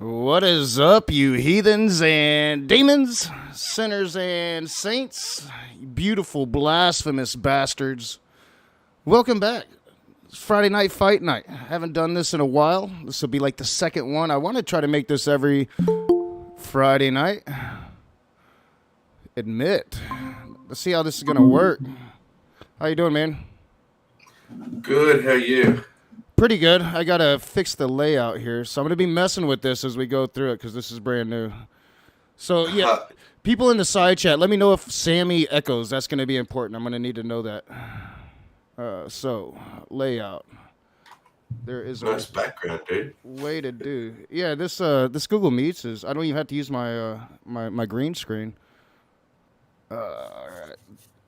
What is up, you heathens and demons, sinners and saints, beautiful blasphemous bastards? Welcome back. It's Friday Night Fight Night. I haven't done this in a while. This will be like the second one. I want to try to make this every Friday night. Let's see how this is going to work. How you doing, man? Good. How are you? Pretty good. I got to fix the layout here. So I'm going to be messing with this as we go through it because this is brand new. So, yeah, people in the side chat, let me know if Sammy echoes. That's going to be important. I'm going to need to know that. So, layout. There is nice background, dude. Way to do. Yeah, this Google Meets is, I don't even have to use my my green screen. All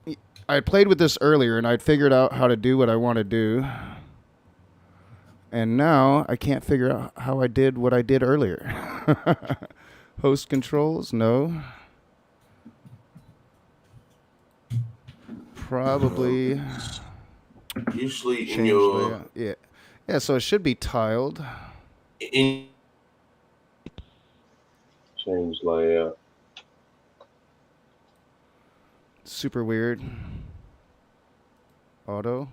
right. I played with this earlier, and I'd figured out how to do what I want to do. And now I can't figure out how I did what I did earlier. Host controls? No. Probably. Usually in your... layout. Yeah, so it should be tiled. Change layout. Super weird. Auto.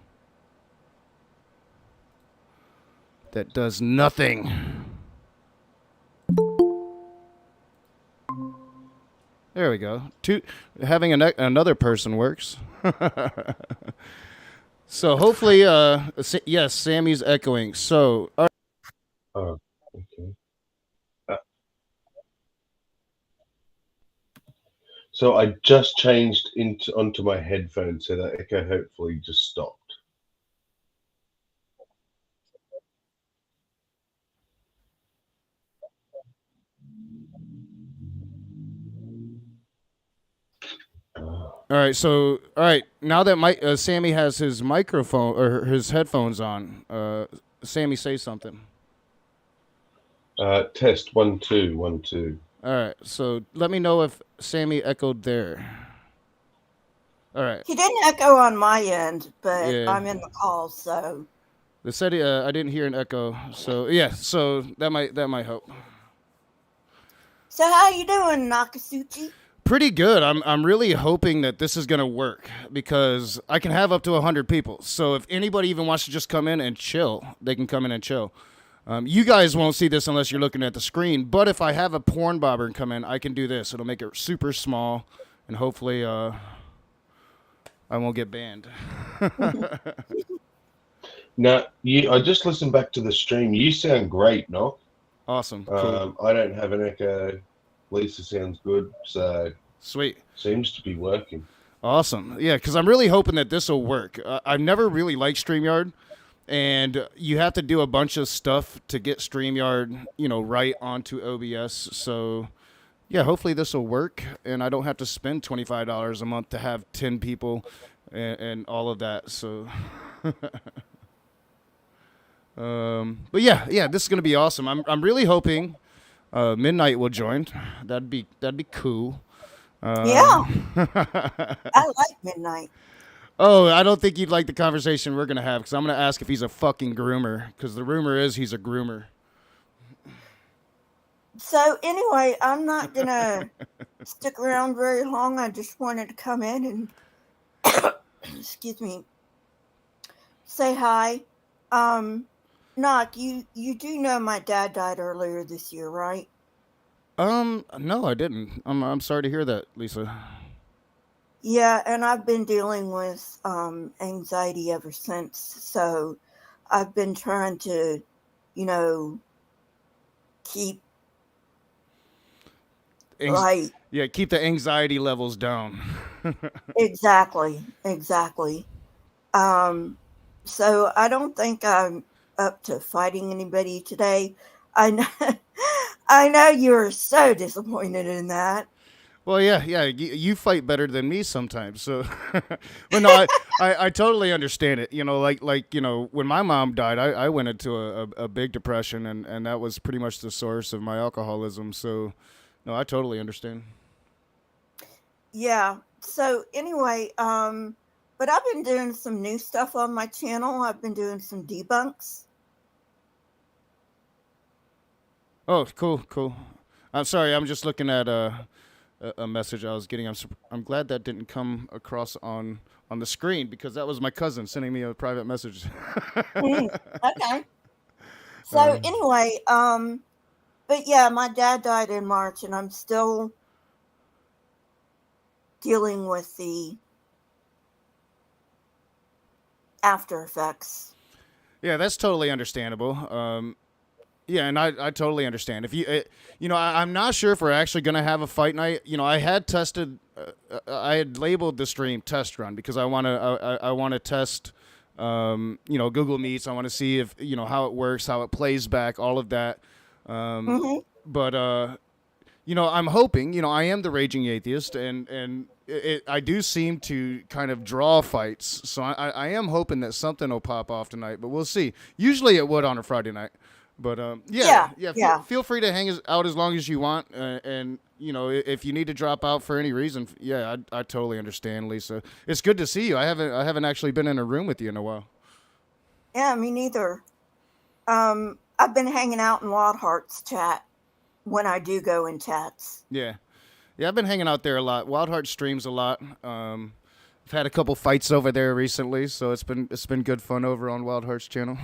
That does nothing. There we go. Having another person works. So hopefully, yes, Sammy's echoing. So, okay. So I just changed onto my headphones, so that echo hopefully just stopped. All right. Now that Sammy has his microphone or his headphones on, Sammy, say something. Test 1 2 1 2. All right. So let me know if Sammy echoed there. All right. He didn't echo on my end, but yeah. I'm in the call, so. They said I didn't hear an echo, so yeah. So that might help. So how you doing, Nakasuchi? Pretty good. I'm really hoping that this is going to work because I can have up to 100 people. So if anybody even wants to just come in and chill, they can come in and chill. You guys won't see this unless you're looking at the screen. But if I have a porn bobber come in, I can do this. It'll make it super small, and hopefully I won't get banned. Now, I just listened back to the stream. You sound great, Nock. Awesome. Cool. I don't have an echo. Lisa sounds good, so sweet. Seems to be working. Awesome. Yeah, because I'm really hoping that this will work. I've never really liked StreamYard, and you have to do a bunch of stuff to get StreamYard, right onto OBS. So, yeah, hopefully this will work, and I don't have to spend $25 a month to have 10 people and all of that. So, but yeah, this is gonna be awesome. I'm really hoping. Midnight will join. That'd be cool. Yeah. I like Midnight. Oh, I don't think you'd like the conversation we're going to have because I'm going to ask if he's a fucking groomer because the rumor is he's a groomer. So anyway, I'm not going to stick around very long. I just wanted to come in and, excuse me, say hi. Nock, you do know my dad died earlier this year, right? No, I didn't. I'm sorry to hear that, Lisa. Yeah, and I've been dealing with anxiety ever since. So I've been trying to, keep keep the anxiety levels down. Exactly. So I don't think I'm up to fighting anybody today. I I know you're so disappointed in that. Well, yeah, yeah. You fight better than me sometimes. So, but no, I totally understand it. When my mom died, I went into a big depression, and that was pretty much the source of my alcoholism. So, no, I totally understand. Yeah. So anyway, but I've been doing some new stuff on my channel. I've been doing some debunks. Oh, cool, cool. I'm sorry. I'm just looking at a message I was getting. I'm glad that didn't come across on the screen because that was my cousin sending me a private message. Okay. So anyway, but yeah, my dad died in March, and I'm still dealing with the after effects. Yeah, that's totally understandable. Yeah, and I totally understand. If I'm not sure if we're actually going to have a fight night. I had tested, I had labeled the stream test run because I want to test, Google Meets. I want to see if how it works, how it plays back, all of that. But I'm hoping. I am the raging atheist, and I do seem to kind of draw fights. So I am hoping that something will pop off tonight, but we'll see. Usually it would on a Friday night. But yeah. Feel free to hang out as long as you want, and if you need to drop out for any reason, yeah, I totally understand, Lisa. It's good to see you. I haven't actually been in a room with you in a while. Yeah, me neither. I've been hanging out in Wild Hearts chat when I do go in chats. Yeah, I've been hanging out there a lot. Wild Heart streams a lot. I've had a couple fights over there recently, so it's been good fun over on Wild Heart's channel.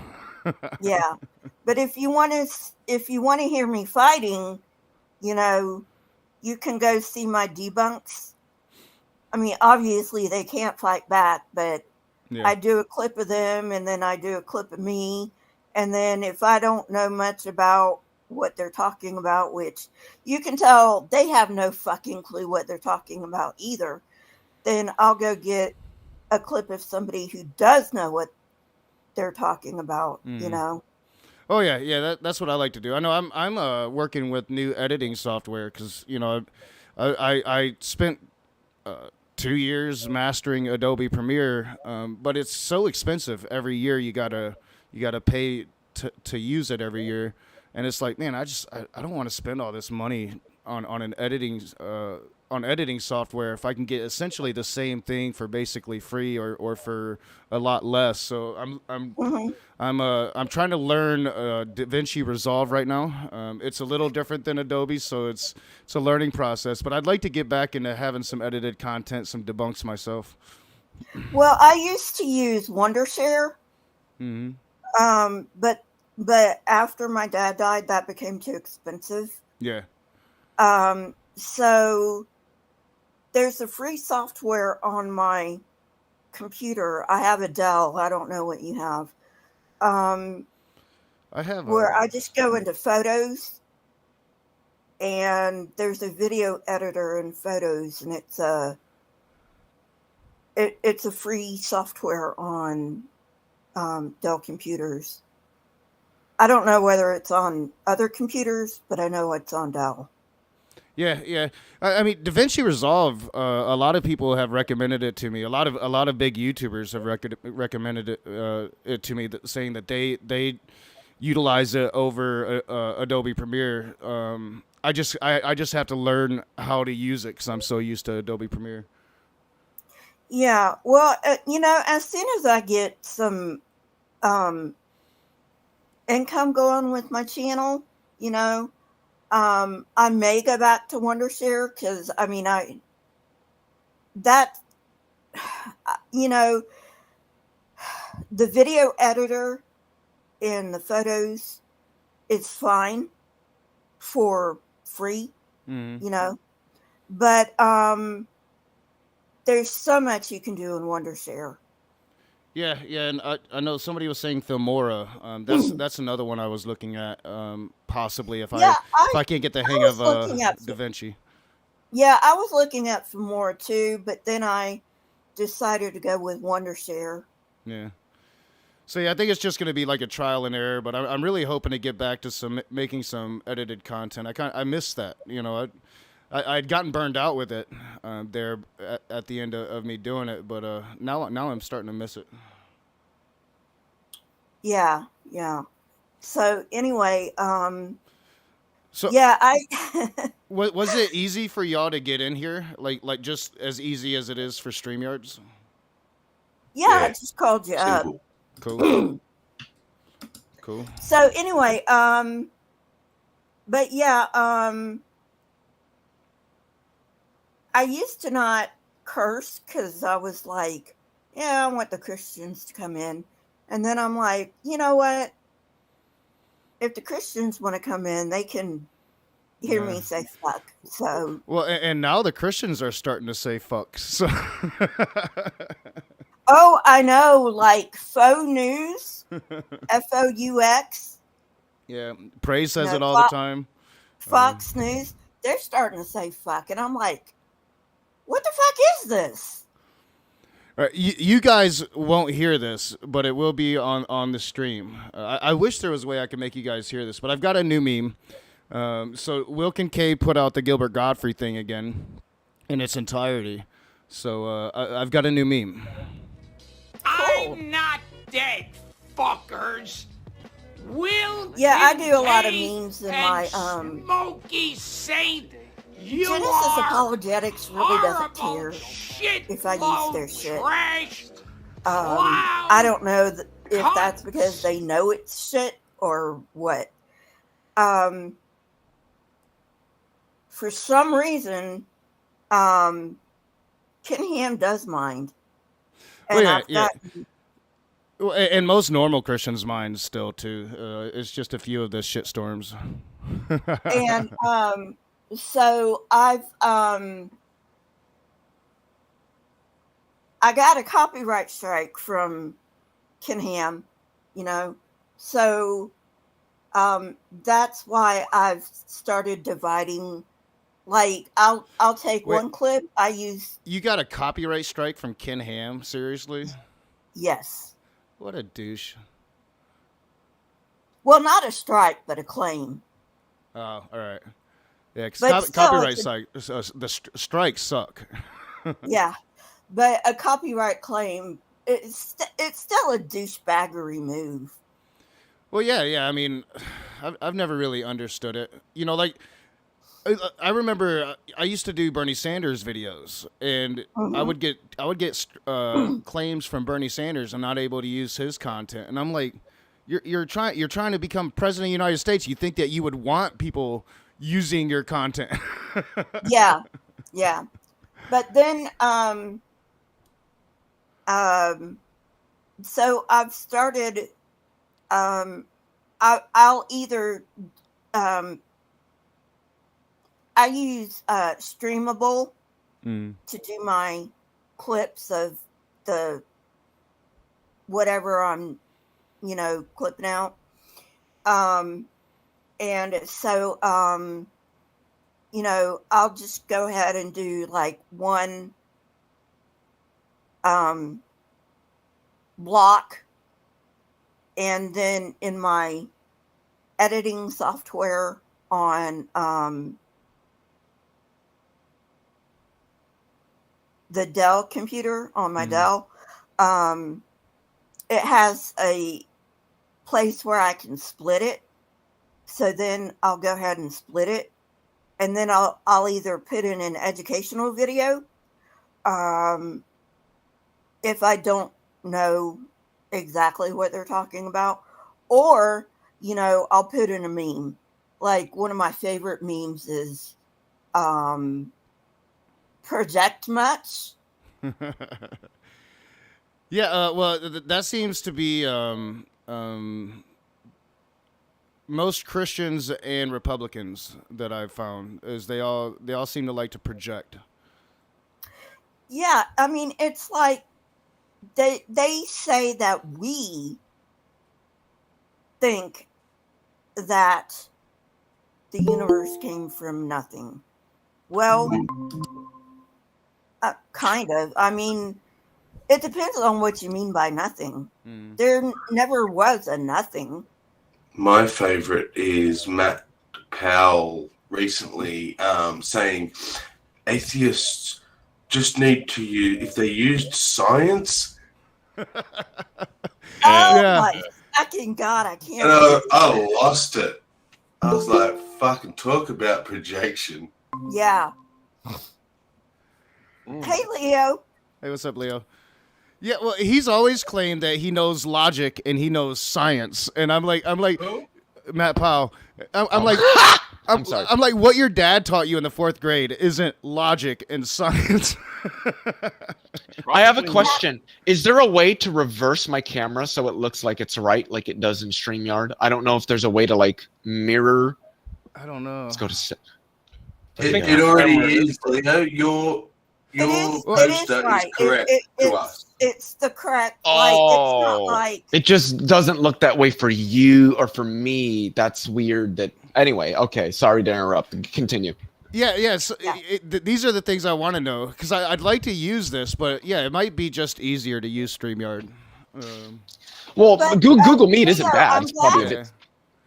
Yeah, but if you want to hear me fighting, you can go see my debunks. I mean, obviously they can't fight back, but Yeah. I do a clip of them, and then I do a clip of me, and then if I don't know much about what they're talking about, which you can tell they have no fucking clue what they're talking about either, then I'll go get a clip of somebody who does know what they're talking about, Oh yeah. That's what I like to do. I know I'm working with new editing software because I spent 2 years mastering Adobe Premiere, but it's so expensive every year. You gotta pay to use it every year, and it's like, man, I don't want to spend all this money on an editing software if I can get essentially the same thing for basically free or for a lot less. So I'm trying to learn DaVinci Resolve right now. It's a little different than Adobe, so it's a learning process. But I'd like to get back into having some edited content, some debunks myself. Well, I used to use Wondershare, but after my dad died, that became too expensive. Yeah. So there's a free software on my computer. I have a Dell. I don't know what you have. I have where I just go into Photos, and there's a video editor in Photos, and it's a free software on Dell computers. I don't know whether it's on other computers, but I know it's on Dell. Yeah. I mean, DaVinci Resolve. A lot of people have recommended it to me. A lot of big YouTubers have recommended it to me, saying that they utilize it over Adobe Premiere. I just have to learn how to use it because I'm so used to Adobe Premiere. Yeah, well, as soon as I get some income going with my channel, I may go back to Wondershare because the video editor in the Photos is fine for free, but there's so much you can do in Wondershare. Yeah, and I know somebody was saying Filmora. That's another one I was looking at, possibly if I can't get the hang of DaVinci. Yeah, I was looking at Filmora too, but then I decided to go with Wondershare. Yeah. So yeah, I think it's just going to be like a trial and error, but I'm really hoping to get back to some making some edited content. I missed that, you know. I'd gotten burned out with it there at the end of me doing it, but now I'm starting to miss it. Yeah, yeah. So anyway, So yeah, I was it easy for y'all to get in here? Like just as easy as it is for StreamYards? yeah, I Yeah, just called you up. simple. Cool. Cool. So anyway, but yeah, I used to not curse because I was like, yeah, I want the Christians to come in. And then I'm like, you know what? If the Christians want to come in, they can hear Yeah. me say fuck. So, Well, and now the Christians are starting to say fuck. So oh, I know, like faux news, FOUX, yeah, Praise you says know, it all the time. Fox News, they're starting to say fuck. And I'm like, what the fuck is this? All right, you guys won't hear this, but it will be on the stream. I wish there was a way I could make you guys hear this, but I've got a new meme. So Will Kincaid put out the Gilbert Godfrey thing again in its entirety. So I've got a new meme. Cool. I'm not dead, fuckers. Will Yeah, I do a lot of Kincaid memes in and my Smokey Saint. You Genesis are Apologetics really doesn't horrible care shit if I use their shit. trash. I don't know if that's because they know it's shit or what. For some reason, Ken Ham does mind. And Well, I've got Well, and most normal Christians' minds still too. It's just a few of the shitstorms. and so I got a copyright strike from Ken Ham, you know. So that's why I've started dividing. Like I'll take Wait. one clip. I use You got a copyright strike from Ken Ham? Seriously? yes. What a douche. Well, not a strike, but a claim. Oh, all right. Yeah, But because still, copyright it's the strikes suck. yeah, but a copyright claim. It's still a douchebaggery move. Well, yeah. I mean, I've never really understood it. You know, like I remember I used to do Bernie Sanders videos, and I would get claims from Bernie Sanders. I'm not able to use his content, and I'm like, you're trying to become president of the United States. You think that you would want people using your content? Yeah, yeah. But then, so I've started. I'll either I use Streamable to do my clips of the whatever I'm, clipping out. And so, I'll just go ahead and do like one block, and then in my editing software on the Dell computer, on my Dell, it has a place where I can split it. So then I'll go ahead and split it, and then I'll either put in an educational video, if I don't know exactly what they're talking about, or I'll put in a meme. Like one of my favorite memes is project much. Yeah, well, that seems to be most Christians and Republicans that I've found is they all seem to like to project. Yeah, I mean, it's like they say that we think that the universe came from nothing. Well, kind of. I mean, It depends on what you mean by nothing. Mm. There never was a nothing. My favorite is Matt Powell recently saying atheists just need to use, if they used science. Oh Yeah. my fucking God, I can't. And I lost it. I was like, fucking talk about projection. Yeah. Hey, Leo. Hey, what's up, Leo? Yeah, well, he's always claimed that he knows logic and he knows science, and I'm like, Who? Matt Powell. I'm like, I'm sorry. I'm like, what your dad taught you in the 4th grade isn't logic and science. I have a question. Is there a way to reverse my camera so it looks like it's right, like it does in StreamYard? I don't know if there's a way to like mirror. I don't know. Let's go to. It already is, Leo. Your It is poster right. is correct to us. It's the correct. Like, it's not like. It just doesn't look that way for you or for me. That's weird. That anyway. Okay, sorry to interrupt. Continue. Yeah. So these are the things I want to know because I'd like to use this, but yeah, it might be just easier to use StreamYard. Well, But, Google Meet isn't Leo, bad. I'm It's probably glad- a bit.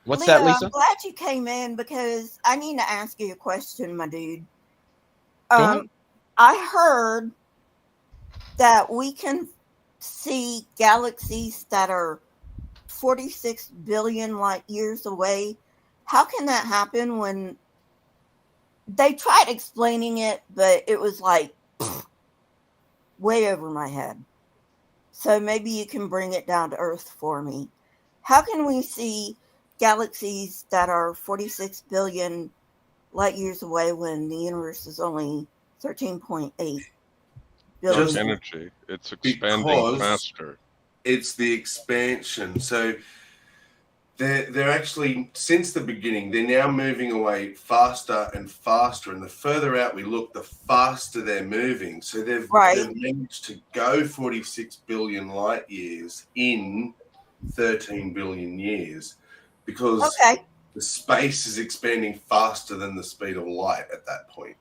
What's Leo, that, Lisa? I'm glad you came in because I need to ask you a question, my dude. Go ahead. I heard that we can see galaxies that are 46 billion light years away. How can that happen when they tried explaining it, but it was like way over my head? So maybe you can bring it down to earth for me. How can we see galaxies that are 46 billion light years away when the universe is only 13.8 billion? Just energy. It's expanding because faster. It's the expansion. So they're actually, since the beginning, they're now moving away faster and faster. And the further out we look, the faster they're moving. So they've managed to go 46 billion light years in 13 billion years because the space is expanding faster than the speed of light at that point.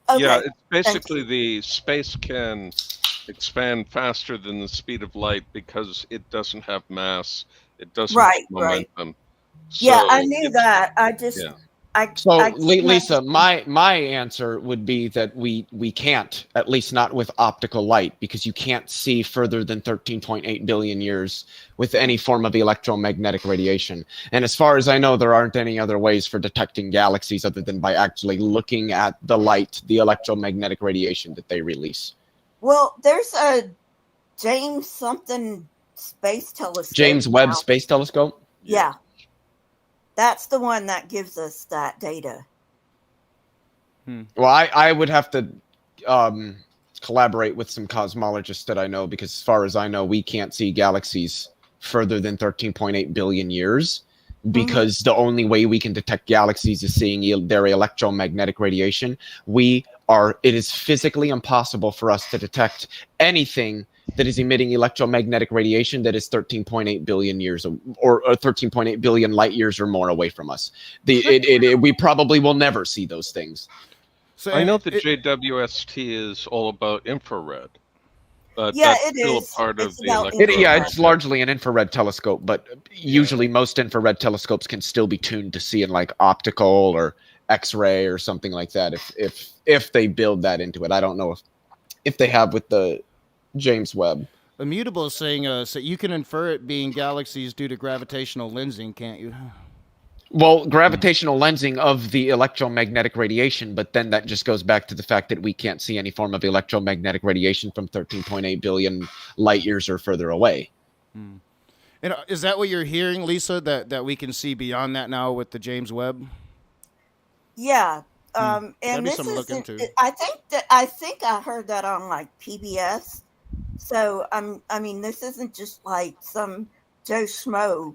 Okay. Yeah, it's basically the space can expand faster than the speed of light because it doesn't have mass. It doesn't have momentum. Yeah, So I knew that. I just, Yeah. Lisa, my answer would be that we can't, at least not with optical light, because you can't see further than 13.8 billion years with any form of electromagnetic radiation. And as far as I know, there aren't any other ways for detecting galaxies other than by actually looking at the light, the electromagnetic radiation that they release. Well, there's a James something space telescope. James Webb Space Telescope? Yeah. That's the one that gives us that data. Well, I would have to collaborate with some cosmologists that I know, because as far as I know, we can't see galaxies further than 13.8 billion years, because the only way we can detect galaxies is seeing their electromagnetic radiation. It is physically impossible for us to detect anything that is emitting electromagnetic radiation that is 13.8 billion years or 13.8 billion light years or more away from us. We probably will never see those things. So I know that JWST is all about infrared. But Yeah, that's it still is. a part It's of the about electromagnetic. It's largely an infrared telescope, but usually most infrared telescopes can still be tuned to see in like optical or X-ray or something like that. If they build that into it, I don't know if they have with the James Webb. Immutable is saying so you can infer it being galaxies due to gravitational lensing, can't you? Well, gravitational lensing of the electromagnetic radiation, but then that just goes back to the fact that we can't see any form of electromagnetic radiation from 13.8 billion light years or further away. And is that what you're hearing, Lisa, that we can see beyond that now with the James Webb? Yeah. That'd And be this something to look isn't, into. I think I heard that on like PBS. So I mean, this isn't just like some Joe Schmo,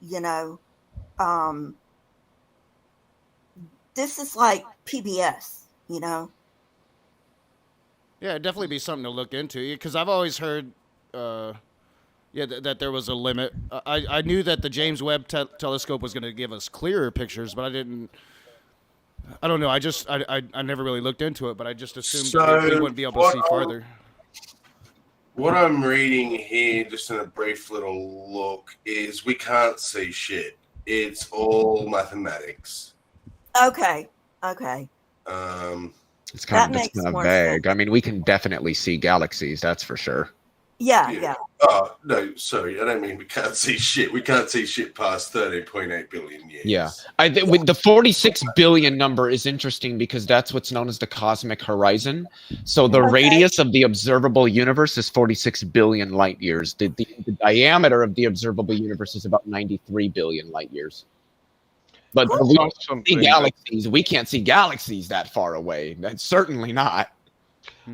you know. This is like PBS, you know. Yeah, it'd definitely be something to look into because I've always heard, that there was a limit. I knew that the James Webb telescope was going to give us clearer pictures, but I don't know. I never really looked into it, but I just assumed we wouldn't be able to see farther. What I'm reading here, just in a brief little look, is we can't see shit. It's all mathematics. Okay. It's That kind makes of more vague. sense. I mean, we can definitely see galaxies, that's for sure. Yeah. Oh, no, sorry. I don't mean we can't see shit. We can't see shit past 13.8 billion years. Yeah. With the 46 billion number is interesting because that's what's known as the cosmic horizon. So the radius of the observable universe is 46 billion light years. The diameter of the observable universe is about 93 billion light years. But we see galaxies. We can't see galaxies that far away. That's certainly not.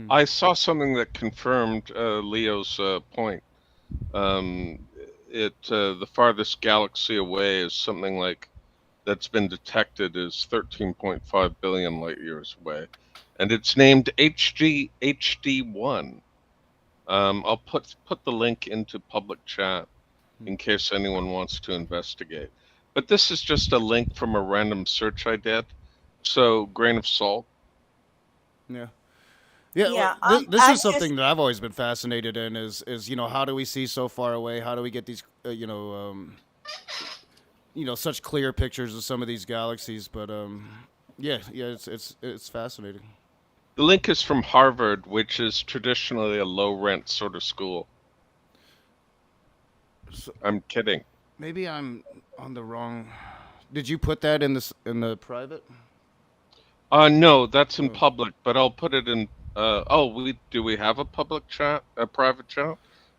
I saw something that confirmed Leo's point. The farthest galaxy away is something like that's been detected is 13.5 billion light years away, and it's named HD1. I'll put the link into public chat in case anyone wants to investigate. But this is just a link from a random search I did, so grain of salt. Yeah. This is something that I've always been fascinated in is how do we see so far away? How do we get these such clear pictures of some of these galaxies? But it's fascinating. The link is from Harvard, which is traditionally a low rent sort of school. I'm kidding. Maybe I'm on the wrong. Did you put that in the private? No, that's in public, but I'll put it in. Do we have a public chat, a private chat?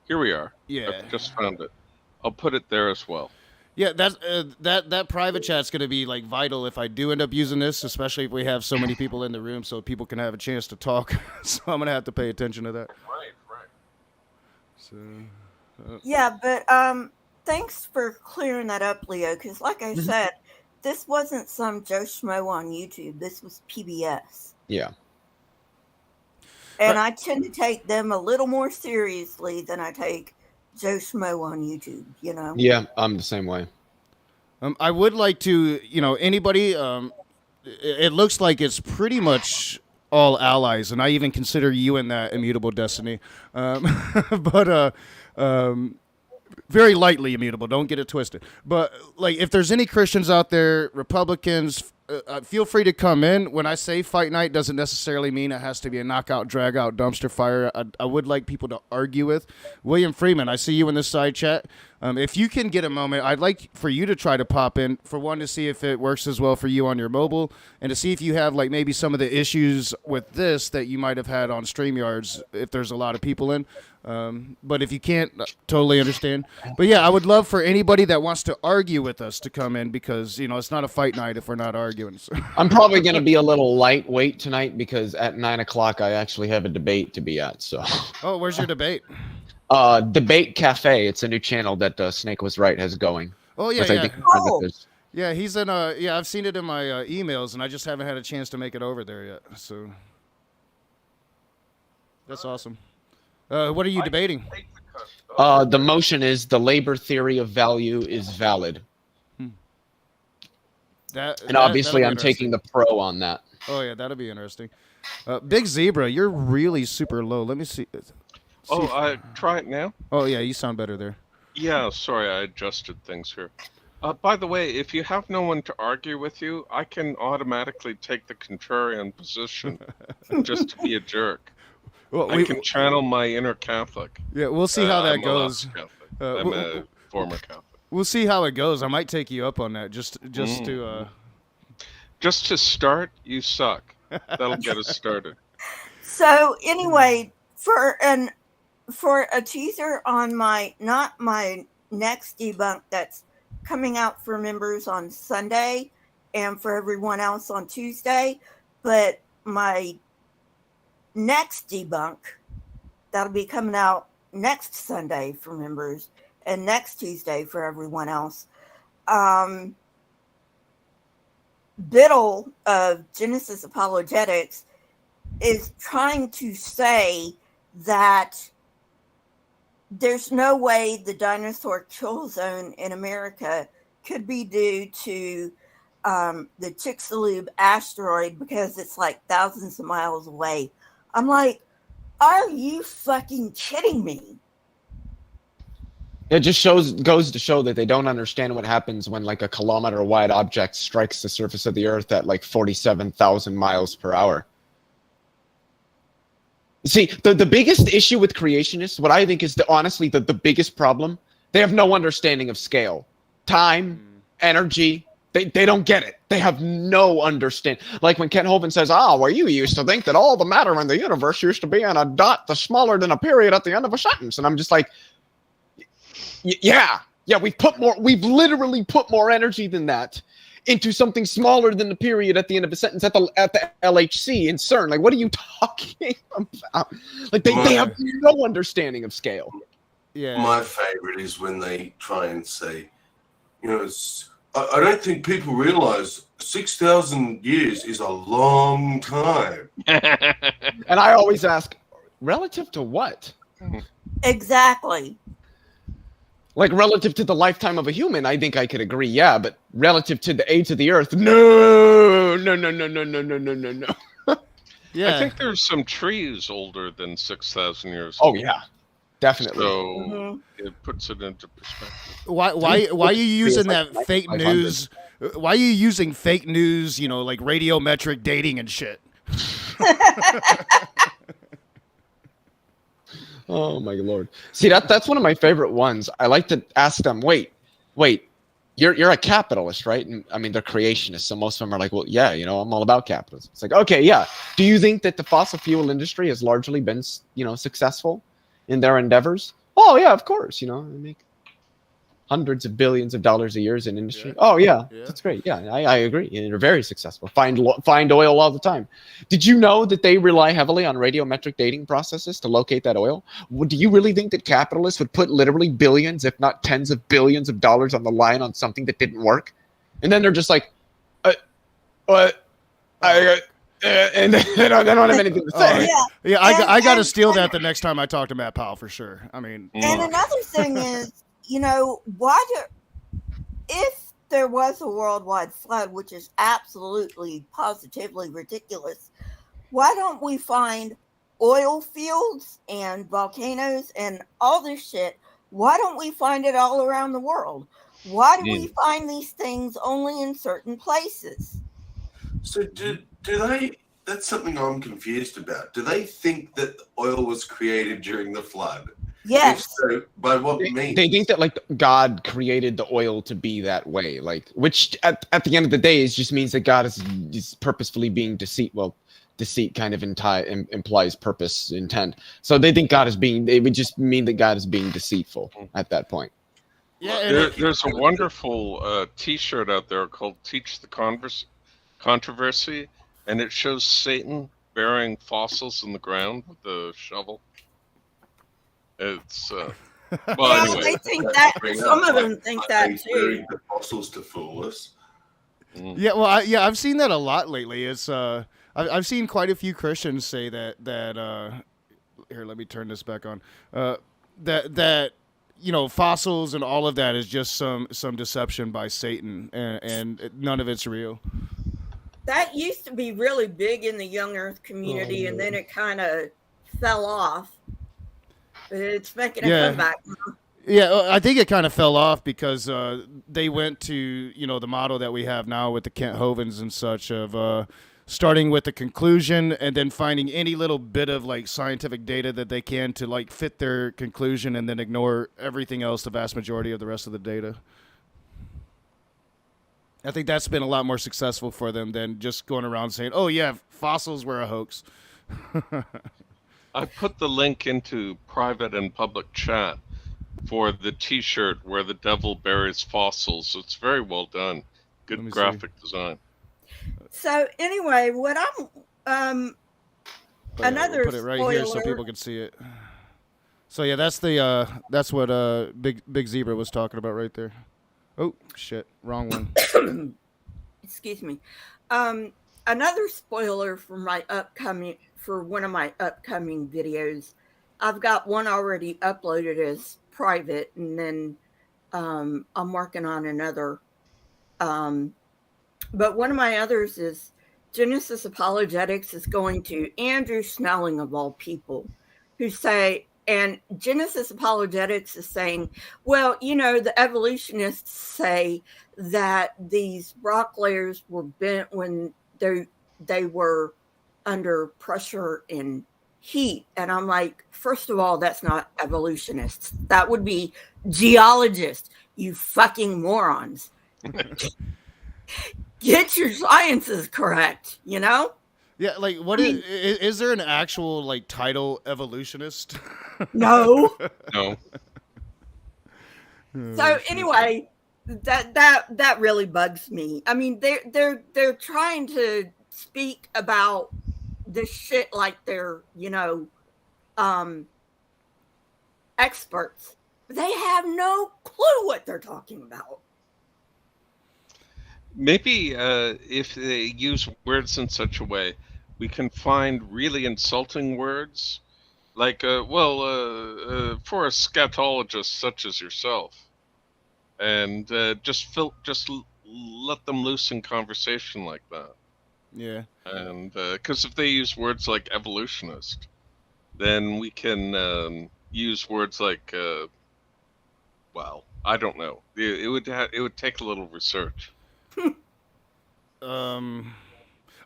Here we are. Yeah, I've just found it. I'll put it there as well. Yeah, that's that private chat's going to be like vital if I do end up using this, especially if we have so many people in the room, so people can have a chance to talk. So I'm going to have to pay attention to that. Right. So. Yeah, but thanks for clearing that up, Leo. Because, like I said, this wasn't some Joe Schmo on YouTube. This was PBS. Yeah. And I tend to take them a little more seriously than I take Joe Schmo on YouTube, Yeah, I'm the same way. I would like to, anybody, it looks like it's pretty much all allies, and I even consider you in that, Immutable Destiny. But very lightly immutable, don't get it twisted. But, like, if there's any Christians out there, Republicans, feel free to come in. When I say fight night, doesn't necessarily mean it has to be a knockout, drag out, dumpster fire. I would like people to argue with. William Freeman, I see you in this side chat. If you can get a moment, I'd like for you to try to pop in, for one, to see if it works as well for you on your mobile, and to see if you have like maybe some of the issues with this that you might have had on StreamYards if there's a lot of people in. But if you can't, totally understand. But yeah, I would love for anybody that wants to argue with us to come in, because it's not a fight night if we're not arguing. So. I'm probably going to be a little lightweight tonight because at 9:00 I actually have a debate to be at. So. Oh, where's your debate? Debate Cafe. It's a new channel that Snake Was Right has going. Oh yeah, yeah. Yeah, he's in. I've seen it in my emails, and I just haven't had a chance to make it over there yet. So that's awesome. What are you debating? The motion is the labor theory of value is valid. And obviously, I'm taking the pro on that. Oh yeah, that'll be interesting. Big Zebra, you're really super low. Let me see. Try it now. Oh yeah, you sound better there. Yeah, sorry, I adjusted things here. By the way, if you have no one to argue with you, I can automatically take the contrarian position just to be a jerk. Well, I can channel my inner Catholic. Yeah, we'll see how that goes. I'm a former Catholic. We'll see how it goes. I might take you up on that just to start. You suck. That'll get us started. So anyway, for a teaser on not my next debunk that's coming out for members on Sunday and for everyone else on Tuesday, but my next debunk that'll be coming out next Sunday for members and next Tuesday for everyone else. Biddle of Genesis Apologetics is trying to say that there's no way the dinosaur kill zone in America could be due to the Chicxulub asteroid because it's like thousands of miles away. I'm like, Are you fucking kidding me? It just goes to show that they don't understand what happens when like a kilometer wide object strikes the surface of the Earth at like 47,000 miles per hour. See, the biggest issue with creationists, what I think is honestly the biggest problem, they have no understanding of scale, time, energy. They don't get it. They have no understanding. Like when Kent Hovind says, well, you used to think that all the matter in the universe used to be on a dot that's smaller than a period at the end of a sentence. And I'm just like, yeah, we've literally put more energy than that into something smaller than the period at the end of a sentence at the LHC in CERN. Like, what are you talking about? Like, they have no understanding of scale. Yeah. My favorite is when they try and say, I don't think people realize 6,000 years is a long time. And I always ask, relative to what? Exactly. Like, relative to the lifetime of a human, I think I could agree, yeah, but relative to the age of the Earth, no. Yeah. I think there's some trees older than 6,000 years. Oh, yeah. Definitely. So it puts it into perspective. Why are you using that fake news? Why are you using fake news, like radiometric dating and shit? Oh my Lord. See, that's one of my favorite ones. I like to ask them, wait, you're a capitalist, right? And I mean, they're creationists, so most of them are like, well, yeah, I'm all about capitalism. It's like, okay, yeah. Do you think that the fossil fuel industry has largely been, successful in their endeavors? Oh yeah, of course. They make hundreds of billions of dollars a year in industry. Yeah. Oh yeah, that's great. Yeah, I agree. They're very successful. Find oil all the time. Did you know that they rely heavily on radiometric dating processes to locate that oil? Do you really think that capitalists would put literally billions, if not tens of billions of dollars on the line on something that didn't work? And then they're just like, and they don't have anything to say. I got to steal that the next time I talk to Matt Powell for sure. I mean, and another thing is, if there was a worldwide flood, which is absolutely, positively ridiculous, why don't we find oil fields and volcanoes and all this shit? Why don't we find it all around the world? Why do we find these things only in certain places? So do they, that's something I'm confused about. Do they think that oil was created during the flood? Yes. So, by what means? They think that like God created the oil to be that way, which at the end of the day just means that God is purposefully being deceit. Well, deceit kind of implies purpose, intent. So they think it would just mean that God is being deceitful at that point. Yeah, there's a wonderful T-shirt out there called "Teach the Controversy," and it shows Satan burying fossils in the ground with a shovel. It's anyway. They think that. Some of them think that too. The fossils to fool us. Yeah, well, I've seen that a lot lately. It's I've seen quite a few Christians say that here, let me turn this back on. That fossils and all of that is just some deception by Satan, and none of it's real. That used to be really big in the young Earth community, and then it kind of fell off. It's making a comeback now. Yeah, I think it kind of fell off because they went to the model that we have now with the Kent Hovinds and such of starting with the conclusion and then finding any little bit of like scientific data that they can to like fit their conclusion and then ignore everything else, the vast majority of the rest of the data. I think that's been a lot more successful for them than just going around saying, "Oh yeah, fossils were a hoax." I put the link into private and public chat for the T-shirt where the devil buries fossils. It's very well done. Good graphic design. So anyway, what I'm another we'll put it right spoiler. Here so people can see it. So yeah, that's what Big Zebra was talking about right there. Oh shit, wrong one. Excuse me. Another spoiler for one of my upcoming videos. I've got one already uploaded as private, and then I'm working on another. But one of my others is Genesis Apologetics is going to Andrew Snelling, of all people, who say, and Genesis Apologetics is saying, well, the evolutionists say that these rock layers were bent when they were under pressure and heat. And I'm like, first of all, that's not evolutionists. That would be geologists, you fucking morons. Get your sciences correct, Yeah, like what is there an actual like title evolutionist? No. No. So anyway, that really bugs me. I mean, they're trying to speak about this shit like they're, experts. They have no clue what they're talking about. Maybe if they use words in such a way, we can find really insulting words, like, for a scatologist such as yourself, and just let them loose in conversation like that. Yeah. And because if they use words like evolutionist, then we can use words like, well, I don't know. It would take a little research.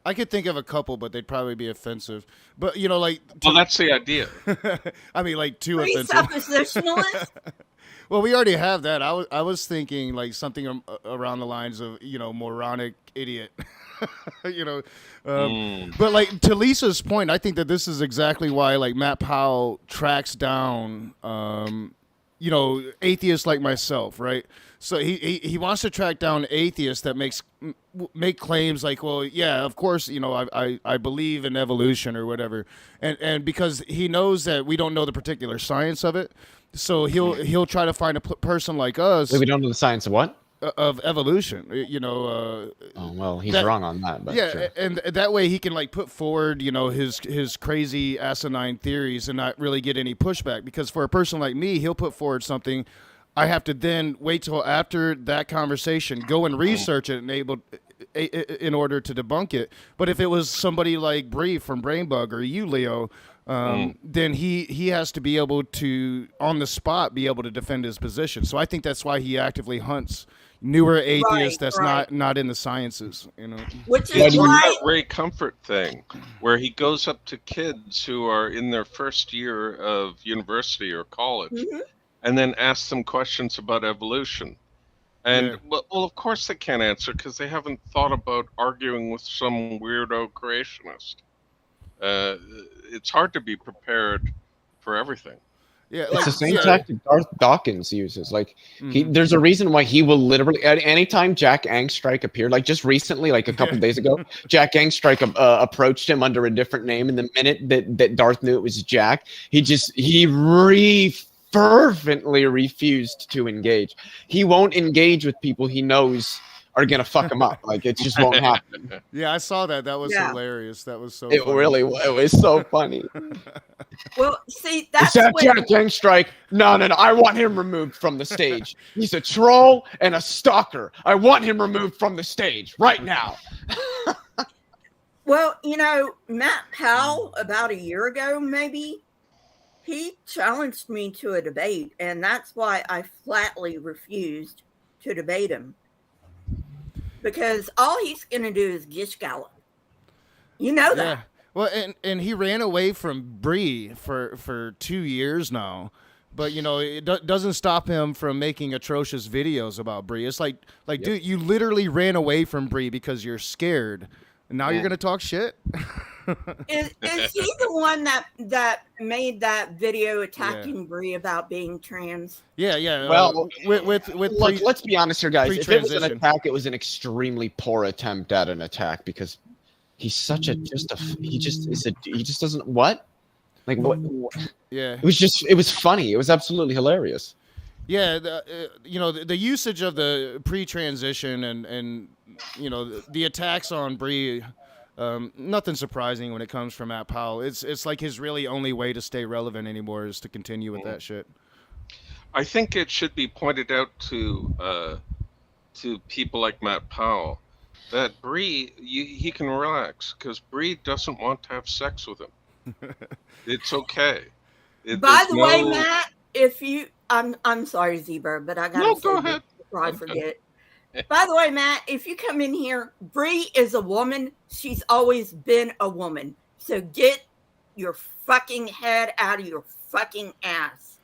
I could think of a couple, but they'd probably be offensive. But Well, that's the idea. I mean, like too offensive. Presuppositionalist? Well, we already have that. I was thinking like something around the lines of moronic idiot. But like to Lisa's point, I think that this is exactly why like Matt Powell tracks down atheists like myself, right? So he wants to track down atheists that make claims like, well, yeah, of course, I believe in evolution or whatever, and because he knows that we don't know the particular science of it, so he'll try to find a person like us. We don't know the science of what? Of evolution, oh well, he's wrong on that. But yeah, sure. And that way he can like put forward, his crazy asinine theories and not really get any pushback. Because for a person like me, he'll put forward something, I have to then wait till after that conversation, go and research it in order to debunk it. But if it was somebody like Bree from Brainbug or you, Leo, then he has to be able to on the spot be able to defend his position. So I think that's why he actively hunts newer atheists that's not in the sciences, Which is why why that Ray Comfort thing, where he goes up to kids who are in their first year of university or college, and then asks them questions about evolution. And well, of course they can't answer because they haven't thought about arguing with some weirdo creationist. It's hard to be prepared for everything. Yeah, it's the same tactic Darth Dawkins uses. Like there's a reason why he will literally at any time Jack Angstrike appeared, like just recently, like a couple days ago, Jack Angstrike approached him under a different name, and the minute that Darth knew it was Jack, he fervently refused to engage. He won't engage with people he knows are gonna fuck him up. Like it just won't happen. Yeah, I saw that. That was hilarious. That was so. It was so funny. Well, see, that's Jack Angstrike. No. I want him removed from the stage. He's a troll and a stalker. I want him removed from the stage right now. Well, Matt Powell, about a year ago, maybe, he challenged me to a debate, and that's why I flatly refused to debate him. Because all he's going to do is gish gallop. You know that. Yeah. Well, and he ran away from Bree for 2 years now. But, it doesn't stop him from making atrocious videos about Bree. It's like dude, you literally ran away from Bree because you're scared. And now you're going to talk shit? Is he the one that made that video attacking Bree about being trans? Yeah. Well, look, let's be honest here, guys. If it was an attack, it was an extremely poor attempt at an attack because he's such he just doesn't what? Like what? Yeah. It was funny. It was absolutely hilarious. Yeah, the usage of the pre-transition and the attacks on Bree, nothing surprising when it comes from Matt Powell. It's like his really only way to stay relevant anymore is to continue with that shit. I think it should be pointed out to people like Matt Powell that Bree, he can relax because Bree doesn't want to have sex with him. It's okay. By there's the way, no- Matt, if you, I'm sorry, Zebra, but I gotta No, say go this ahead. before I forget. By the way, Matt, if you come in here, Bree is a woman. She's always been a woman. So get your fucking head out of your fucking ass.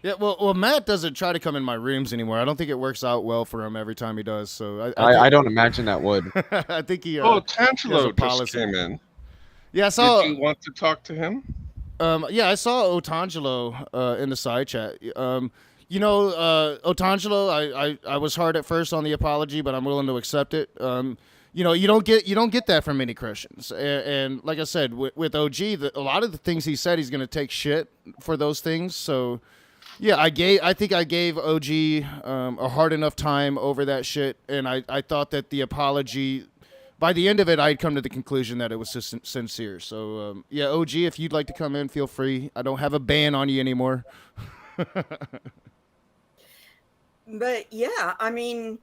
Yeah, well, Matt doesn't try to come in my rooms anymore. I don't think it works out well for him every time he does. So I don't imagine that would. I think he. Oh, He has Tangelo a just policy. came in. Yeah, I saw. Did you want to talk to him? Yeah, I saw Otangelo in the side chat. Otangelo, I was hard at first on the apology, but I'm willing to accept it. You don't get that from many Christians, and like I said, with OG, a lot of the things he said, he's going to take shit for those things. So, yeah, I think I gave OG a hard enough time over that shit, and I thought that the apology. By the end of it, I'd come to the conclusion that it was sincere. So, yeah, OG, if you'd like to come in, feel free. I don't have a ban on you anymore. But yeah, I mean,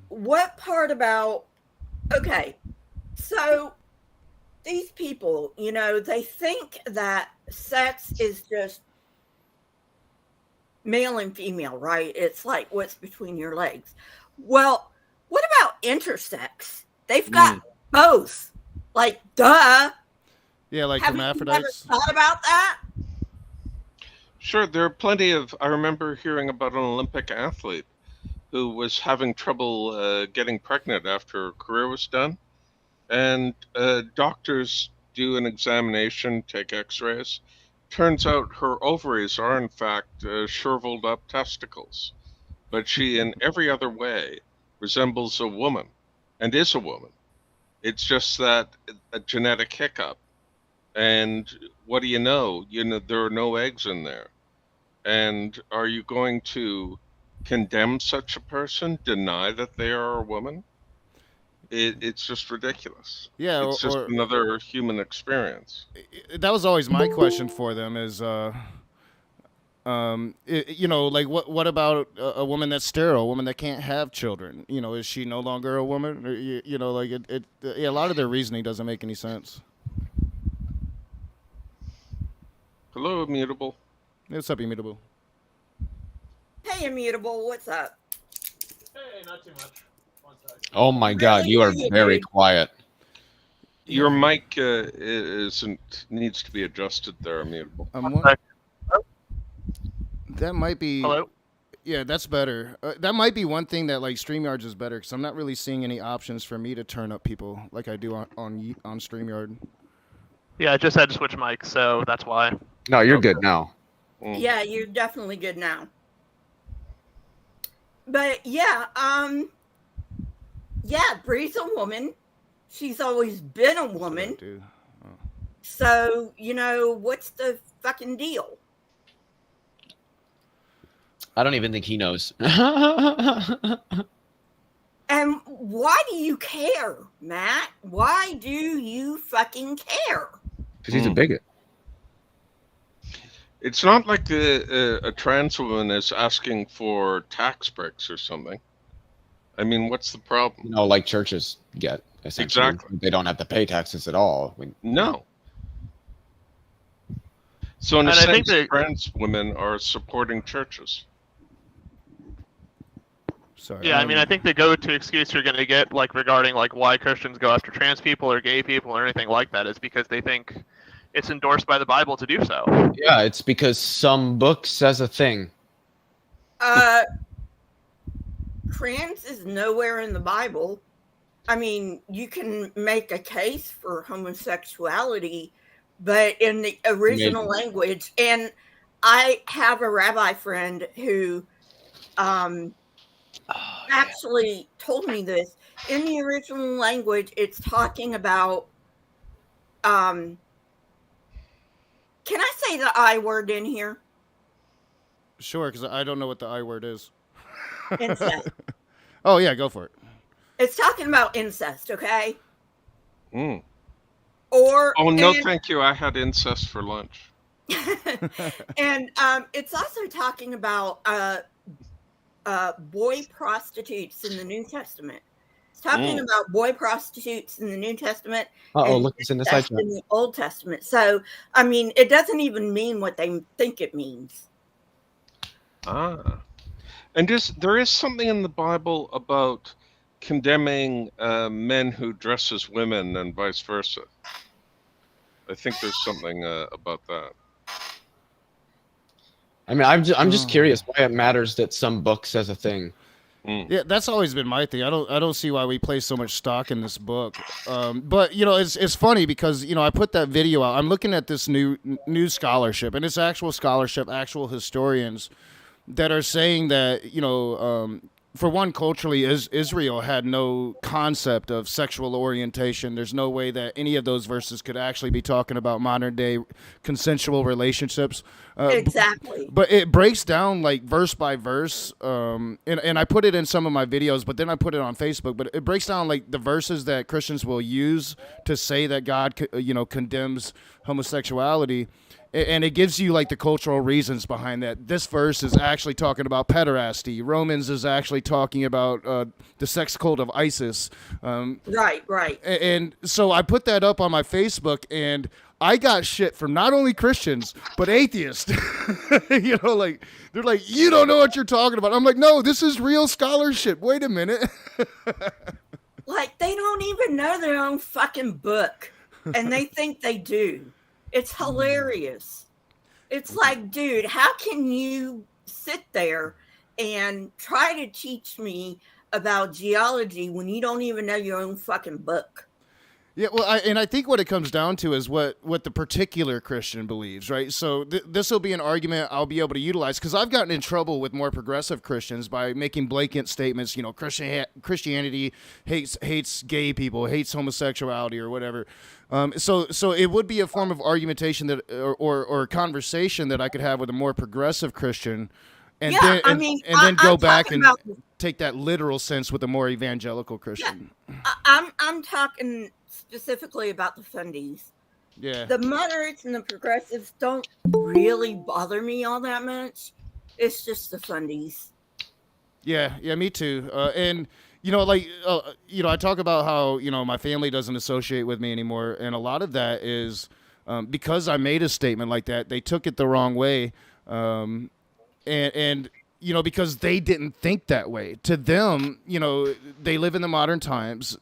what part about, okay, so these people, they think that sex is just male and female, right? It's like what's between your legs. Well, what about intersex? They've got both. Like, duh. Yeah, like Have you ever hermaphrodites. thought about that? Sure, there are plenty of. I remember hearing about an Olympic athlete who was having trouble getting pregnant after her career was done. And doctors do an examination, take x-rays. Turns out her ovaries are, in fact, shriveled up testicles. But she, in every other way, resembles a woman and is a woman. It's just that a genetic hiccup. And what do you know? There are no eggs in there. And are you going to condemn such a person, deny that they are a woman? It's just ridiculous. Yeah, it's just another human experience. That was always my question for them is, like what about a woman that's sterile, a woman that can't have children? Is she no longer a woman? Or, a lot of their reasoning doesn't make any sense. Hello, Immutable. What's up, Immutable? Hey, Immutable, what's up? Hey, not too much. One sec. Oh my God, you are very quiet. Your mic needs to be adjusted there, Immutable. That might be. Hello? Yeah, that's better. That might be one thing that like StreamYard is better because I'm not really seeing any options for me to turn up people like I do on StreamYard. Yeah, I just had to switch mics, so that's why. No, you're good now. Yeah, you're definitely good now. But yeah, Bree's a woman. She's always been a woman. Dude. Oh. So, what's the fucking deal? I don't even think he knows. And why do you care, Matt? Why do you fucking care? Because he's a bigot. It's not like a trans woman is asking for tax breaks or something. I mean, what's the problem? Like churches get, essentially. Exactly. They don't have to pay taxes at all. No. So in a And I think sense, trans women are supporting churches. Sorry. Yeah, I mean, I think the go-to excuse you're going to get, like, regarding, like, why Christians go after trans people or gay people or anything like that is because they think it's endorsed by the Bible to do so. Yeah, it's because some book says a thing. Trans is nowhere in the Bible. I mean, you can make a case for homosexuality, but in the original language, and I have a rabbi friend who actually told me this. In the original language, it's talking about, can I say the I word in here? Sure, because I don't know what the I word is. Incest. Oh, yeah, go for it. It's talking about incest, okay? Mm. Or Oh, no, thank you. I had incest for lunch. and it's also talking about boy prostitutes in the New Testament. talking about boy prostitutes in the New Testament. Oh, and look, it's in the side incest in the Old Testament. So, I mean, it doesn't even mean what they think it means. Ah. And there is something in the Bible about condemning men who dress as women and vice versa. I think there's something about that. I mean, I'm just curious why it matters that some book says a thing. Yeah, that's always been my thing. I don't see why we place so much stock in this book. But you know, it's funny because you know I put that video out. I'm looking at this new scholarship, and it's actual scholarship, actual historians that are saying that you know. For one, culturally, Israel had no concept of sexual orientation. There's no way that any of those verses could actually be talking about modern day consensual relationships. Exactly. But it breaks down like verse by verse, and I put it in some of my videos, but then I put it on Facebook. But it breaks down like the verses that Christians will use to say that God, you know, condemns homosexuality. And it gives you like the cultural reasons behind that. This verse is actually talking about pederasty. Romans is actually talking about the sex cult of ISIS. Right. And so I put that up on my Facebook, and I got shit from not only Christians but atheists. You know, like they're like, you don't know what you're talking about. I'm like, no, this is real scholarship. Wait a minute. Like they don't even know their own fucking book, and they think they do. It's hilarious. It's like, dude, how can you sit there and try to teach me about geology when you don't even know your own fucking book? Yeah, well, I think what it comes down to is what the particular Christian believes, right? So this will be an argument I'll be able to utilize because I've gotten in trouble with more progressive Christians by making blanket statements. You know, Christianity hates gay people, hates homosexuality, or whatever. So it would be a form of argumentation that or conversation that I could have with a more progressive Christian, and then go back and take that literal sense with a more evangelical Christian. Yeah, I'm talking specifically about the fundies. Yeah. The moderates and the progressives don't really bother me all that much. It's just the fundies. Yeah, me too. And you know, like you know, I talk about how you know my family doesn't associate with me anymore, and a lot of that is because I made a statement like that. They took it the wrong way, and you know, because they didn't think that way. To them, you know, they live in the modern times.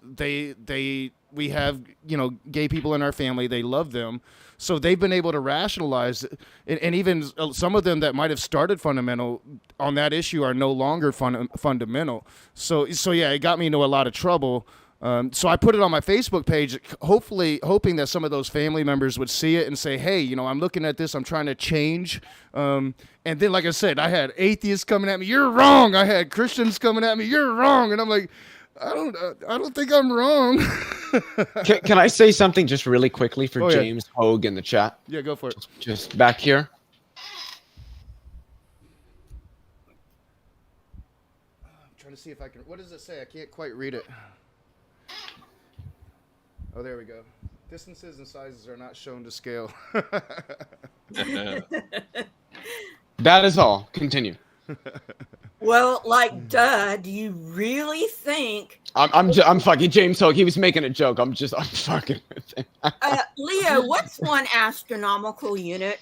We have, you know, gay people in our family. They love them. So they've been able to rationalize, and even some of them that might have started fundamental on that issue are no longer fundamental. So yeah, it got me into a lot of trouble. So I put it on my Facebook page, hoping that some of those family members would see it and say, hey, you know, I'm looking at this, I'm trying to change. And then, like I said, I had atheists coming at me, you're wrong. I had Christians coming at me, you're wrong. And I'm like, I don't think I'm wrong. Can I say something just really quickly for James Hogue in the chat? Yeah, go for it. Just back here. I'm trying to see if I can. What does it say? I can't quite read it. Oh, there we go. Distances and sizes are not shown to scale. That is all. Continue. Well, like, duh. Do you really think? I'm fucking James Hogue. He was making a joke. I'm fucking with him. Leo, what's one astronomical unit?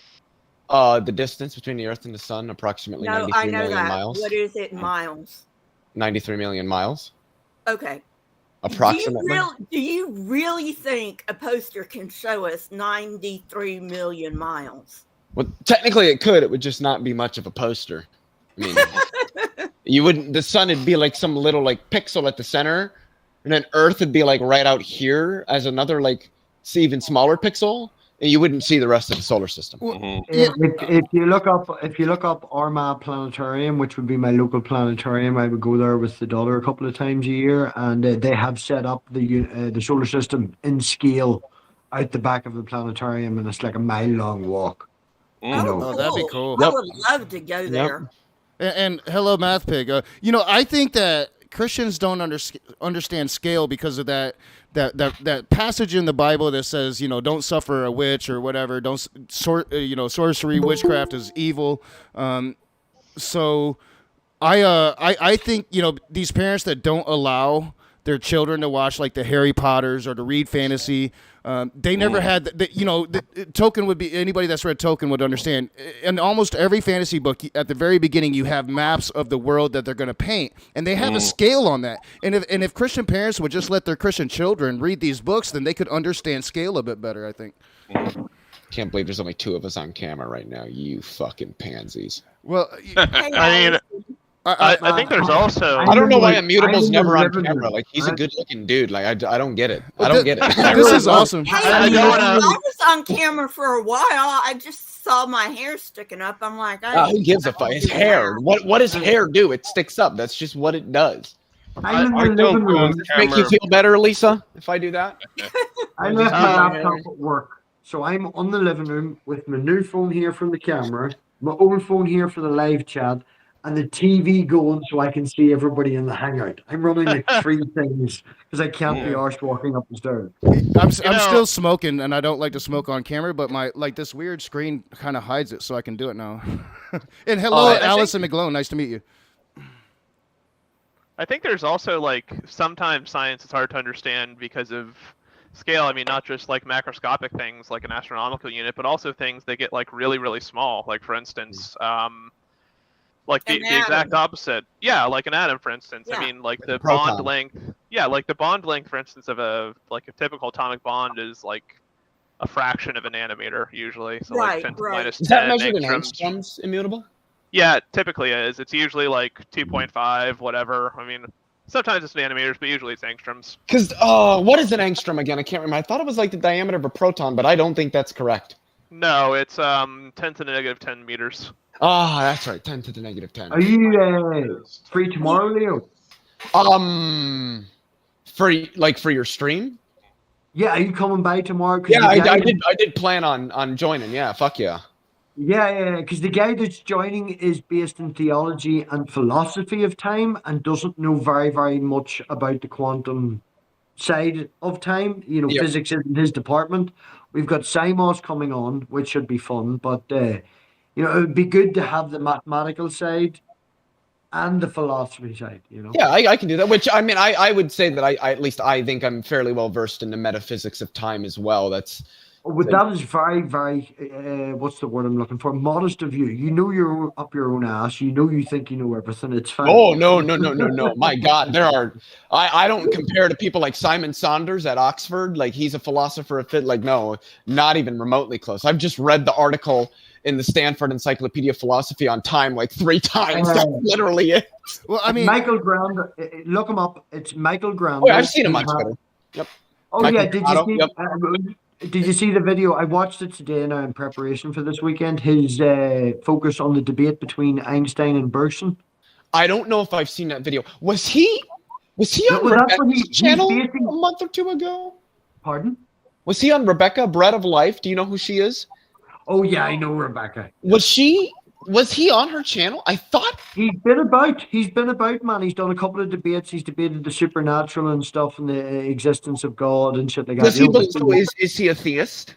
The distance between the Earth and the Sun, approximately 93 million miles. What is it in miles? 93 million miles. Okay. Approximately. Do you really think a poster can show us 93 million miles? Well, technically it could. It would just not be much of a poster. I mean, you wouldn't. The sun would be like some little like pixel at the center, and then Earth would be like right out here as another like even smaller pixel, and you wouldn't see the rest of the solar system. If you look up Armagh Planetarium, which would be my local planetarium, I would go there with the daughter a couple of times a year, and they have set up the solar system in scale out the back of the planetarium, and it's like a mile-long walk. Oh, that'd be cool. I would love to go there. And hello, Math Pig. You know, I think that Christians don't understand scale because of that passage in the Bible that says, you know, don't suffer a witch or whatever. Sorcery, witchcraft is evil. So I think, you know, these parents that don't allow their children to watch like the Harry Potters or to read fantasy. They never had, Tolkien would be, anybody that's read Tolkien would understand. In almost every fantasy book, at the very beginning, you have maps of the world that they're going to paint, and they have a scale on that. And if Christian parents would just let their Christian children read these books, then they could understand scale a bit better, I think. Can't believe there's only 2 of us on camera right now. You fucking pansies. Well, I mean, I think there's also. I don't know why Immutable's never on camera. Like, he's a good-looking dude. Like, I don't get it. I don't get it. This is awesome. Hey, I don't wanna- I was on camera for a while. I just saw my hair sticking up. I'm like, Who gives a fuck? His hair. What does hair do? It sticks up. That's just what it does. I don't go on Does it make you camera. feel better, Lisa, if I do that? I left my laptop at work, so I'm on the living room with my new phone here from the camera, my old phone here for the live chat, and the TV going so I can see everybody in the hangout. I'm running like 3 things because I can't be arsed walking up the stairs. I'm still smoking, and I don't like to smoke on camera, but this weird screen kind of hides it, so I can do it now. And hello, Allison McGlone. Nice to meet you. I think there's also like sometimes science is hard to understand because of scale. I mean, not just like macroscopic things like an astronomical unit, but also things that get like really, really small. Like for instance, like the exact opposite. Yeah, like an atom, for instance. Yeah. I mean, like the proton. bond length. Yeah, like the bond length, for instance, of a typical atomic bond is like a fraction of a nanometer usually. So like 10 to minus 10 Is that measured in angstroms. angstroms, Immutable? Yeah, it typically is. It's usually like 2.5, whatever. I mean, sometimes it's nanometers, but usually it's angstroms. Because, what is an angstrom again? I can't remember. I thought it was like the diameter of a proton, but I don't think that's correct. No, it's 10 to the negative 10 meters. Ah, that's right. 10 to the negative 10. Are you free tomorrow, Leo? For your stream? Yeah, are you coming by tomorrow? Yeah, I did plan on joining. Yeah, fuck yeah. Yeah, because the guy that's joining is based in theology and philosophy of time and doesn't know very, very much about the quantum side of time. You know, physics isn't his department. We've got Simos coming on, which should be fun, but you know, it would be good to have the mathematical side and the philosophy side, you know. Yeah, I can do that. Which I mean, I would say that I at least I think I'm fairly well versed in the metaphysics of time as well. That's. But that is very, very, what's the word I'm looking for? Modest of you. You know you're up your own ass. You know you think you know everything. It's fine. Oh, no. My God, I don't compare to people like Simon Saunders at Oxford. Like, he's a philosopher of like, no, not even remotely close. I've just read the article in the Stanford Encyclopedia of Philosophy on time like 3 times. That's literally it. Well, I mean, Michael Graham, look him up. It's Michael Graham. Oh, I've seen him on Twitter. Yep. Oh, Michael yeah. Did you see the video? I watched it today now in preparation for this weekend. His focus on the debate between Einstein and Bergson. I don't know if I've seen that video. Was he on No, that's what Rebecca's channel basically- a month or 2 ago? Pardon? Was he on Rebecca, Bread of Life? Do you know who she is? Oh, yeah, I know Rebecca. Was he on her channel? I thought He's been about, man. He's done a couple of debates. He's debated the supernatural and stuff and the existence of God and shit like that. does he is he a theist?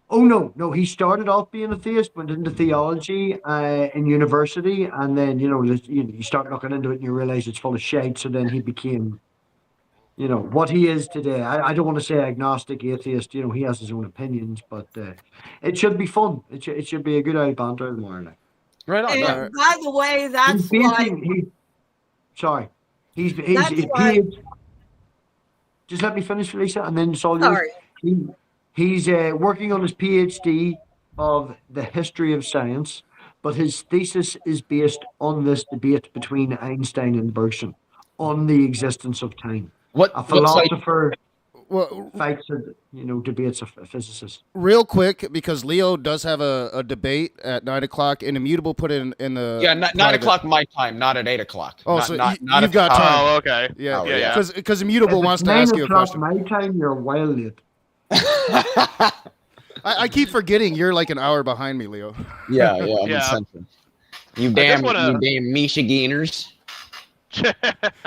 Oh, no. He started off being a theist, went into theology in university, and then, you start looking into it and you realize it's full of shit. So then he became, what he is today. I don't want to say agnostic, atheist. He has his own opinions, but it should be fun. It should be a good old banter tomorrow night. Right on. And by the way, that's why. Just let me finish, Lisa, and then it's all Sorry. yours. He's working on his PhD of the history of science, but his thesis is based on this debate between Einstein and Bergson on the existence of time. A philosopher fights, debates a physicist. Real quick, because Leo does have a debate at 9 o'clock, and Immutable put it in the 9 o'clock my time, not at 8 o'clock. Oh, not, so not, you've got time. Oh, okay. Yeah. Because Immutable wants to ask you a question. 9 o'clock my time, you're well late. I keep forgetting you're like an hour behind me, Leo. Yeah, I'm in Central. You damn Michiganders.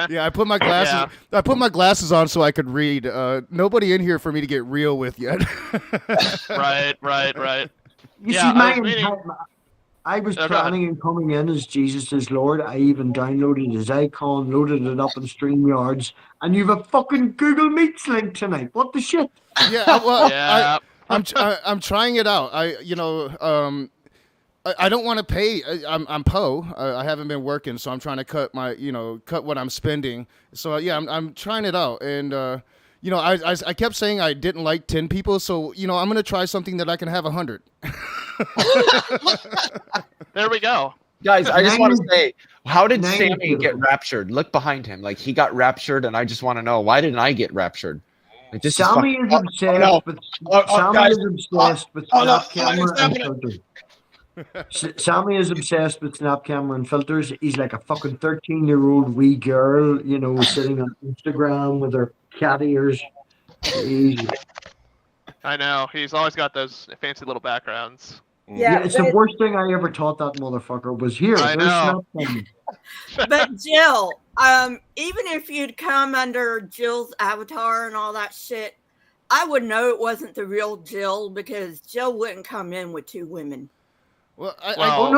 Yeah, I put my glasses. Yeah. I put my glasses on so I could read. Nobody in here for me to get real with yet. Right. You Yeah, see, I was reading- I was Oh, go ahead. planning on coming in as Jesus is Lord. I even downloaded his icon, loaded it up in StreamYards, and you've a fucking Google Meets link tonight. What the shit? Yeah, well, Yeah. I'm trying it out. I don't want to pay. I'm Poe. I haven't been working, so I'm trying to cut what I'm spending. So yeah, I'm trying it out, and I kept saying I didn't like 10 people, so I'm gonna try something that I can have 100. There we go. Guys, I just want to say, how did Nine Sammy people. get raptured? Look behind him. Like, he got raptured, and I just want to know, why didn't I get raptured? Like, this Sammy is is fucking... obsessed with Sammy guys. is obsessed with Oh, no. snap camera It's and happening. filters. Sammy is obsessed with snap camera and filters. He's like a fucking 13-year-old wee girl, sitting on Instagram with her cat ears. I know. He's always got those fancy little backgrounds. Yeah, it's the worst thing I ever taught that motherfucker was here. I There's know. snap camera. But Jill, even if you'd come under Jill's avatar and all that shit, I would know it wasn't the real Jill because Jill wouldn't come in with 2 women. Well, Oh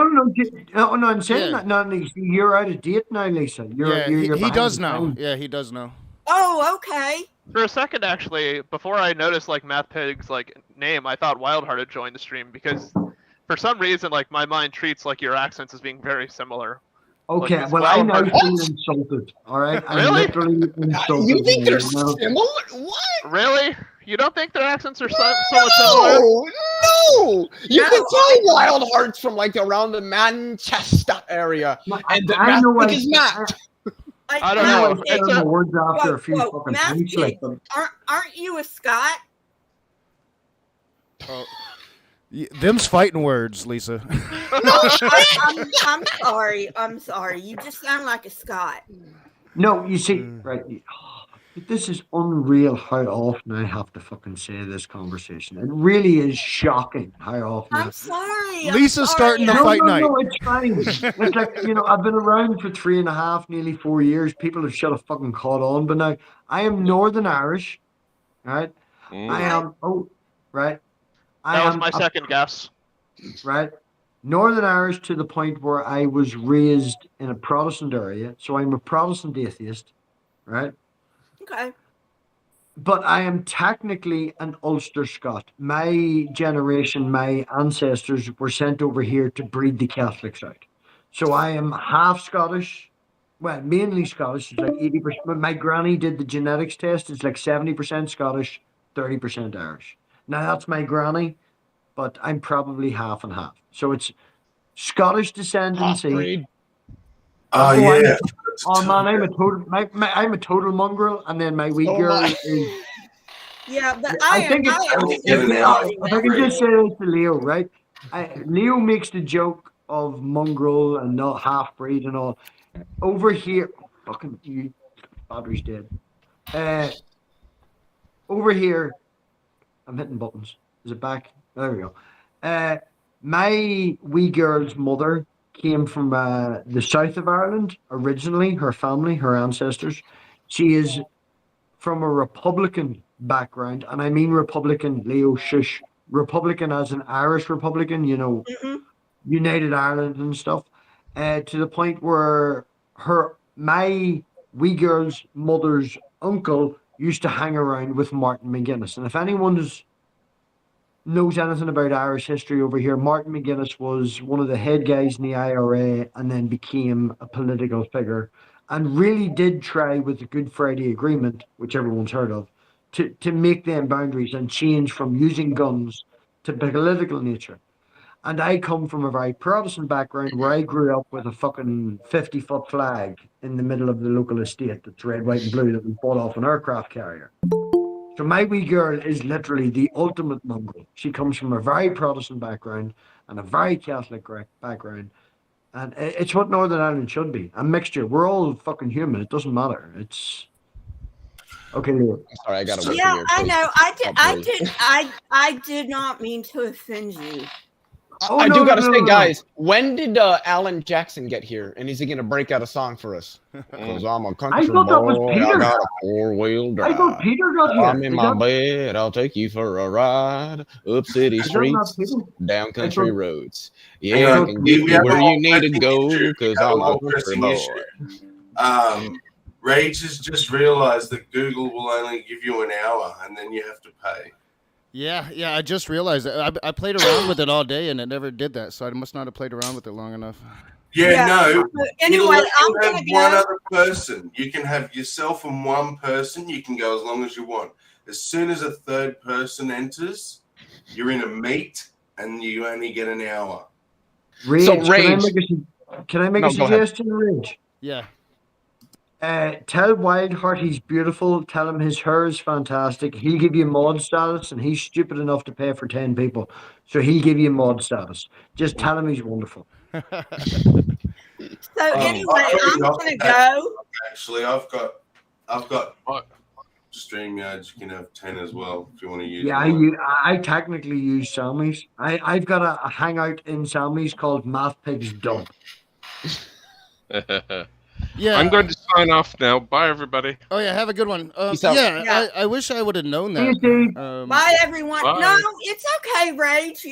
no! I'm saying that now, Lisa. You're out of date now, Lisa. You're he does behind know. the times. Yeah, he does know. Oh, okay. For a second, actually, before I noticed like Math Pig's name, I thought Wildheart had joined the stream because for some reason, my mind treats your accents as being very similar. Okay, Like, well, well, I now hard- feel insulted. All right, I'm Really? literally insulted. You think they're right now. similar? What? Really? You don't think their accents are so much similar? No! You No, can tell Wild Hearts from around the Manchester area, and the I know Math I- is not. I don't I know. know I It's said a- the words after a few Whoa, fucking Matt times Pig, like them. aren't you a Scot? Them's fighting words, Lisa. I'm sorry. I'm sorry. You just sound like a Scot. No, you see, right. This is unreal how often I have to fucking say this conversation. It really is shocking how often. I'm sorry. I'm Lisa's sorry. starting the No, fight night. no, it's fine. It's like, I've been around for 3.5, nearly 4 years. People have should have fucking caught on, but now I am Northern Irish, right? I am, right? That was my second guess. Right? Northern Irish to the point where I was raised in a Protestant area, so I'm a Protestant atheist, right? Okay. But I am technically an Ulster Scot. My generation, my ancestors were sent over here to breed the Catholics out. So I am half Scottish, well, mainly Scottish. It's like 80%. My granny did the genetics test. It's like 70% Scottish, 30% Irish. Now that's my granny, but I'm probably half and half. So it's Scottish descendancy. Half-breed. Oh, yeah. Oh man, I'm a total mongrel, and then my wee So girl am I. is. Yeah, but I think I am it's. Yeah, If I can just say this to Leo, right? Leo makes the joke of mongrel and not half breed and all. Over here, fucking you, battery's dead. Over here, I'm hitting buttons. Is it back? There we go. My wee girl's mother came from the south of Ireland originally, her family, her ancestors. She is from a Republican background, and I mean Republican, Leo, shush. Republican as an Irish Republican, United Ireland and stuff, to the point where my wee girl's mother's uncle used to hang around with Martin McGuinness. And if anyone knows anything about Irish history over here, Martin McGuinness was one of the head guys in the IRA and then became a political figure and really did try with the Good Friday Agreement, which everyone's heard of, to make them boundaries and change from using guns to political nature. And I come from a very Protestant background where I grew up with a fucking 50-foot flag in the middle of the local estate that's red, white, and blue that we bought off an aircraft carrier. So my wee girl is literally the ultimate mongrel. She comes from a very Protestant background and a very Catholic background. And it's what Northern Ireland should be. A mixture. We're all fucking human. It doesn't matter. It's... Okay, Leo. I'm sorry, I got away Yeah, from your I face. know. I did not mean to offend you. I do gotta say, guys, when did Alan Jackson get here? And is he gonna break out a song for us? Because I'm a country thought that was boy. Peter. I got a 4-wheel drive. I thought Peter got here. I'm in my bed. I'll take you for a ride up city streets, down country roads. Yeah, I can get you where you need to go because I'm a country boy. Rage has just realized that Google will only give you an hour and then you have to pay. Yeah, I just realized that. I played around with it all day and it never did that, so I must not have played around with it long enough. Yeah. No. Anyway, I'm have gonna one go. other person. You can have yourself and one person. You can go as long as you want. As soon as a third person enters, you're in a meet and you only get an hour. Rage, So, Rage. Can I make a suggestion, Rage? Yeah. Tell Wildheart he's beautiful. Tell him his hair is fantastic. He'll give you mod status, and he's stupid enough to pay for 10 people, so he'll give you mod status. Just tell him he's wonderful. So anyway, I'm gonna go. Actually, I've got StreamYard. You can have 10 as well if you want to use. Yeah, I technically use Sammy's. I've got a hangout in Sammy's called Math Pigs Dump. Yeah, I'm going to sign off now. Bye, everybody. Oh yeah, have a good one. Peace out. Yeah, I wish I would have known See you, that. Bye, everyone. Bye. No, it's okay, Rage.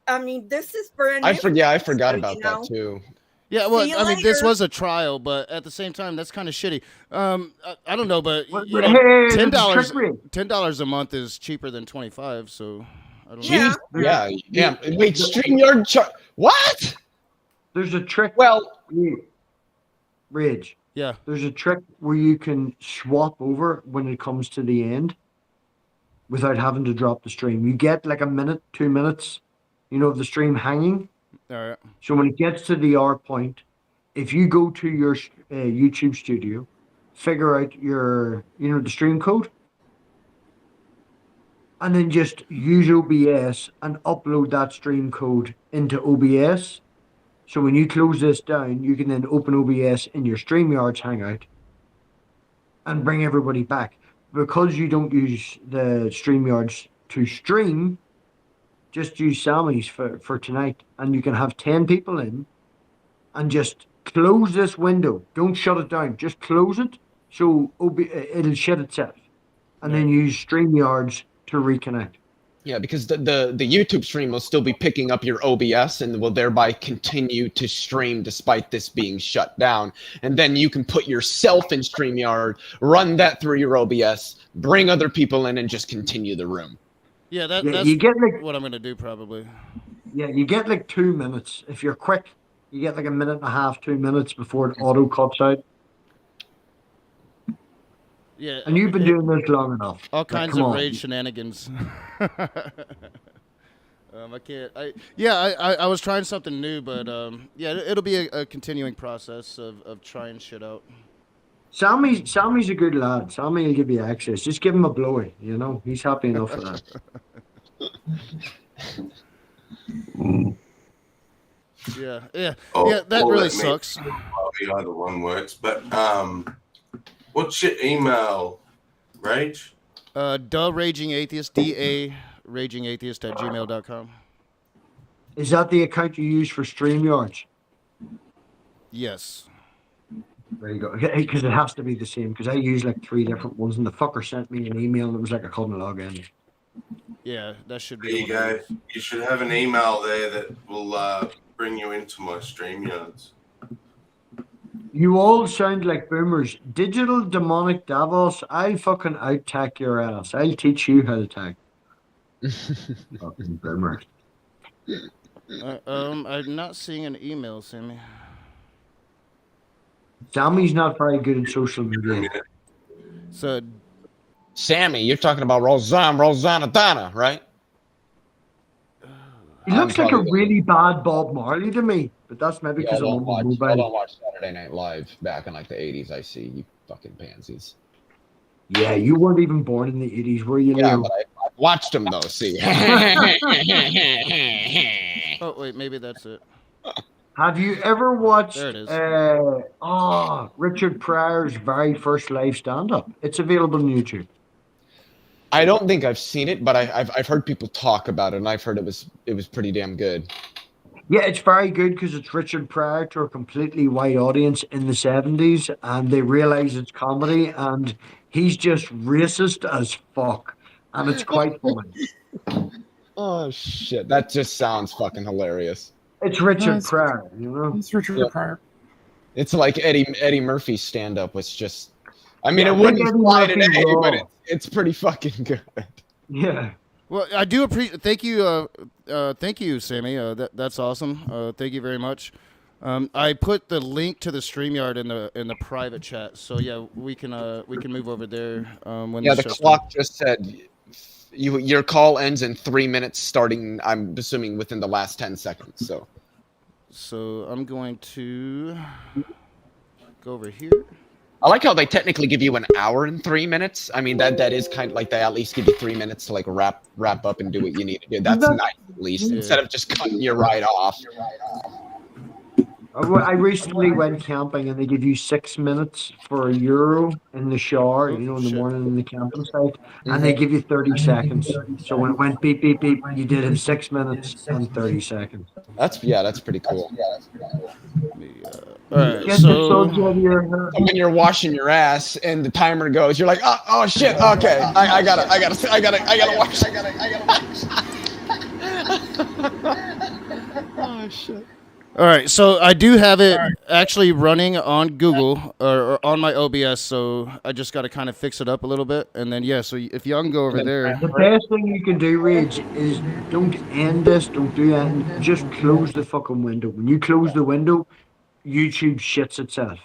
I mean, this is brand new. I forgot so, about that too. Yeah, well, See you I mean, this later. was a trial, but at the same time, that's kind of shitty. I don't know, but Hey, you know, there's a $10 trick, Rage. $10 a month is cheaper than 25. So I don't Yeah. know. Yeah. Wait, StreamYard what? There's a trick. Well, Rage. Yeah. There's a trick where you can swap over when it comes to the end without having to drop the stream. You get like a minute, 2 minutes, of the stream hanging. All right. So when it gets to the hour point, if you go to your YouTube studio, figure out your, the stream code, and then just use OBS and upload that stream code into OBS. So when you close this down, you can then open OBS in your StreamYard's Hangout and bring everybody back. Because you don't use the StreamYards to stream, just use Sammy's for tonight. And you can have 10 people in and just close this window. Don't shut it down. Just close it so it'll shut itself. And then use StreamYards to reconnect. yeah, because the YouTube stream will still be picking up your OBS and will thereby continue to stream despite this being shut down. And then you can put yourself in StreamYard, run that through your OBS, bring other people in, and just continue the room. Yeah, Yeah, that's you get like what I'm gonna do probably. Yeah, you get like 2 minutes. If you're quick, you get like a minute and a half, 2 minutes before it auto cuts out. Yeah. And you've been doing this long enough. all Like, kinds come of on. rage shenanigans. I can't. I was trying something new, but yeah, it'll be a continuing process of trying shit out. Sammy's a good lad. Sammy will give you access. Just give him a blowy, He's happy enough for that. Yeah. Oh, Yeah, that or really let me- sucks. Probably either one works. But what's your email, Rage? Da Raging Atheist, DA Raging Atheist @gmail.com. Is that the account you use for StreamYards? Yes. There you go. Because it has to be the same. Because I use like 3 different ones, and the fucker sent me an email and it was like I couldn't log in. Yeah, that should be. There you the one. go. You should have an email there that will bring you into my StreamYards. You all sound like boomers. Digital demonic Davos, I'll fucking out-tack your ass. I'll teach you how to tack. Fucking boomer. I'm not seeing an email, Sammy. Sammy's not very good at social media. So, Sammy, you're talking about Rosanna Donna, right? He looks like a probably- really bad Bob Marley to me, but that's maybe Y'all because I'm don't on watch, mobile. y'all don't watch Saturday Night Live back in like the 80s, I see. You fucking pansies. Yeah, you weren't even born in the 80s, were you, Yeah, Leo? but I watched them though, see. oh wait, maybe that's it. Have you ever watched There it is. Richard Pryor's very first live stand-up? It's available on YouTube. I don't think I've seen it, but I've heard people talk about it, and I've heard it was pretty damn good. Yeah, it's very good because it's Richard Pryor to a completely white audience in the 70s, and they realize it's comedy, and he's just racist as fuck, and it's quite funny. Oh shit, that just sounds fucking hilarious. It's Richard It's- Pryor, you know? It's Richard Yep. Pryor. It's like Eddie Murphy's stand up was just. I mean, Yeah, it wouldn't like Eddie fly Murphy today, raw. but it's pretty fucking good. Yeah. Well, I do appreciate. Thank you, Sammy. That's awesome. Thank you very much. I put the link to the StreamYard in the private chat, so yeah, we can move over there. When Yeah, the show's clock just said your call ends in 3 minutes, starting. I'm assuming within the last 10 seconds. So. So I'm going to go over here. I like how they technically give you an hour and 3 minutes. I mean, that is kind of like they at least give you 3 minutes to like wrap up and do what you need to do. That's nice, at least, Yeah. instead of just cutting you right off. I recently went camping and they give you 6 minutes for €1 in the shower, you know, in the Shit. morning in the camping site, and they give you 30 seconds. So when it went beep, beep, beep, you did it in 6 minutes and 30 seconds. That's pretty cool. All right, Get the so suds out of your hair. So when you're washing your ass and the timer goes, you're like, oh shit, okay, I gotta wash. Oh shit. all right, so I do have it actually running on Google or on my OBS, so I just got to kind of fix it up a little bit, and then yeah. So if y'all can go over there. The best thing you can do, Rage, is don't end this, don't do anything, just close the fucking window. When you close the window, YouTube shits itself.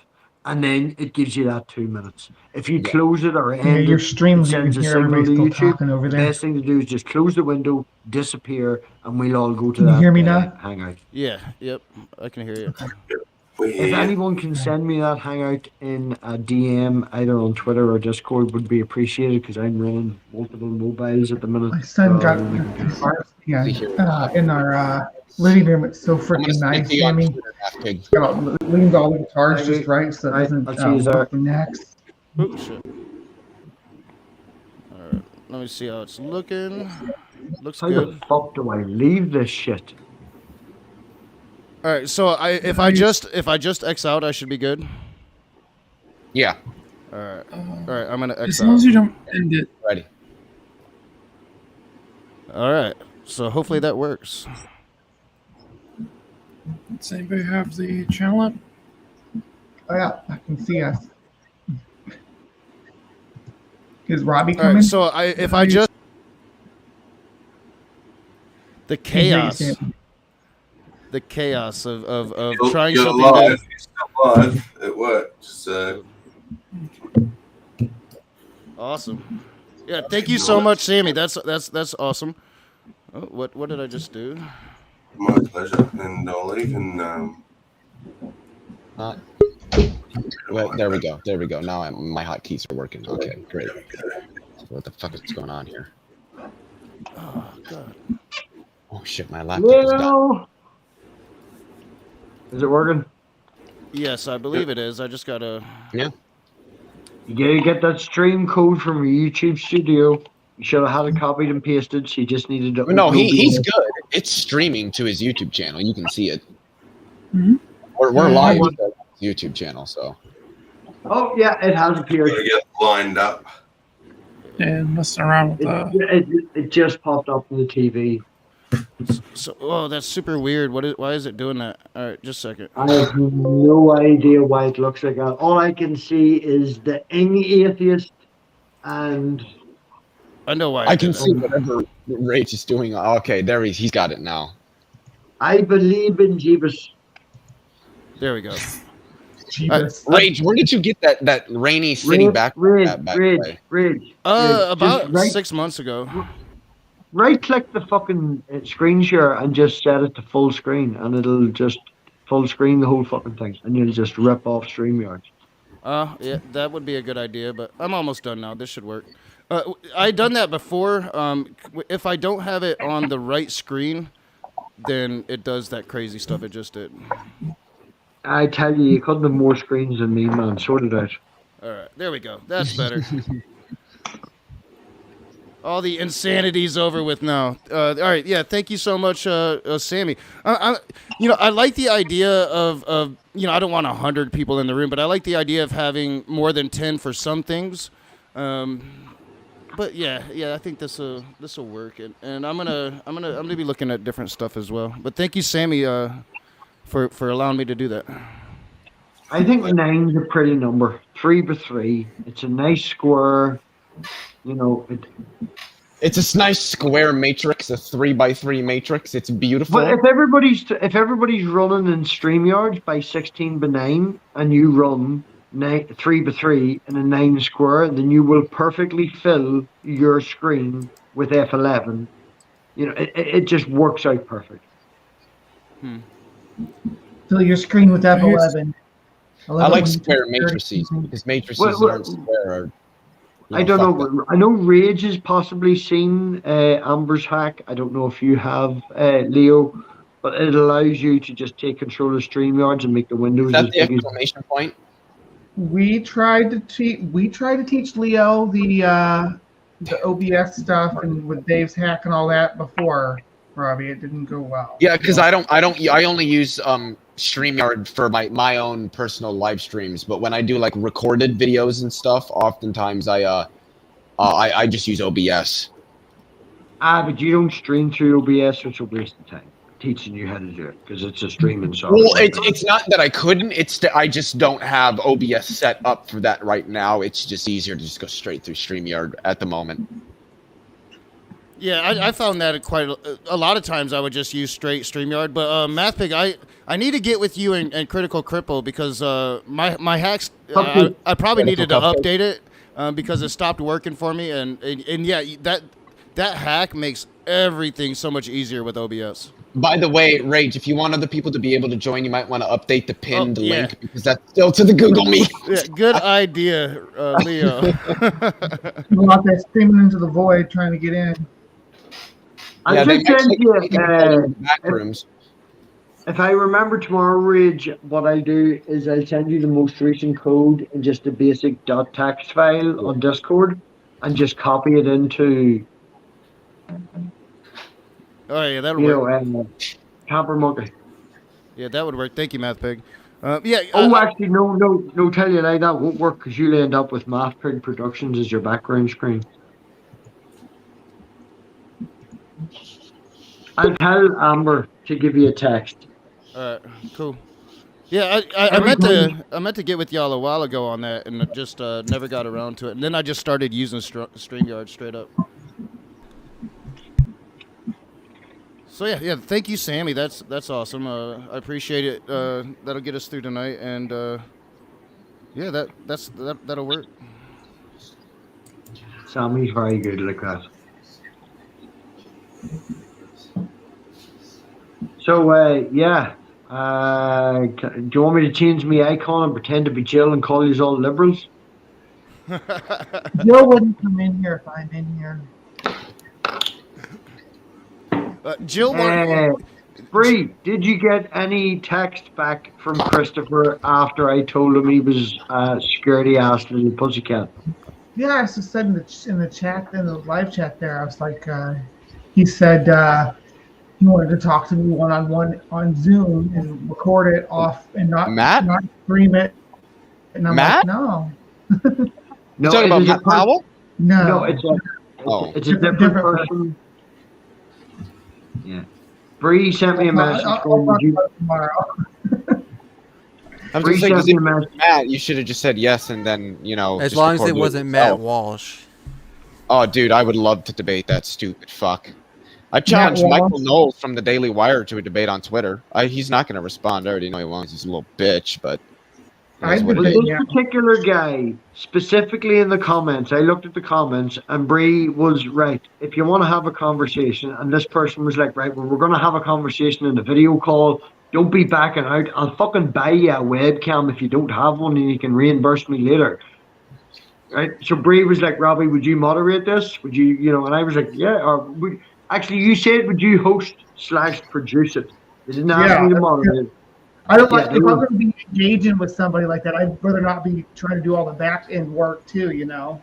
And then it gives you that 2 minutes. If you close it or end your it, streams, it you can sends a hear signal to everybody still YouTube. talking over The there. best thing to do is just close the window, disappear, and we'll all go to Can you that hear me now? hangout. Yeah, yep, I can hear you. If anyone can send me that hangout in a DM, either on Twitter or Discord, would be appreciated because I'm running multiple mobiles at the minute. My son got so- in our living room. It's so I'm gonna freaking stick nice, to you on Sammy. Twitter, Half-Pig. It's got leaned all the guitars just right so it Right, doesn't I'll see you there. break the necks. Oh shit. All right, let me see how it's looking. Looks How good. the fuck do I leave this shit? All right, so if I just X out, I should be good. Yeah, All right, I'm gonna X As long as out. you don't end it. ready. All right, so hopefully that works. Does anybody have the channel up? Oh yeah, I can see us. Is Robbie All coming? right, so if I just the chaos of trying You're something alive. new. You're still alive. It worked. So Awesome. Yeah, thank you so much, Sammy. That's awesome. Oh, what did I just do? my pleasure. And I'll even Well, there we go. Now my hotkeys are working. Okay, great. What the fuck is going on here? Oh god. Oh shit, my laptop is done. Well, is it working? Yes, I believe it is. I just gotta. Yeah. You gotta get that stream code from your YouTube studio. You should have had it copied and pasted. So you just needed to. No, upload he's the- good. It's streaming to his YouTube channel. You can see it. Mhm. We're Yeah, live I- on his YouTube channel, so. Oh yeah, it has appeared. gotta get lined up. And messing around with It just popped up on the TV. So, oh, that's super weird. Why is it doing that? All right, just a second. I have no idea why it looks like that. All I can see is the atheist, and I know why. I it can did see that. whatever Rach is doing. Okay, there he's got it now. I believe in Jeebus. There we go. Jeebus. Rage, where did you get that rainy city back? Ridge. Way? About Just 6 months ago. right click the fucking screen share and just set it to full screen, and it'll just full screen the whole fucking thing, and you'll just rip off StreamYard. Yeah, that would be a good idea, but I'm almost done now. This should work. I done that before. If I don't have it on the right screen, then it does that crazy stuff it just did. I tell you, you couldn't have more screens than me, man. Sort it out. All right, there we go. That's better. All the insanity's over with now. All right, yeah. Thank you so much, Sammy. I like the idea of I don't want 100 people in the room, but I like the idea of having more than 10 for some things. But yeah, I think this will work, and I'm gonna be looking at different stuff as well. But thank you, Sammy, for allowing me to do that. I think 9's a pretty number. 3x3. It's a nice square. It's a nice square matrix, a 3x3 matrix. It's beautiful. But if everybody's running in StreamYard by 16x9, and you run 3x3 in a 9 square, then you will perfectly fill your screen with F11. It just works out perfect. Fill your screen with F11. I like square matrices because matrices that aren't square are. I don't know. I know Rage has possibly seen Amber's hack. I don't know if you have, Leo, but it allows you to just take control of StreamYards and make the windows. Is that the exclamation point? We tried to teach Leo the OBS stuff and with Dave's hack and all that before, Robbie. It didn't go well. Yeah, because I only use StreamYard for my own personal live streams, but when I do like recorded videos and stuff, oftentimes I just use OBS. But you don't stream through OBS, which will waste the time teaching you how to do it because it's a streaming software. Well, it's not that I couldn't. It's that I just don't have OBS set up for that right now. It's just easier to just go straight through StreamYard at the moment. Yeah, I found that quite a lot of times I would just use straight StreamYard. But MathPig, I need to get with you and Critical Cripple because my hacks, I probably needed to update it because it stopped working for me. And yeah, that hack makes everything so much easier with OBS. By the way, Rage, if you want other people to be able to join, you might want to update the pinned link because that's still to the Google Meet. Yeah, good idea, Leo. You want that screaming into the void trying to get in. I'll just send you back rooms. If I remember tomorrow, Rage, what I'll do is I'll send you the most recent code in just a basic .txt file on Discord and just copy it into. Oh yeah, that'll work. Camper Monkey. Yeah, that would work. Thank you, MathPig. Actually, no. Tell you like that won't work because you'll end up with MathPig Productions as your background screen. I'll tell Amber to give you a text. Cool. Yeah, I meant to get with y'all a while ago on that, and just never got around to it. And then I just started using StreamYard straight up. So yeah. Thank you, Sammy. That's awesome. I appreciate it. That'll get us through tonight, and that'll work. Sammy's very good like that. So do you want me to change my icon and pretend to be Jill and call you all liberals? Jill wouldn't come in here if I'm in here. Jill, Bree, did you get any text back from Christopher after I told him he was scaredy ass little pussycat? Yeah, I just said in the chat, in the live chat there, I was like, he said he wanted to talk to me one-on-one on Zoom and record it off and not stream it. And I'm like, no. You talking about Matt Powell? No, it's a different person. Yeah. Bree sent me a message. Tomorrow. I'm just saying, because Matt, you should have just said yes, and then As long as it wasn't Matt Walsh. Oh, dude, I would love to debate that stupid fuck. I challenged Michael Knowles from the Daily Wire to a debate on Twitter. He's not going to respond. I already know he won't. He's a little bitch, but. This particular guy, specifically in the comments, I looked at the comments, and Bree was right. If you want to have a conversation, and this person was like, right, well, we're going to have a conversation in a video call. Don't be backing out. I'll fucking buy you a webcam if you don't have one, and you can reimburse me later. Right? So Bree was like, Robbie, would you moderate this? Would you, and I was like, yeah. Or actually, you said, would you host/produce it? You didn't ask me to moderate it. I don't like if I'm going to be engaging with somebody like that. I'd rather not be trying to do all the back end work too.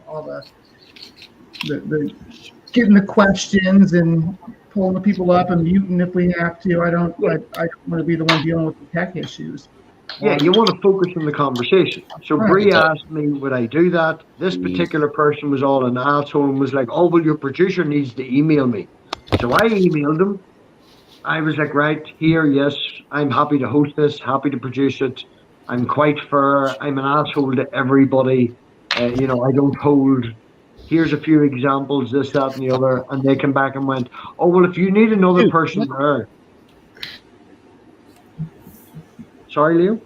All the getting the questions and pulling the people up and muting if we have to. I don't want to be the one dealing with the tech issues. Yeah, you want to focus on the conversation. So Right. Bree asked me, would I do that? This particular person was all an asshole and was like, oh, well, your producer needs to email me. So I emailed him. I was like, right, here, yes, I'm happy to host this, happy to produce it. I'm quite fair. I'm an asshole to everybody. I don't hold. Here's a few examples, this, that, and the other. And they came back and went, oh, well, if you need another person there. Sorry, Leo?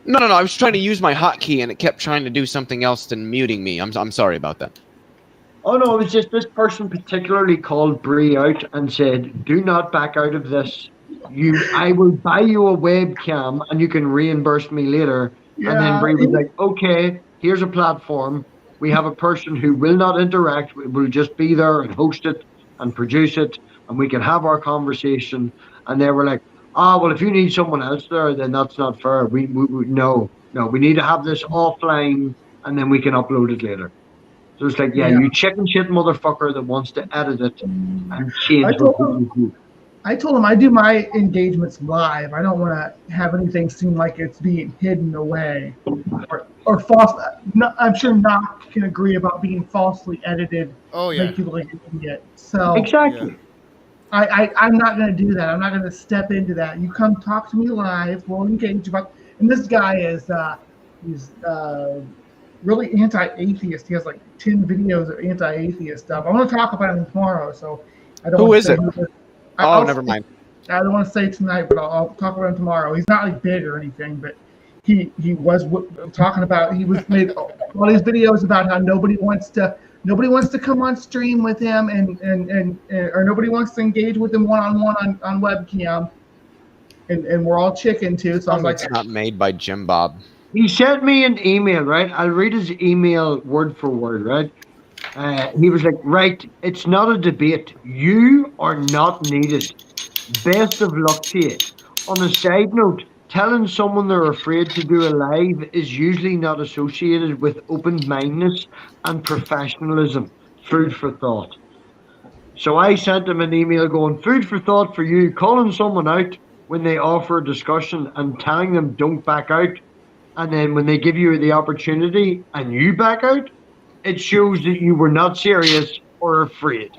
No. I was trying to use my hotkey and it kept trying to do something else than muting me. I'm sorry about that. Oh no, it was just this person particularly called Bree out and said, do not back out of this. I will buy you a webcam and you can reimburse me later. Yeah. And then Bree was like, okay, here's a platform. We have a person who will not interact. We will just be there and host it and produce it, and we can have our conversation. And they were like, well, if you need someone else there, then that's not fair. No, we need to have this offline and then we can upload it later. So it's like, you chicken shit motherfucker that wants to edit it and change what you do. I told him I do my engagements live. I don't want to have anything seem like it's being hidden away or false. No, I'm sure Knock can agree about being falsely edited. Oh yeah. Make people like an idiot. So exactly. Yeah. I'm not going to do that. I'm not going to step into that. You come talk to me live. We'll engage about. And this guy is he's really anti-atheist. He has like 10 videos of anti-atheist stuff. I want to talk about him tomorrow. So I don't. Who is it? Never mind. I don't want to say tonight, but I'll talk about him tomorrow. He's not like big or anything, but he was talking about. He was made all these videos about how nobody wants to come on stream with him, and or nobody wants to engage with him one-on-one on webcam, and we're all chicken too. So I was like, it's not made by Jim Bob. He sent me an email, right? I'll read his email word for word, right? He was like, right, it's not a debate. You are not needed. Best of luck to you. On a side note, telling someone they're afraid to do a live is usually not associated with open-mindedness and professionalism. Food for thought. So I sent him an email going, food for thought for you. Calling someone out when they offer a discussion and telling them don't back out. And then when they give you the opportunity and you back out, it shows that you were not serious or afraid.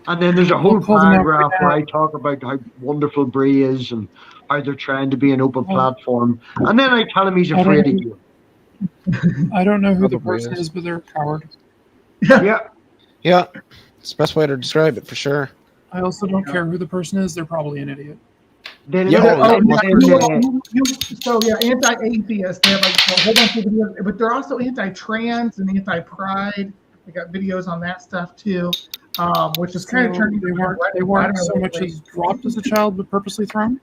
And then there's a whole paragraph where I talk about how wonderful Bree is and how they're trying to be an open platform. And then I tell him he's afraid of you. I don't know who the person is, but they're a coward. Yeah. It's the best way to describe it for sure. I also don't care who the person is. They're probably an idiot. So anti-atheist. They have like a whole bunch of videos, but they're also anti-trans and anti-pride. They got videos on that stuff too, which is kind of turning. They weren't so much as dropped as a child, but purposely thrown.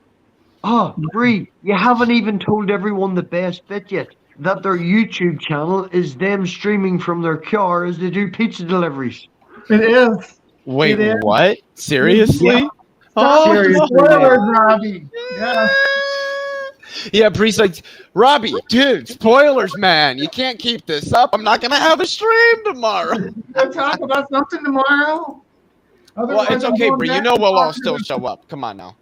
Oh, Bree, you haven't even told everyone the best bit yet. That their YouTube channel is them streaming from their car as they do pizza deliveries. It is. Wait, what? Seriously? Yeah. Seriously, spoilers, Robbie. Yeah. Yeah, Bree's like, Robbie, dude, spoilers, man. You can't keep this up. I'm not gonna have a stream tomorrow. We'll talk about something tomorrow. Well, it's okay, Bree. You know we'll all still show up. Come on now.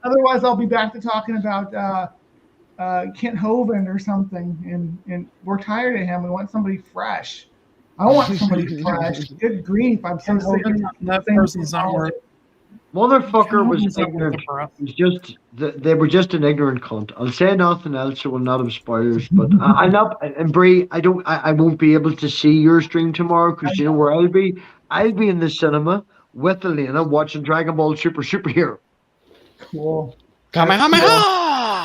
Otherwise, I'll be back to talking about Kent Hovind or something, and we're tired of him. We want somebody fresh. I want somebody fresh. Good grief! I'm so sick of that person's not worth. Motherfucker was ignorant. They were just an ignorant cunt. I'll say nothing else, so we'll not have spoilers. But I'm not. And Bree, I won't be able to see your stream tomorrow because you know where I'll be. I'll be in the cinema with Elena watching Dragon Ball Superhero. Cool. Kamehameha!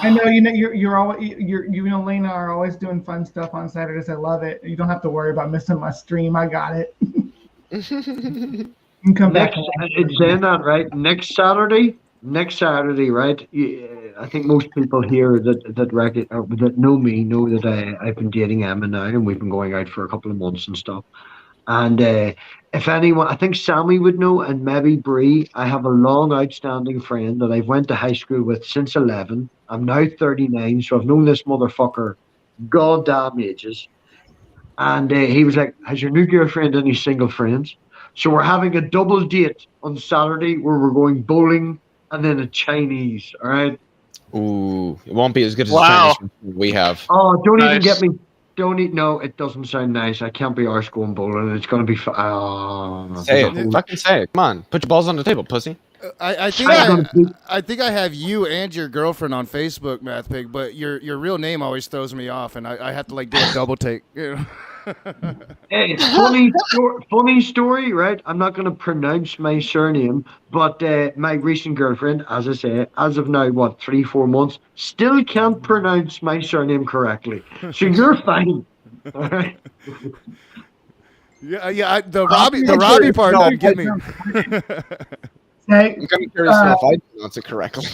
I know you and Elena are always doing fun stuff on Saturdays. I love it. You don't have to worry about missing my stream. I got it. You can come back. It's saying that right. Next Saturday, right? I think most people here that know me know that I've been dating Emma now, and we've been going out for a couple of months and stuff. And if anyone, I think Sammy would know, and maybe Bree, I have a long outstanding friend that I've went to high school with since 11. I'm now 39, so I've known this motherfucker goddamn ages. And he was like, "Has your new girlfriend any single friends?" So we're having a double date on Saturday where we're going bowling and then a Chinese. All right. Ooh, it won't be as good as Wow. the Chinese we have. Oh, don't even Nice. get me. Don't eat. No, it doesn't sound nice. I can't be arse going bowling. It's gonna be. Say it. Fucking say it. Come on. Put your balls on the table, pussy. I think I have you and your girlfriend on Facebook, Math Pig, but your real name always throws me off, and I have to like do a double take. You know? Hey, funny story, right? I'm not going to pronounce my surname, but my recent girlfriend, as I say, as of now, 3-4 months, still can't pronounce my surname correctly. So you're fine. All right. Yeah. The Robbie part didn't get me. Hey, I'm kind of curious if I pronounce it correctly.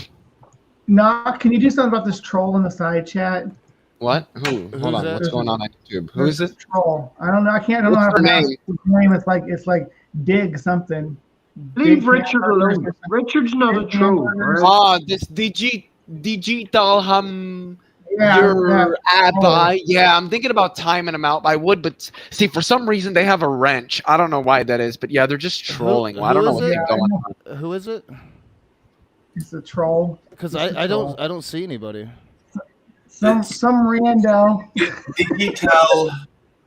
Knock, can you do something about this troll in the side chat? What? Who? Hold on. that? What's going on YouTube? Who is it? Troll. I don't know. I don't know how to What's her pronounce name? his name. It's like Dig something. Leave Dig Richard Hamburgers alone. or something. Richard's not a Dig troll. Hamburgers. Right? This digital Yeah, your yeah. ally. Yeah, I'm thinking about timing them out. I would, but see, for some reason they have a wrench. I don't know why that is, but yeah, they're just trolling. I don't know who what is they're it? going on. Who is it? It's a troll. Because It's a I troll. don't see anybody. Some rando. Digital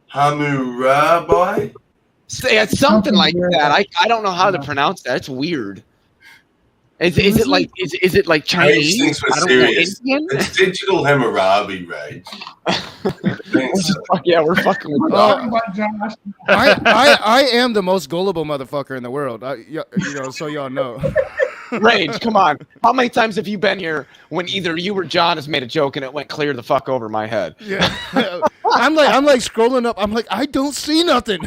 Hammurabi. It's something like that. I don't know how to pronounce that. It's weird. Is it like Chinese? Things were I don't know, serious. Indian? It's digital Hammurabi, Rage. Yeah, we're fucking with Talking about Josh. I am the most gullible motherfucker in the world. So y'all know. Rage, come on. How many times have you been here when either you or John has made a joke and it went clear the fuck over my head? Yeah. I'm like scrolling up. I'm like, I don't see nothing.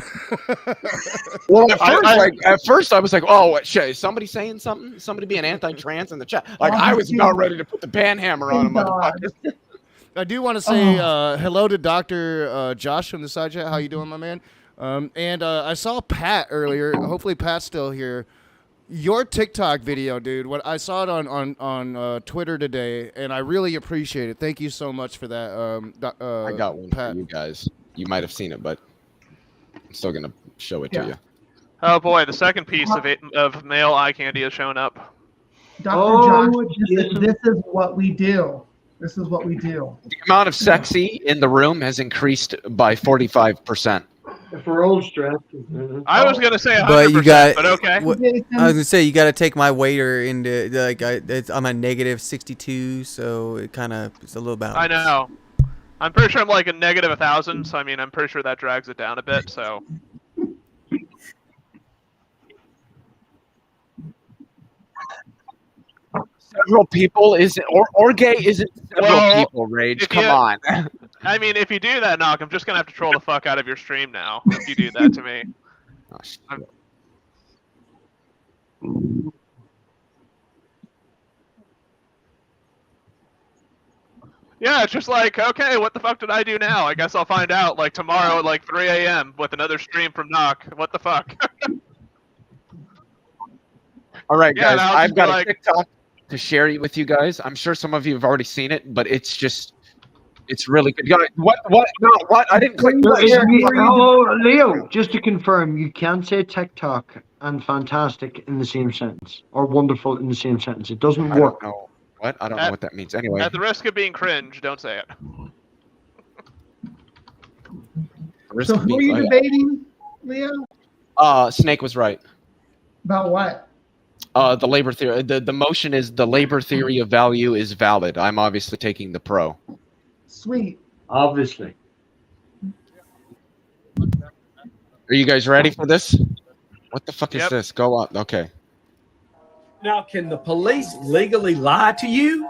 Well, at first I was like, oh, what shit? Is somebody saying something? Somebody being anti-trans in the chat? Like, I was about ready to put the ban hammer on a motherfucker. I do want to say hello to Dr. Josh from the side chat. How you doing, my man? And I saw Pat earlier. Hopefully Pat's still here. Your TikTok video, dude. What I saw it on Twitter today, and I really appreciate it. Thank you so much for that. I got one Pat. for you guys. You might have seen it, but I'm still gonna show it to you. Oh boy, the second piece of male eye candy has shown up. Dr. Josh, this is what we do. This is what we do. The amount of sexy in the room has increased by 45%. If we're all stressed. I was gonna say 100%, But you got. but okay. I was gonna say you got to take my waiter into I'm at -62, so it's a little balanced. I know. I'm pretty sure I'm like a negative 1,000, so I mean I'm pretty sure that drags it down a bit. So. Several people isn't or gay isn't several people, Rage. Come on. I mean, if you do that, Knock, I'm just gonna have to troll the fuck out of your stream now. If you do that to me. Yeah, it's just like, okay, what the fuck did I do now? I guess I'll find out like tomorrow at like 3 a.m. with another stream from Knock. What the fuck? All right, Yeah, guys. and I'll I've just got be a like- TikTok to share it with you guys. I'm sure some of you have already seen it, but it's really good. Guys, what? No, what? I didn't click. Leo, just to confirm, you can't say TikTok and fantastic in the same sentence, or wonderful in the same sentence. It doesn't work. I don't know what. I don't know what that means. Anyway, At the risk of being cringe, don't say it. So who are you debating, Leo? Snake was right. About what? The labor theory. The motion is the labor theory of value is valid. I'm obviously taking the pro. Sweet. Obviously. Are you guys ready for this? What the fuck is this? Go on. Okay. Now, can the police legally lie to you?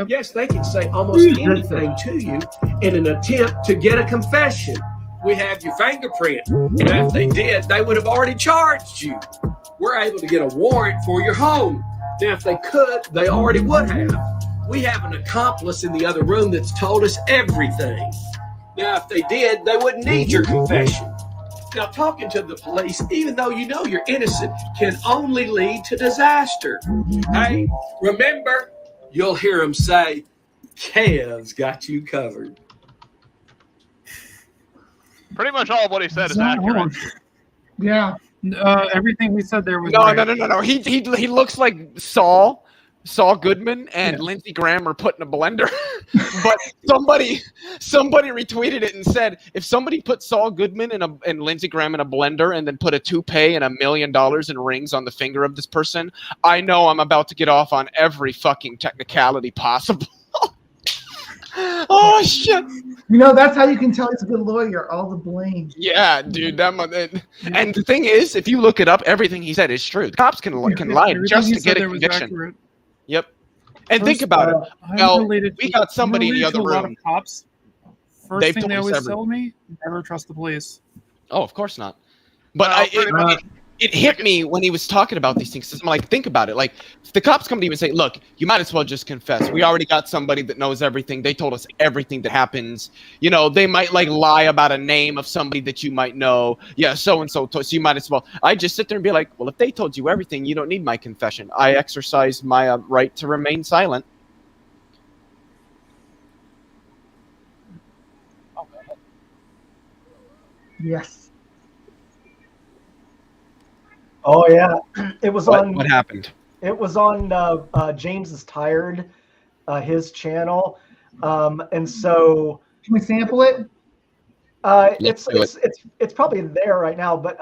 Yes, they can say almost anything to you in an attempt to get a confession. We have your fingerprint. Now, if they did, they would have already charged you. We're able to get a warrant for your home. Now, if they could, they already would have. We have an accomplice in the other room that's told us everything. Now, if they did, they wouldn't need your confession. Now, talking to the police, even though you know you're innocent, can only lead to disaster. Hey, remember, you'll hear them say, Kev's got you covered. Pretty much all of what he said is Hold accurate. on. Yeah. Everything we said there was No, right. no. He looks like Saul Goodman and Lindsey Graham are put in a blender. But somebody retweeted it and said, if somebody put Saul Goodman and Lindsey Graham in a blender and then put a toupee and $1 million in rings on the finger of this person, I know I'm about to get off on every fucking technicality possible. Oh shit! You know, that's how you can tell he's a good lawyer. All the blame. Yeah, dude. And the thing is, if you look it up, everything he said is true. The cops can lie Everything just he to said get a there was conviction. accurate. Yep. And think about it. Well, we got somebody in the other A lot of room. cops. First They've thing told they us always everything. tell me: never trust the police. Oh, of course not. But it hit me when he was talking about these things. I'm like, think about it. Like, if the cops come to you and say, look, you might as well just confess. We already got somebody that knows everything. They told us everything that happens. You know, they might like lie about a name of somebody that you might know. Yeah, so-and-so. So you might as well. I just sit there and be like, well, if they told you everything, you don't need my confession. I exercise my right to remain silent. Yes. Oh yeah, it was on. What happened? It was on James is Tired, his channel, and so. Can we sample it? It's probably there right now, but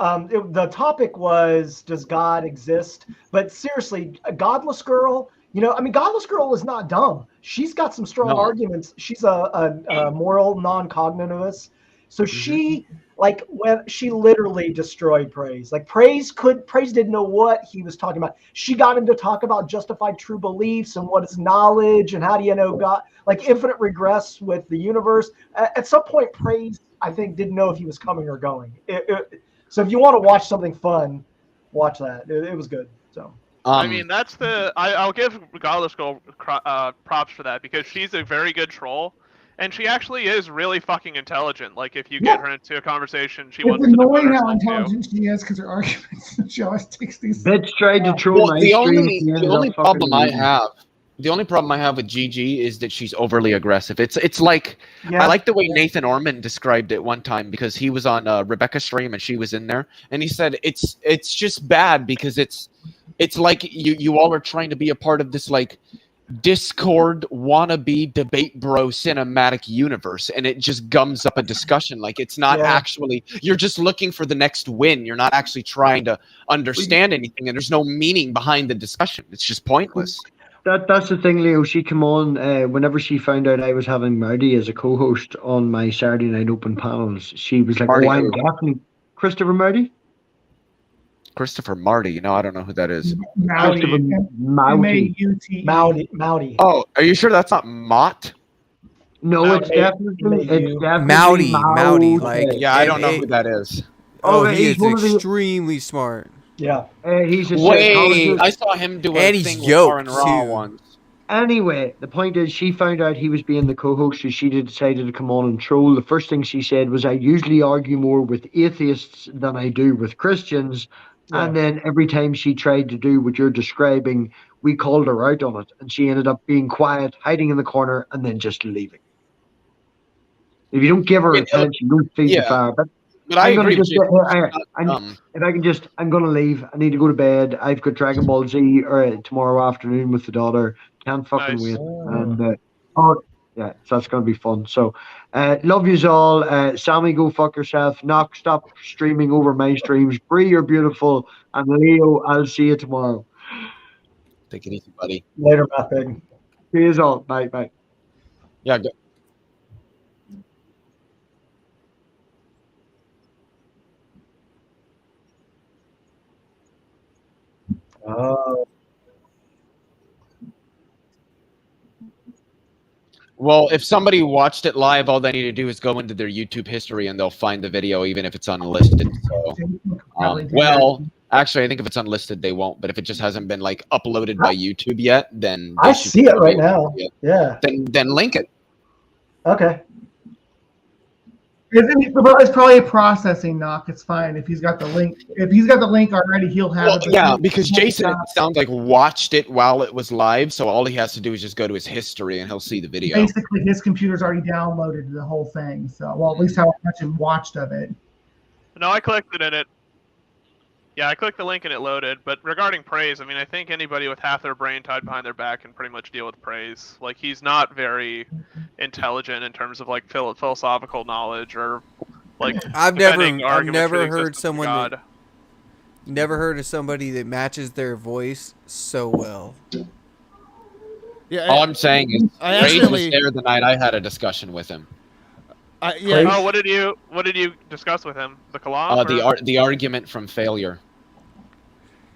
the topic was, does God exist? But seriously, a godless girl. You know, I mean, godless girl is not dumb. She's got some strong arguments. She's a moral non-cognitivist. So she, like, when she literally destroyed Praise. Like, Praise didn't know what he was talking about. She got him to talk about justified true beliefs and what is knowledge and how do you know God, like infinite regress with the universe. At some point, Praise, I think, didn't know if he was coming or going. So if you want to watch something fun, watch that. It was good. So. I mean, that's I'll give Godless Girl props for that, because she's a very good troll, and she actually is really fucking intelligent. Like, if you get her into a conversation, she wants It's to devote annoying how herself to. intelligent she is because her arguments. She always takes these. Bitch tried to troll my the stream. only problem I have with Gigi is that she's overly aggressive. It's like, I like the way Nathan Orman described it one time, because he was on Rebecca's stream and she was in there, and he said it's just bad because it's like you all are trying to be a part of this like Discord wannabe debate bro cinematic universe, and it just gums up a discussion. Like, it's not actually, you're just looking for the next win. You're not actually trying to understand anything, and there's no meaning behind the discussion. It's just pointless. That's the thing, Leo. She came on whenever she found out I was having Marty as a co-host on my Saturday night open panels. She was like, Marty "Oh, I'm who? definitely Christopher Marty." Christopher Marty? No, I don't know who that is. Christopher Mouty. Mouty. Oh, are you sure that's not Mott? No, it's definitely Mouty, like yeah, I don't know who that is. Oh, Oh, he he's is one of the- extremely smart. Yeah. He's a Wait, psychologist. I saw him do a And he's thing with yoked, Aaron Raw too. once. Anyway, the point is, she found out he was being the co-host, so she decided to come on and troll. The first thing she said was, "I usually argue more with atheists than I do with Christians." Yeah. And then every time she tried to do what you're describing, we called her out on it, and she ended up being quiet, hiding in the corner, and then just leaving. If you don't give her attention, don't feed the fire. But I I'm gonna agree with just you. if I can just, I'm gonna leave. I need to go to bed. I've got Dragon Ball Z tomorrow afternoon with the daughter. Can't fucking wait. And yeah, so that's gonna be fun. So, love yous all. Sammy, go fuck yourself. Knock, stop streaming over my streams. Bree, you're beautiful. And Leo, I'll see you tomorrow. Take it easy, buddy. Later, Matt Big. See yous all. Bye, bye. Yeah, go. Oh. Well, if somebody watched it live, all they need to do is go into their YouTube history and they'll find the video, even if it's unlisted. So, well, actually, I think if it's unlisted, they won't. But if it just hasn't been like uploaded by YouTube yet, then I see it right now. Yeah. Then link it. Okay. It's probably a processing knock. It's fine if he's got the link. If he's got the link already, he'll have it. Yeah, because Jason, it sounds like, watched it while it was live, so all he has to do is just go to his history and he'll see the video. Basically, his computer's already downloaded the whole thing. So, well, at least how much and watched of it. No, I clicked it in it. Yeah, I clicked the link and it loaded. But regarding praise, I mean, I think anybody with half their brain tied behind their back can pretty much deal with praise. Like, he's not very intelligent in terms of like philosophical knowledge or like. I've never heard heard someone. Never heard of somebody that matches their voice so well. Yeah. All I'm saying is, Praise was there the night I had a discussion with him. Yeah. Oh, what did you discuss with him? The collab? The argument from failure.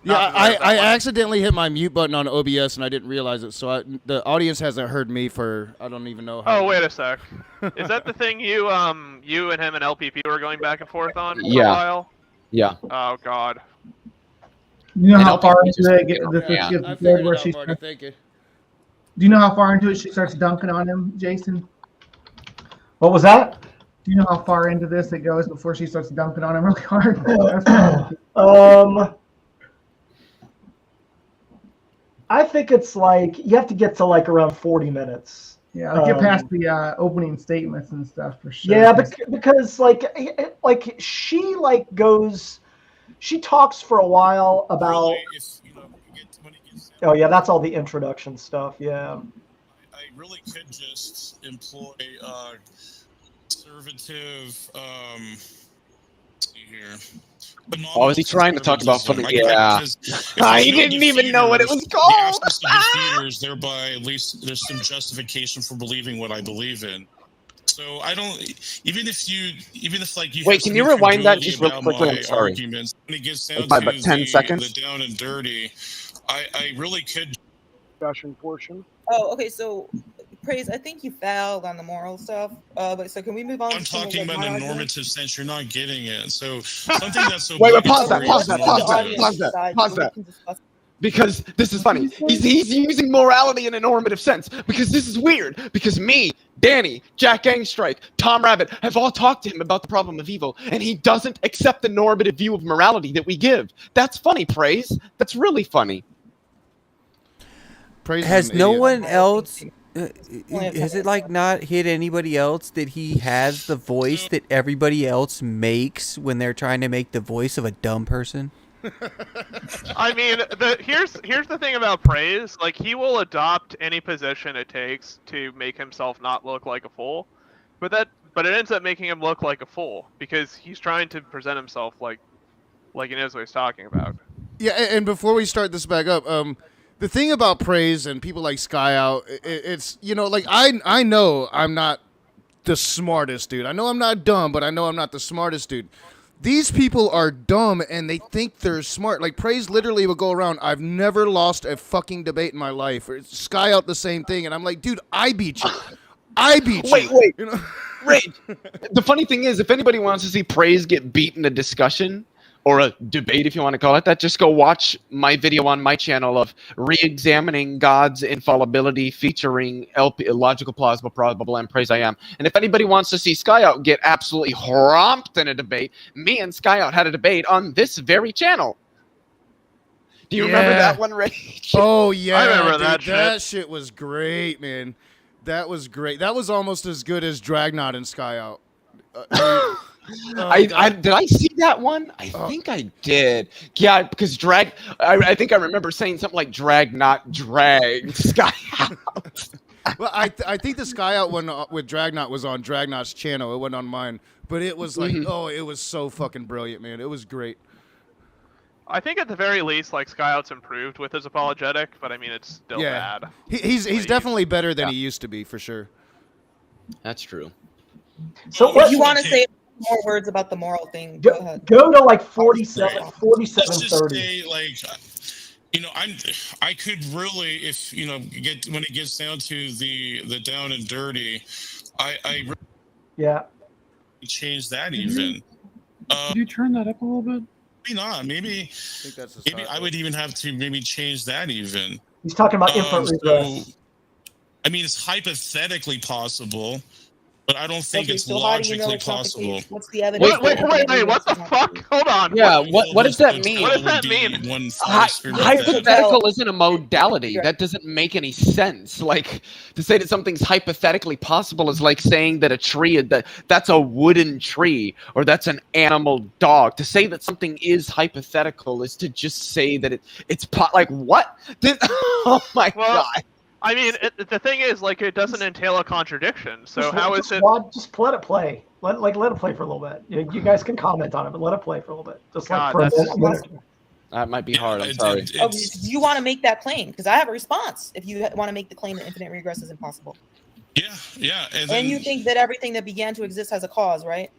Yeah, I accidentally hit my mute button on OBS and I didn't realize it, so the audience hasn't heard me for I don't even know how. Oh, wait a sec. Is that the thing you and him and LPP were going back and forth on for a Yeah. while? Yeah. Oh God. You know how far into it Do you know how far into it she starts dunking on him, Jason? What was that? Do you know how far into this it goes before she starts dunking on him really hard? I think it's like you have to get to like around 40 minutes. Yeah, get past the opening statements and stuff for sure. Yeah, because like she like goes, she talks for a while about. Oh yeah, that's all the introduction stuff. Yeah. I really could just employ conservative. Let's see here. Oh, is he trying to talk about something? Yeah. I didn't even know what it was The called. absence of defeaters, thereby at least there's some justification for believing what I believe in. So I don't. Even if like you. Wait, can you rewind that just real quickly? I'm sorry. Arguments, when it gets down By to about 10 seconds. The down and dirty, I really could. Discussion portion. Oh, okay. So, Praise, I think you fouled on the moral stuff. But so can we move on? I'm to some of talking the about the moral normative sense. You're not getting it. So something that's so. Wait, pause that. Because this is funny. He's using morality in a normative sense. Because this is weird. Because me, Danny, Jack Gangstrike, Tom Rabbit have all talked to him about the problem of evil, and he doesn't accept the normative view of morality that we give. That's funny, Praise. That's really funny. Praise Has no one else? Has it like not hit anybody else that he has the voice that everybody else makes when they're trying to make the voice of a dumb person? I mean, here's the thing about Praise. Like, he will adopt any position it takes to make himself not look like a fool, but it ends up making him look like a fool because he's trying to present himself like he knows what he's talking about. Yeah, and before we start this back up, the thing about Praise and people like Skyout, it's, you know, like I know I'm not the smartest dude. I know I'm not dumb, but I know I'm not the smartest dude. These people are dumb and they think they're smart. Like, Praise literally will go around, I've never lost a fucking debate in my life. Or Skyout the same thing, and I'm like, dude, I beat you. I beat you. Wait. You know? Right. The funny thing is, if anybody wants to see Praise get beat in a discussion, or a debate, if you want to call it that, just go watch my video on my channel of re-examining God's infallibility featuring logical, plausible, probable, and praise I am. And if anybody wants to see Skyout get absolutely romped in a debate, me and Skyout had a debate on this very channel. Do you remember that one, Ray? Oh, yeah. I remember dude, that shit. That shit was great, man. That was great. That was almost as good as Dragnot and Skyout. Did I see that one? I think I did. Yeah, because I think I remember saying something like drag, not drag, Skyout. Well, I think the Skyout one with Dragnot was on Dragnot's channel. It wasn't on mine. But it was like, it was so fucking brilliant, man. It was great. I think at the very least, like, Skyout's improved with his apologetic, but I mean, it's still bad. He's definitely better than he used to be, for sure. That's true. So if you want to say more words about the moral thing, go ahead. Go to like 47, Let's just 30. say, like, you know, I could really, if you know, when it gets down to the down and dirty, I really change that even. Could you turn that up a little bit? Maybe not. Maybe I would even have to maybe change that even. He's talking about infinite regress. I mean, it's hypothetically possible. But I don't think it's so how do you know logically it's not the possible. case? What's the evidence? Wait, what the fuck? Hold on. Yeah, what does that mean? What does that mean? Hypothetical isn't a modality. That doesn't make any sense. Like, to say that something's hypothetically possible is like saying that a tree, that's a wooden tree, or that's an animal dog. To say that something is hypothetical is to just say that it's like, what? Oh my God. I mean, the thing is, like, it doesn't entail a contradiction. So how is it? Just let it play. Let it play for a little bit. You guys can comment on it, but let it play for a little bit. Just like for a minute. That might be hard. I'm sorry. Oh, you want to make that claim? Because I have a response. If you want to make the claim that infinite regress is impossible. Yeah. And you think that everything that began to exist has a cause, right?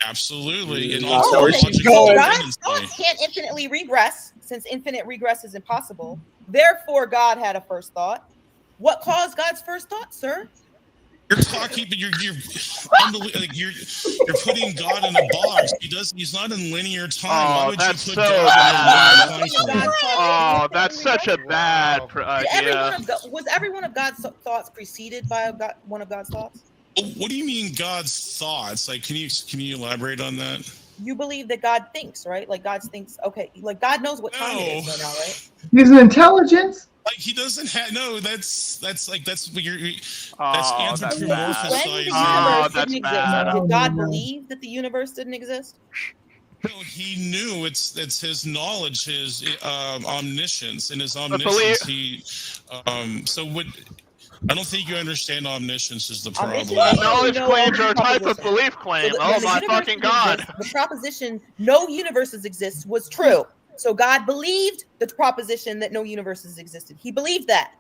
Absolutely. And So God's thought can't infinitely regress, since infinite regress is impossible. Therefore, God had a first thought. What caused God's first thought, sir? You're talking, but you're like you're putting God in a box. He's not in linear time. Why would that's you so put bad. God in linear time? Oh, that's such a bad idea. Was every one of God's thoughts preceded by one of God's thoughts? What do you mean God's thoughts? Like, can you elaborate on that? You believe that God thinks, right? Like God thinks, okay, like God knows what time it is right now, right? He's an intelligence. Like he doesn't have that's what you're that's anthropomorphizing. That's Did bad. God believe that the universe didn't exist? No, he knew it's his knowledge, his omniscience, and his omniscience. So what? I don't think you understand omniscience is the problem. Knowledge claims are a type of belief claim. Oh my fucking God! The proposition no universes exist was true. So God believed the proposition that no universes existed. He believed that.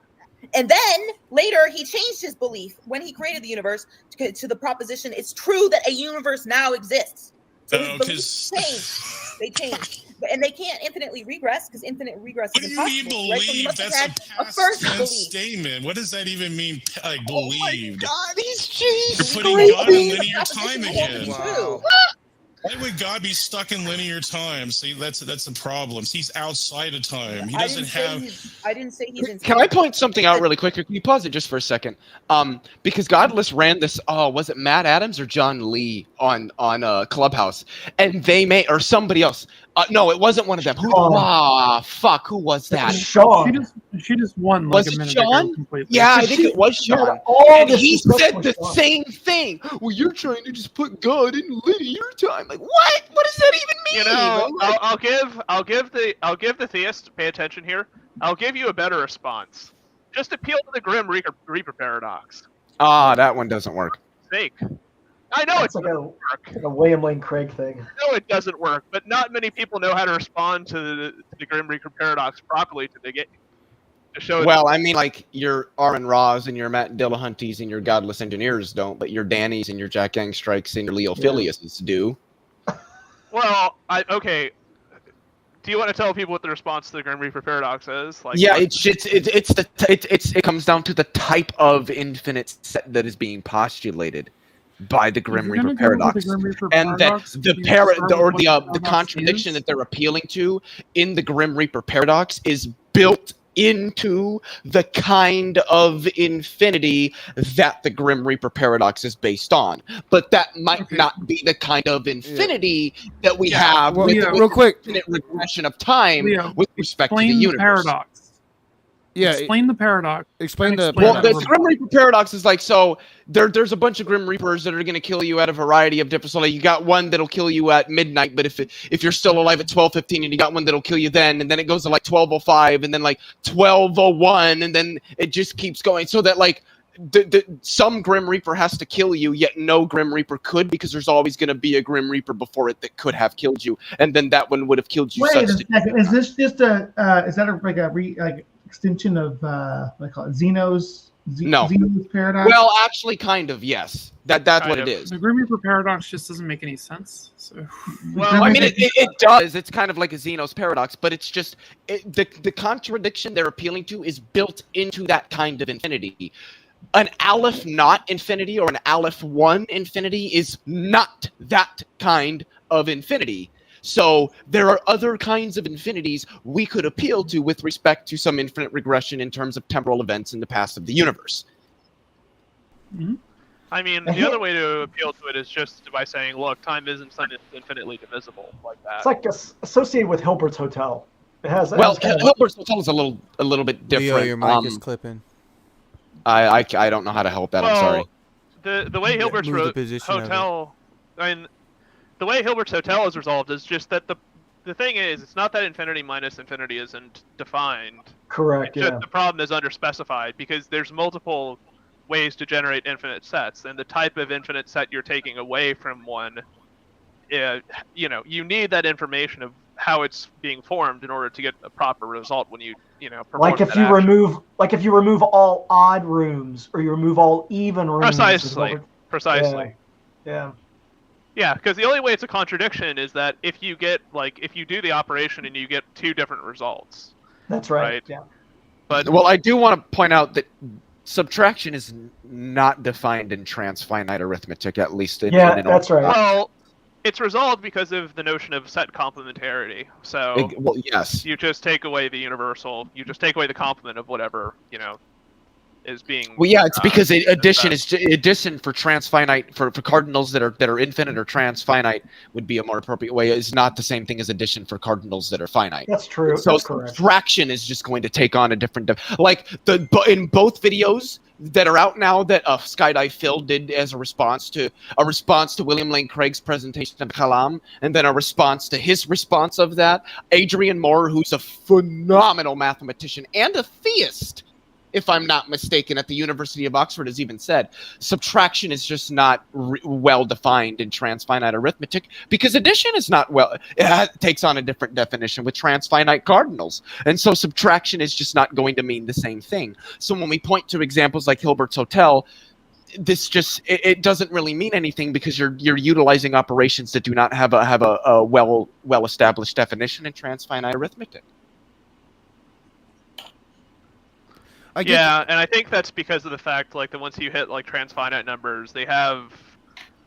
And then later he changed his belief when he created the universe to the proposition it's true that a universe now exists. So his beliefs changed. They changed. And they can't infinitely regress because infinite regress is impossible. What do you mean believe? Right? So he must have That's had a first tense belief. statement. What does that even mean? Like believed? God, he's cheese. You're putting God in linear time again. Wow. Why would God be stuck in linear time? See, that's the problem. He's outside of time. He doesn't have. I didn't say he's in. Can I point something out really quick? Can you pause it just for a second? Because Godless ran this. Oh, was it Matt Adams or John Lee on Clubhouse? And they may or somebody else. No, it wasn't one of them. Who? Fuck. Who was that? Sean. She just won. Like Was a it minute Sean? ago completely. Yeah, I think it was Sean. And he said the same thing. Well, you're trying to just put God in linear time. Like what? What does that even mean? You know, I'll give the theist pay attention here. I'll give you a better response. Just appeal to the Grim Reaper paradox. That one doesn't work. Sake. I know It's like a William Lane Craig thing. I know it doesn't work, but not many people know how to respond to the Grim Reaper paradox properly to show. Well, I mean, like your Armin Raws and your Matt Dillahunties and your Godless Engineers don't, but your Dannies and your Jack Gang Strikes and your Leo Philiuses do. Well, okay. Do you want to tell people what the response to the Grim Reaper paradox is? Like, Yeah, it comes down to the type of infinite set that is being postulated by the Grim Reaper paradox, and that the contradiction that they're appealing to in the Grim Reaper paradox is built into the kind of infinity that the Grim Reaper paradox is based on, but that might not be the kind of infinity that we have with real quick infinite regression of time with respect to the Explain the universe. paradox. Yeah, explain the paradox. Explain the the Grim Reaper paradox is like, so there's a bunch of Grim Reapers that are going to kill you at a variety of different. So like you got one that'll kill you at midnight, but if you're still alive at 12:15, and you got one that'll kill you then, and then it goes to like 12:05, and then like 12:01, and then it just keeps going. So that like some Grim Reaper has to kill you, yet no Grim Reaper could, because there's always going to be a Grim Reaper before it that could have killed you, and then that one would have killed you. Wait a second. Is this just a extension of what I call it, Zeno's paradox? Well, actually, kind of, yes. That's what it is. The Grim Reaper paradox just doesn't make any sense. So, well, I mean, it does. It's kind of like a Zeno's paradox, but it's just the contradiction they're appealing to is built into that kind of infinity. An Aleph not infinity or an Aleph 1 infinity is not that kind of infinity. So there are other kinds of infinities we could appeal to with respect to some infinite regression in terms of temporal events in the past of the universe. Mm-hmm. I mean, the other way to appeal to it is just by saying, look, time isn't infinitely divisible like that. It's like associated with Hilbert's Hotel. It has. Hilbert's Hotel is a little bit different. Leo, your mic is clipping. I don't know how to help that. I'm sorry. The way Hilbert's Hotel, I mean, the way Hilbert's Hotel is resolved is just that the thing is, it's not that infinity minus infinity isn't defined. Correct. It's just the problem is underspecified because there's multiple ways to generate infinite sets, and the type of infinite set you're taking away from one, you need that information of how it's being formed in order to get a proper result when you perform like if you remove all odd rooms or you remove all even rooms. Precisely. Yeah. Yeah, because the only way it's a contradiction is that if you do the operation and you get two different results. That's right. Yeah. But I do want to point out that subtraction is not defined in transfinite arithmetic, at least in that's right. Well, it's resolved because of the notion of set complementarity. So yes, you just take away the universal, you just take away the complement of whatever is being. Well, yeah, it's because addition for transfinite for cardinals that are infinite or transfinite would be a more appropriate way. Is not the same thing as addition for cardinals that are finite. That's true. So that's correct. Subtraction is just going to take on a different in both videos that are out now that Skydive Phil did as a response to William Lane Craig's presentation of Kalam, and then a response to his response of that. Adrian Moore, who's a phenomenal mathematician and a theist, if I'm not mistaken, at the University of Oxford, has even said subtraction is just not well defined in transfinite arithmetic because addition is not it takes on a different definition with transfinite cardinals. And so subtraction is just not going to mean the same thing. So when we point to examples like Hilbert's Hotel, this just it doesn't really mean anything because you're utilizing operations that do not have a well established definition in transfinite arithmetic. And I think that's because of the fact, that once you hit transfinite numbers, they have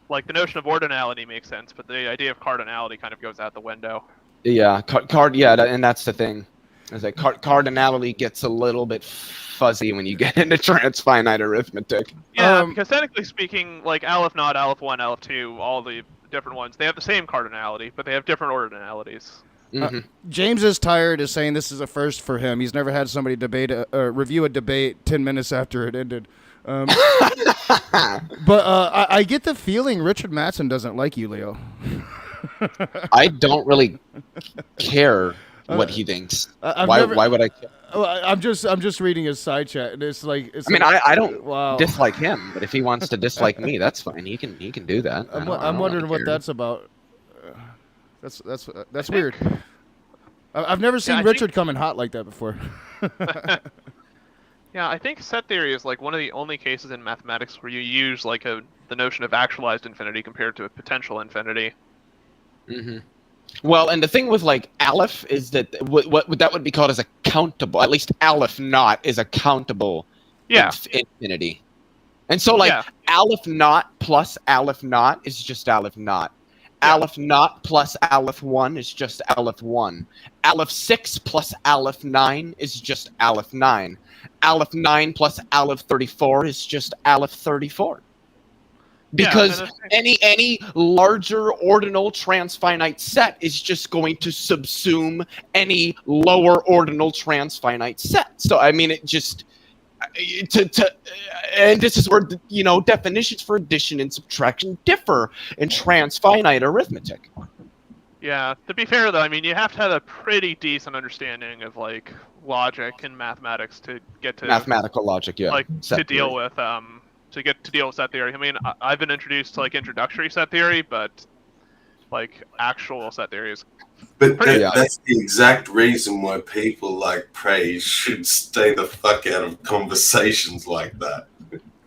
the notion of ordinality makes sense, but the idea of cardinality kind of goes out the window. Yeah, and that's the thing, is that cardinality gets a little bit fuzzy when you get into transfinite arithmetic. Yeah, because technically speaking, Aleph naught, Aleph 1, Aleph 2, all the different ones, they have the same cardinality, but they have different ordinalities. James is tired of saying this is a first for him. He's never had somebody review a debate 10 minutes after it ended. But I get the feeling Richard Mattson doesn't like you, Leo. I don't really care what he thinks. Why would I care? I'm just reading his side chat, and it's I don't dislike him, but if he wants to dislike me, that's fine. He can do that. I'm wondering what that's about. That's weird. I've never seen Richard come in hot like that before. Yeah, I think set theory is one of the only cases in mathematics where you use the notion of actualized infinity compared to a potential infinity. Mm-hmm. Well, and the thing with Aleph is that what that would be called as a countable. At least Aleph naught is a countable infinity. And so Aleph naught plus Aleph naught is just Aleph naught. Aleph naught plus Aleph 1 is just Aleph 1. Aleph 6 plus Aleph 9 is just Aleph 9. Aleph 9 plus Aleph 34 is just Aleph 34. Because any larger ordinal transfinite set is just going to subsume any lower ordinal transfinite set. So it just and this is where definitions for addition and subtraction differ in transfinite arithmetic. Yeah, to be fair though, you have to have a pretty decent understanding of logic and mathematics to get to mathematical logic, to deal with set theory. I've been introduced to introductory set theory, but actual set theory is. But that's the exact reason why people like Praise should stay the fuck out of conversations like that.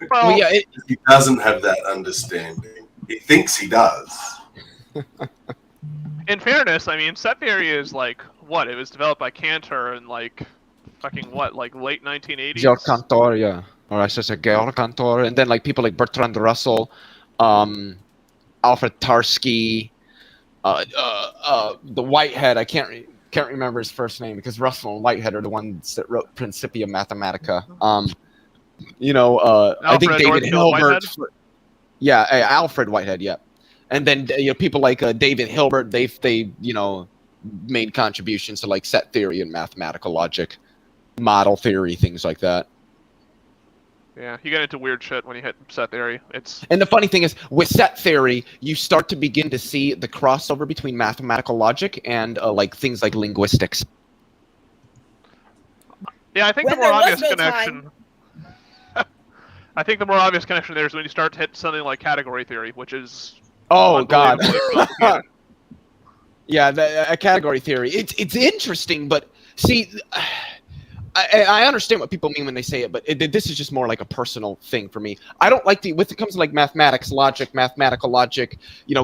Well, he doesn't have that understanding. He thinks he does. In fairness, set theory is what? It was developed by Cantor in late 1980s. Georg Cantor, or I should say Georg Cantor, and then people like Bertrand Russell, Alfred Tarski. The Whitehead, I can't remember his first name because Russell and Whitehead are the ones that wrote Principia Mathematica. I think David Hilbert. Yeah, Alfred Whitehead. Yeah, and then people like David Hilbert. They made contributions to like set theory and mathematical logic, model theory, things like that. Yeah, you get into weird shit when you hit set theory. And the funny thing is, with set theory, you start to begin to see the crossover between mathematical logic and like things like linguistics. Yeah, I think the more obvious connection. I think the more obvious connection there is when you start to hit something like category theory, which is God. Yeah, a category theory. It's interesting, but see, I understand what people mean when they say it, but this is just more like a personal thing for me. I don't like when it comes to like mathematics, logic, mathematical logic,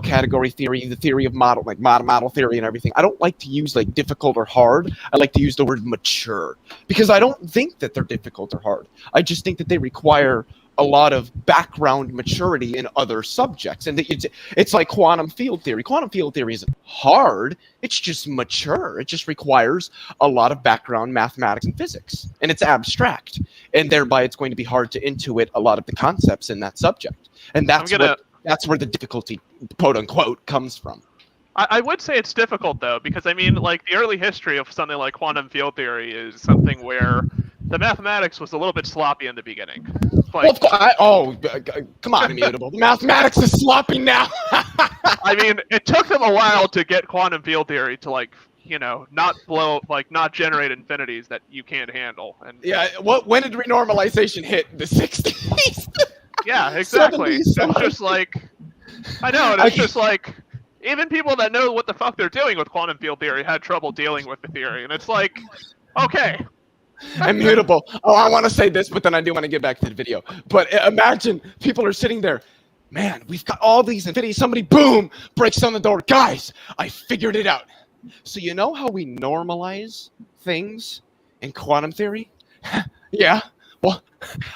category theory, the theory of model, like model theory and everything. I don't like to use like difficult or hard. I like to use the word mature because I don't think that they're difficult or hard. I just think that they require a lot of background maturity in other subjects. And it's like quantum field theory. Quantum field theory isn't hard. It's just mature. It just requires a lot of background mathematics and physics. And it's abstract. And thereby it's going to be hard to intuit a lot of the concepts in that subject. And that's where the difficulty, quote unquote, comes from. I would say it's difficult though, because I mean, like the early history of something like quantum field theory is something where the mathematics was a little bit sloppy in the beginning. Like, come on, Immutable. The mathematics is sloppy now. I mean, it took them a while to get quantum field theory to not generate infinities that you can't handle. And yeah, when did renormalization hit? The 60s. Yeah, exactly. 70s. It's just like I know, and it's just like even people that know what the fuck they're doing with quantum field theory had trouble dealing with the theory, and it's like, okay. Immutable. Oh, I want to say this, but then I do want to get back to the video. But imagine people are sitting there. Man, we've got all these infinities. Somebody, boom, breaks down the door. Guys, I figured it out. So you know how we normalize things in quantum theory? Yeah. Well,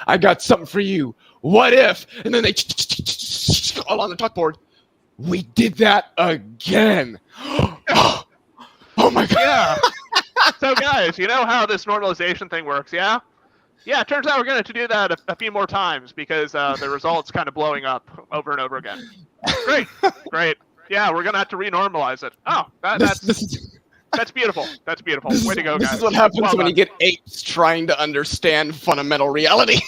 I got something for you. What if? And then they all on the chalkboard. We did that again. Oh my God. Yeah. So guys, you know how this normalization thing works, yeah? Yeah, it turns out we're going to do that a few more times because the result's kind of blowing up over and over again. Great. Yeah, we're going to have to renormalize it. Oh, that's beautiful. That's beautiful. Way to go, guys. This is what happens when you get apes trying to understand fundamental reality.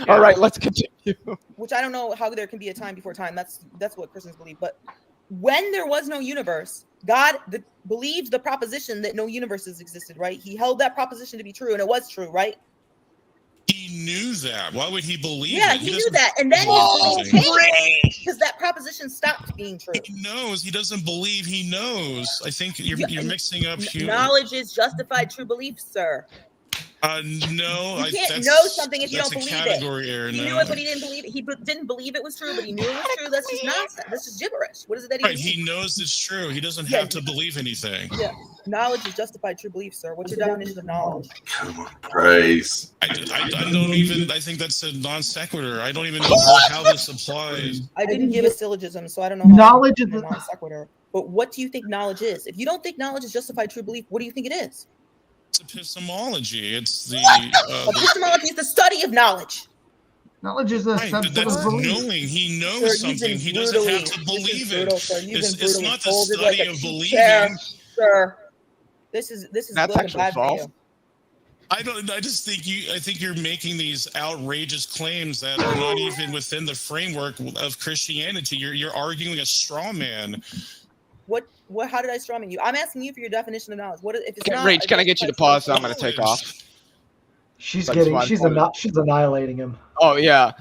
All right, let's continue. Which I don't know how there can be a time before time. That's what Christians believe. But when there was no universe, God believed the proposition that no universes existed, right? He held that proposition to be true, and it was true, right? He knew that. Why would he believe it? Yeah, he knew that. And then his belief changed because that proposition stopped being true. He knows. He doesn't believe. He knows. I think you're mixing up knowledge is justified true belief, sir. No, you can't know something if you don't believe category it. Error, he knew it, but he didn't believe it. He didn't believe it was true, but he knew it was true. That's just nonsense. That's just gibberish. What is it that he? Right, he knows it's true. He doesn't have to believe anything. Yeah, knowledge is justified true belief, sir. What's your definition of knowledge? Come on, praise. I don't even. I think that's a non sequitur. I don't even know how this applies. I didn't give a syllogism, so I don't know. Knowledge is a non sequitur. But what do you think knowledge is? If you don't think knowledge is justified true belief, what do you think it is? It's epistemology. It's the epistemology is the study of knowledge. Knowledge is a subset of knowing. He knows something. He doesn't have to believe it. It's not the study of believing. Sir, this is that's actually false. I just think I think you're making these outrageous claims that are not even within the framework of Christianity. You're arguing a straw man. What? How did I strawman you? I'm asking you for your definition of knowledge. What if it's not? Rach, can I get you to pause? So I'm going to take off. She's annihilating him. Oh yeah,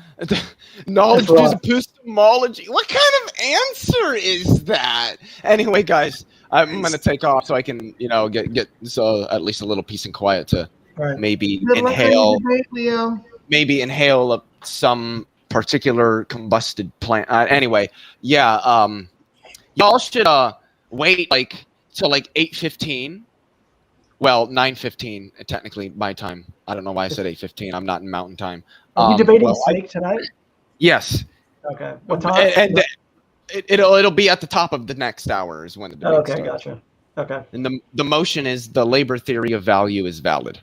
knowledge is epistemology. What kind of answer is that? Anyway, guys, I'm going to take off so I can, get so at least a little peace and quiet to maybe inhale. Maybe inhale some particular combusted plant. Anyway, yeah. Y'all should wait till 8:15. Well, 9:15 technically my time. I don't know why I said 8:15. I'm not in Mountain Time. Are you debating Snake tonight? Yes. Okay. What time? And it'll be at the top of the next hour is when the debate starts. Gotcha. Okay. And the motion is the labor theory of value is valid.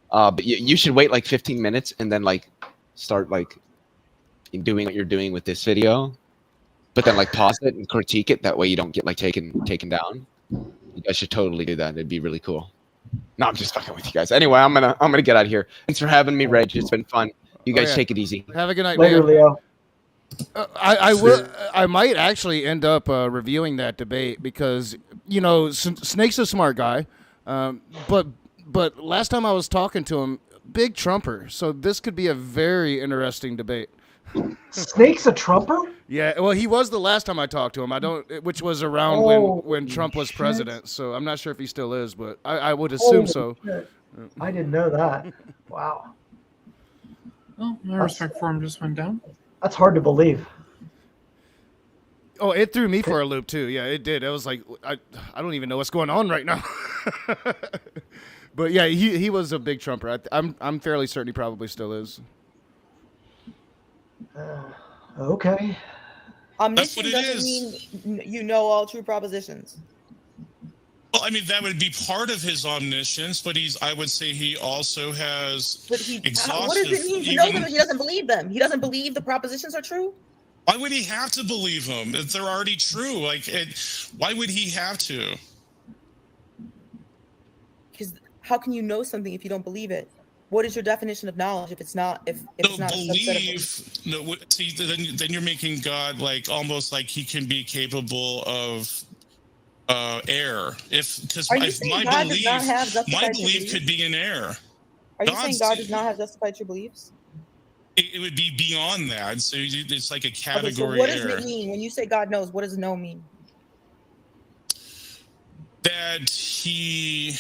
But you should wait 15 minutes and then start doing what you're doing with this video, but then like pause it and critique it. That way you don't get like taken down. You guys should totally do that. It'd be really cool. No, I'm just fucking with you guys. Anyway, I'm gonna get out of here. Thanks for having me, Reg. It's been fun. You guys take it easy. Have a good night, Later, Leo. I will. I might actually end up reviewing that debate because Snake's a smart guy, but last time I was talking to him, big Trumper. So this could be a very interesting debate. Snake's a Trumper? Yeah. Well, he was the last time I talked to him. Which was around when Trump was president. So I'm not sure if he still is, but I would assume so. Shit. I didn't know that. Wow. Well, my respect for him just went down. That's hard to believe. Oh, it threw me for a loop too. Yeah, it did. It was like I don't even know what's going on right now. But yeah, he was a big Trumper. I'm fairly certain he probably still is. Okay. Omniscient doesn't mean you know all true propositions. Well, I mean, that would be part of his omniscience, but I would say he also has exhaustive... What does it mean to know them if he doesn't believe them? He doesn't believe the propositions are true? Why would he have to believe them if they're already true? Why would he have to? Because how can you know something if you don't believe it? What is your definition of knowledge if it's not it's not see, then you're making God almost like he can be capable of error. Because my belief could be an error. Are you saying God does not have justified true beliefs? It would be beyond that. So it's like a category what error. Does it mean when you say God knows? What does know mean? That he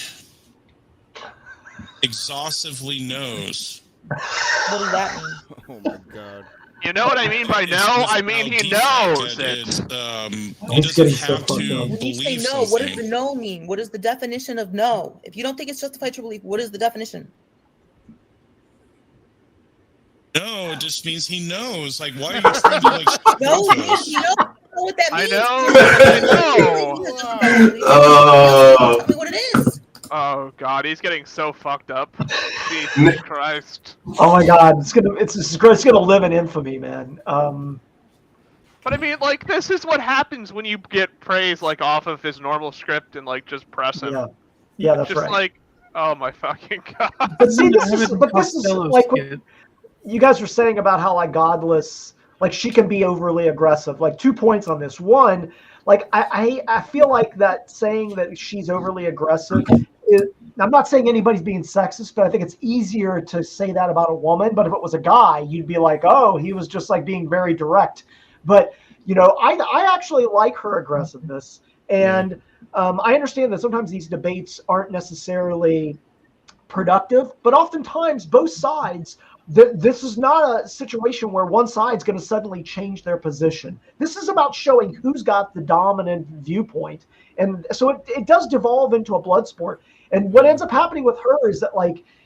exhaustively knows. What does that mean? Oh my God. You know what I mean by know? I mean he knows it. He doesn't have to when you say no, what does the no mean? What is the definition of no? If you don't think it's justified true belief, what is the definition? No, it just means he knows. Like, why are you trying to no, you know what that means. I know. Tell me what it is. Oh God, he's getting so fucked up. Jesus Christ. Oh my God, it's gonna live in infamy, man. But I mean, this is what happens when you get praise off of his normal script and just press him. Yeah, that's just right. Oh my fucking God. But see, this is like what you guys were saying about how godless, she can be overly aggressive. 2 points on this. One, I feel like that saying that she's overly aggressive. I'm not saying anybody's being sexist, but I think it's easier to say that about a woman. But if it was a guy, you'd be like, oh, he was just being very direct. But I actually like her aggressiveness, and I understand that sometimes these debates aren't necessarily productive, but oftentimes both sides. This is not a situation where one side's going to suddenly change their position. This is about showing who's got the dominant viewpoint. And so it does devolve into a blood sport. And what ends up happening with her is that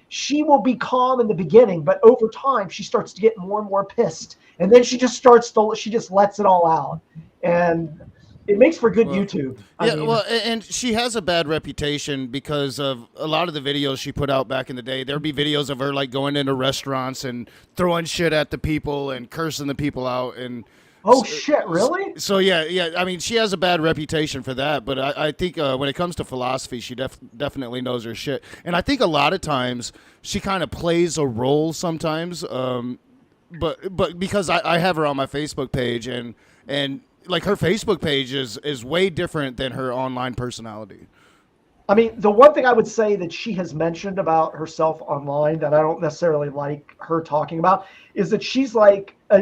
she will be calm in the beginning, but over time she starts to get more and more pissed. And then she just lets it all out. And it makes for good YouTube. I mean, and she has a bad reputation because of a lot of the videos she put out back in the day. There'd be videos of her going into restaurants and throwing shit at the people and cursing the people out. And shit, really? So yeah. I mean, she has a bad reputation for that. But I think when it comes to philosophy, she definitely knows her shit. And I think a lot of times she kind of plays a role sometimes. But because I have her on my Facebook page and her Facebook page is way different than her online personality. I mean, the one thing I would say that she has mentioned about herself online that I don't necessarily like her talking about is that she's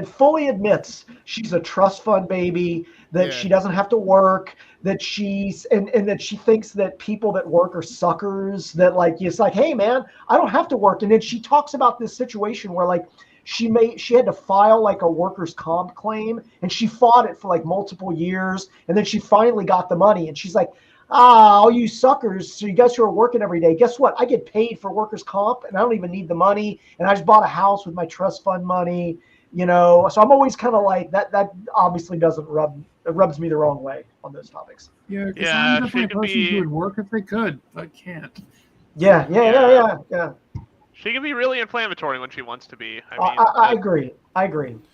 fully admits she's a trust fund baby, that she doesn't have to work, that she's and that she thinks that people that work are suckers, that it's hey man, I don't have to work. And then she talks about this situation where she had to file a workers' comp claim, and she fought it for multiple years, and then she finally got the money, and she's like, all you suckers, so you guys who are working every day, guess what? I get paid for workers' comp, and I don't even need the money, and I just bought a house with my trust fund money, so I'm always kind of that obviously rubs me the wrong way on those topics. Yeah, because I'm definitely a person who would work if they could, but can't. Yeah. She can be really inflammatory when she wants to be. I agree.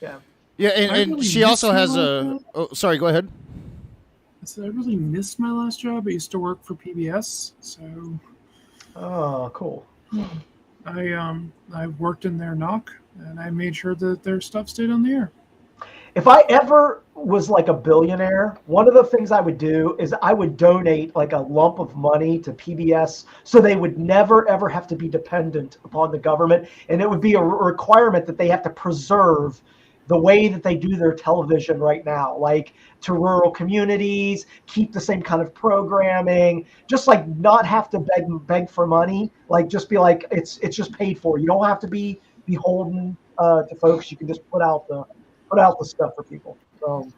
Yeah. Yeah, and really she also miss has my a. last job. Oh, sorry. Go ahead. I said I really missed my last job. I used to work for PBS, so. Oh, cool. I worked in their knock, and I made sure that their stuff stayed on the air. If I ever was like a billionaire, one of the things I would do is I would donate like a lump of money to PBS so they would never ever have to be dependent upon the government. And it would be a requirement that they have to preserve the way that they do their television right now, like to rural communities, keep the same kind of programming, just like not have to beg for money, like just be like, it's just paid for. You don't have to be beholden to folks. You can just put out the stuff for people. So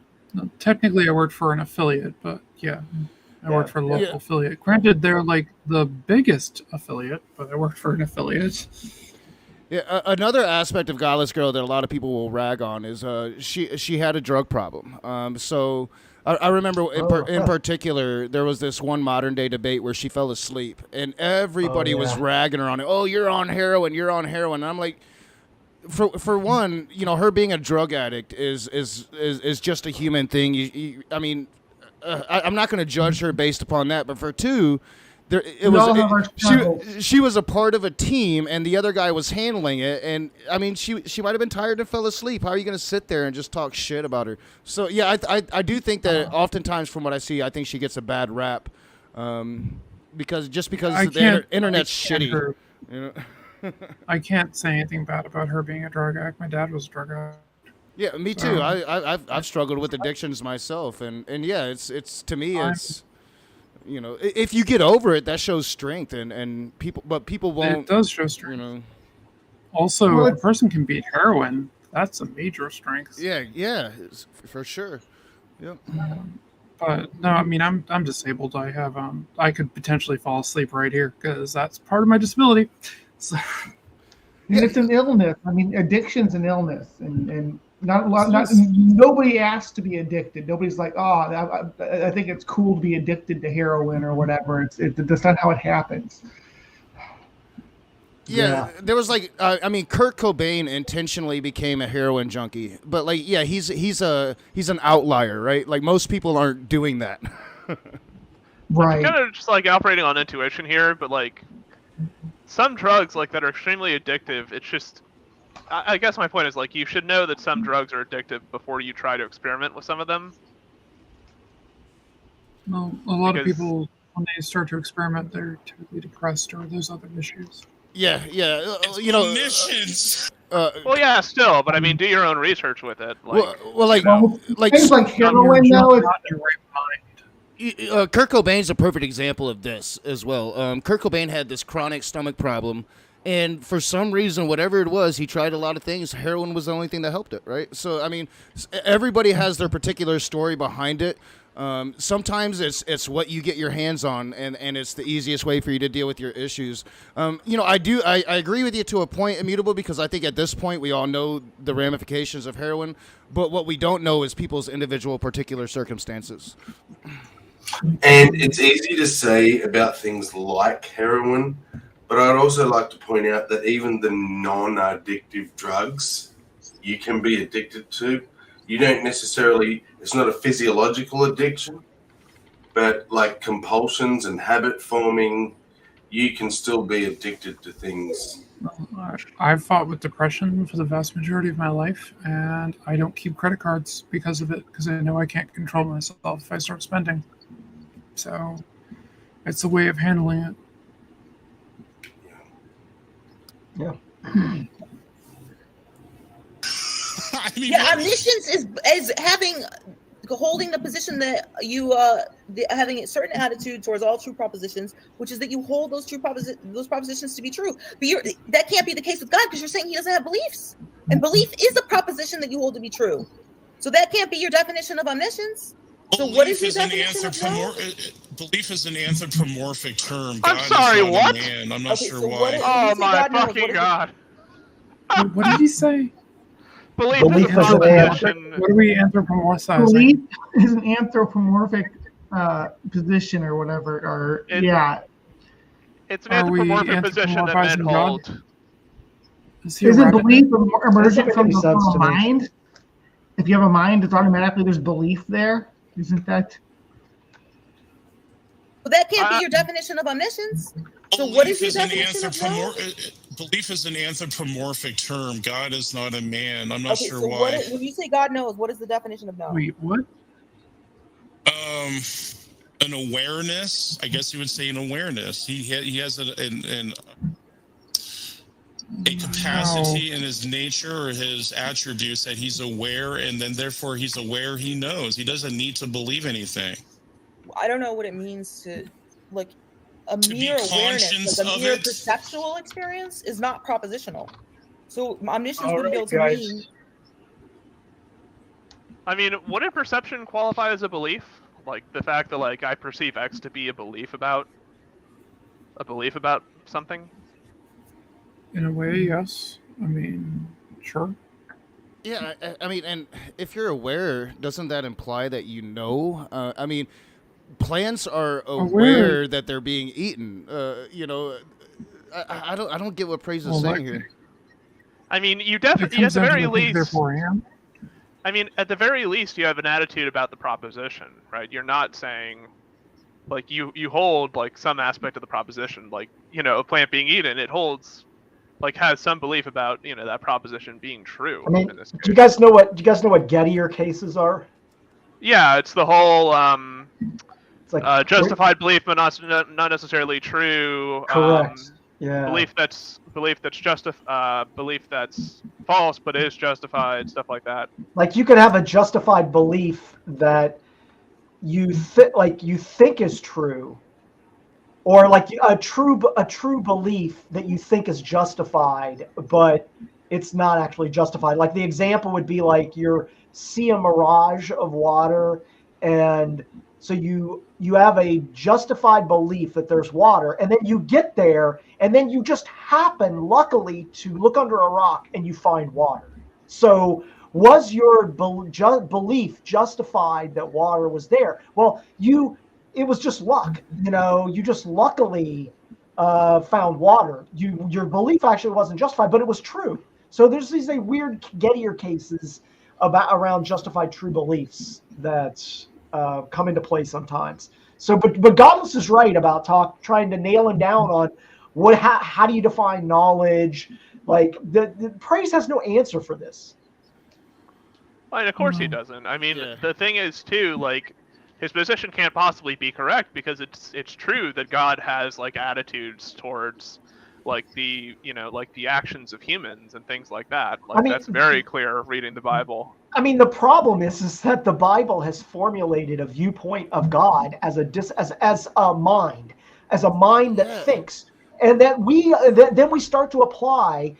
technically, I worked for an affiliate, but yeah, I worked for the local affiliate. Granted, they're like the biggest affiliate, but I worked for an affiliate. Yeah, another aspect of Godless Girl that a lot of people will rag on is she had a drug problem. So I remember in particular there was this one modern day debate where she fell asleep and everybody was ragging her on it. Oh, you're on heroin. You're on heroin. And I'm like, for one, you know, her being a drug addict is just a human thing. I mean, I'm not going to judge her based upon that. But for two, she was a part of a team, and the other guy was handling it. And I mean, she might have been tired and fell asleep. How are you going to sit there and just talk shit about her? So yeah, I do think that oftentimes, from what I see, I think she gets a bad rap, because the internet's shitty. You know? I can't say anything bad about her being a drug addict. My dad was a drug addict. Yeah, me too. I've struggled with addictions myself, and yeah, it's to me it's, you know, if you get over it, that shows strength, and people won't. It does show strength. You know. Also, a person can beat heroin. That's a major strength. Yeah, for sure. Yep. But no, I mean, I'm disabled. I have I could potentially fall asleep right here because that's part of my disability. So. And it's an illness. I mean, addiction's an illness, and nobody asks to be addicted. Nobody's like, oh, I think it's cool to be addicted to heroin or whatever. That's not how it happens. Yeah, there was like, I mean, Kurt Cobain intentionally became a heroin junkie, but like, yeah, he's an outlier, right? Like most people aren't doing that. Right. I'm kind of just like operating on intuition here, but like some drugs like that are extremely addictive. It's just, I guess my point is like you should know that some drugs are addictive before you try to experiment with some of them. Well, a lot of people when they start to experiment, they're typically depressed or there's other issues. Yeah, you know. Well, yeah, still, but I mean, do your own research with it. Like, things like heroin, though. Kurt Cobain's a perfect example of this as well. Kurt Cobain had this chronic stomach problem, and for some reason, whatever it was, he tried a lot of things. Heroin was the only thing that helped it, right? So, I mean, everybody has their particular story behind it. Sometimes it's what you get your hands on, and it's the easiest way for you to deal with your issues. You know, I agree with you to a point, Immutable, because I think at this point we all know the ramifications of heroin, but what we don't know is people's individual particular circumstances. And it's easy to say about things like heroin, but I'd also like to point out that even the non-addictive drugs you can be addicted to, you don't necessarily, it's not a physiological addiction, but like compulsions and habit forming, you can still be addicted to things. I've fought with depression for the vast majority of my life, and I don't keep credit cards because of it, because I know I can't control myself if I start spending. So it's a way of handling it. Yeah. Omniscience is holding the position that you having a certain attitude towards all true propositions, which is that you hold those propositions to be true. But that can't be the case with God, because you're saying he doesn't have beliefs, and belief is a proposition that you hold to be true. So that can't be your definition of omniscience. So what is your definition of God? Belief is an anthropomorphic term. I'm God sorry, is not what? A man. I'm not sure why. Oh my fucking God! What did he say? Belief is a proposition. What are we anthropomorphizing? Belief is an anthropomorphic position or whatever. Or it's an anthropomorphic position that men hold. Isn't belief emergent from the mind? if you have a mind, it's automatically there's belief there. Isn't that? Well, that can't be your definition of omniscience. So what is your definition of know? Belief is an anthropomorphic term. God is not a man. I'm not Okay, sure so why. when you say God knows, what is the definition of know? Wait, what? An awareness. I guess you would say an awareness. He has a capacity in his nature or his attributes that he's aware, and then therefore he's aware he knows. He doesn't need to believe anything. I don't know what it means to like a mere awareness, like a mere perceptual experience is not propositional. So omniscience wouldn't be able to mean. I mean, wouldn't perception qualify as a belief? Like the fact that like I perceive X to be a belief about something? In a way, yes. I mean, sure. Yeah, I mean, and if you're aware, doesn't that imply that you know? I mean, plants are aware that they're being eaten. You know, I don't get what Praise is saying here. I mean, you definitely, at the very least. I mean, at the very least, you have an attitude about the proposition, right? You're not saying, like, you hold like some aspect of the proposition, like, you know, a plant being eaten. It holds, like, has some belief about, you know, that proposition being true. I mean, in this do case. you guys know what Gettier cases are? Yeah, it's the whole it's like justified belief, but not necessarily true. Correct. Yeah. Belief that's belief that's false, but is justified. Stuff like that. Like you can have a justified belief that you think is true, or like a true belief that you think is justified, but it's not actually justified. Like the example would be like you see a mirage of water, and so you have a justified belief that there's water, and then you get there, and then you just happen, luckily, to look under a rock and you find water. So was your belief justified that water was there? Well, it was just luck. You know, you just luckily found water. Your belief actually wasn't justified, but it was true. So there's these weird Gettier cases around justified true beliefs that come into play sometimes. So, but Godless is right about trying to nail him down on how do you define knowledge? Like the Praise has no answer for this. Well, and of course he doesn't. I mean, the thing is too, like, his position can't possibly be correct because it's true that God has like attitudes towards like the actions of humans and things like that. Like I mean, that's very clear reading the Bible. I mean, the problem is that the Bible has formulated a viewpoint of God as a mind that thinks, and that then we start to apply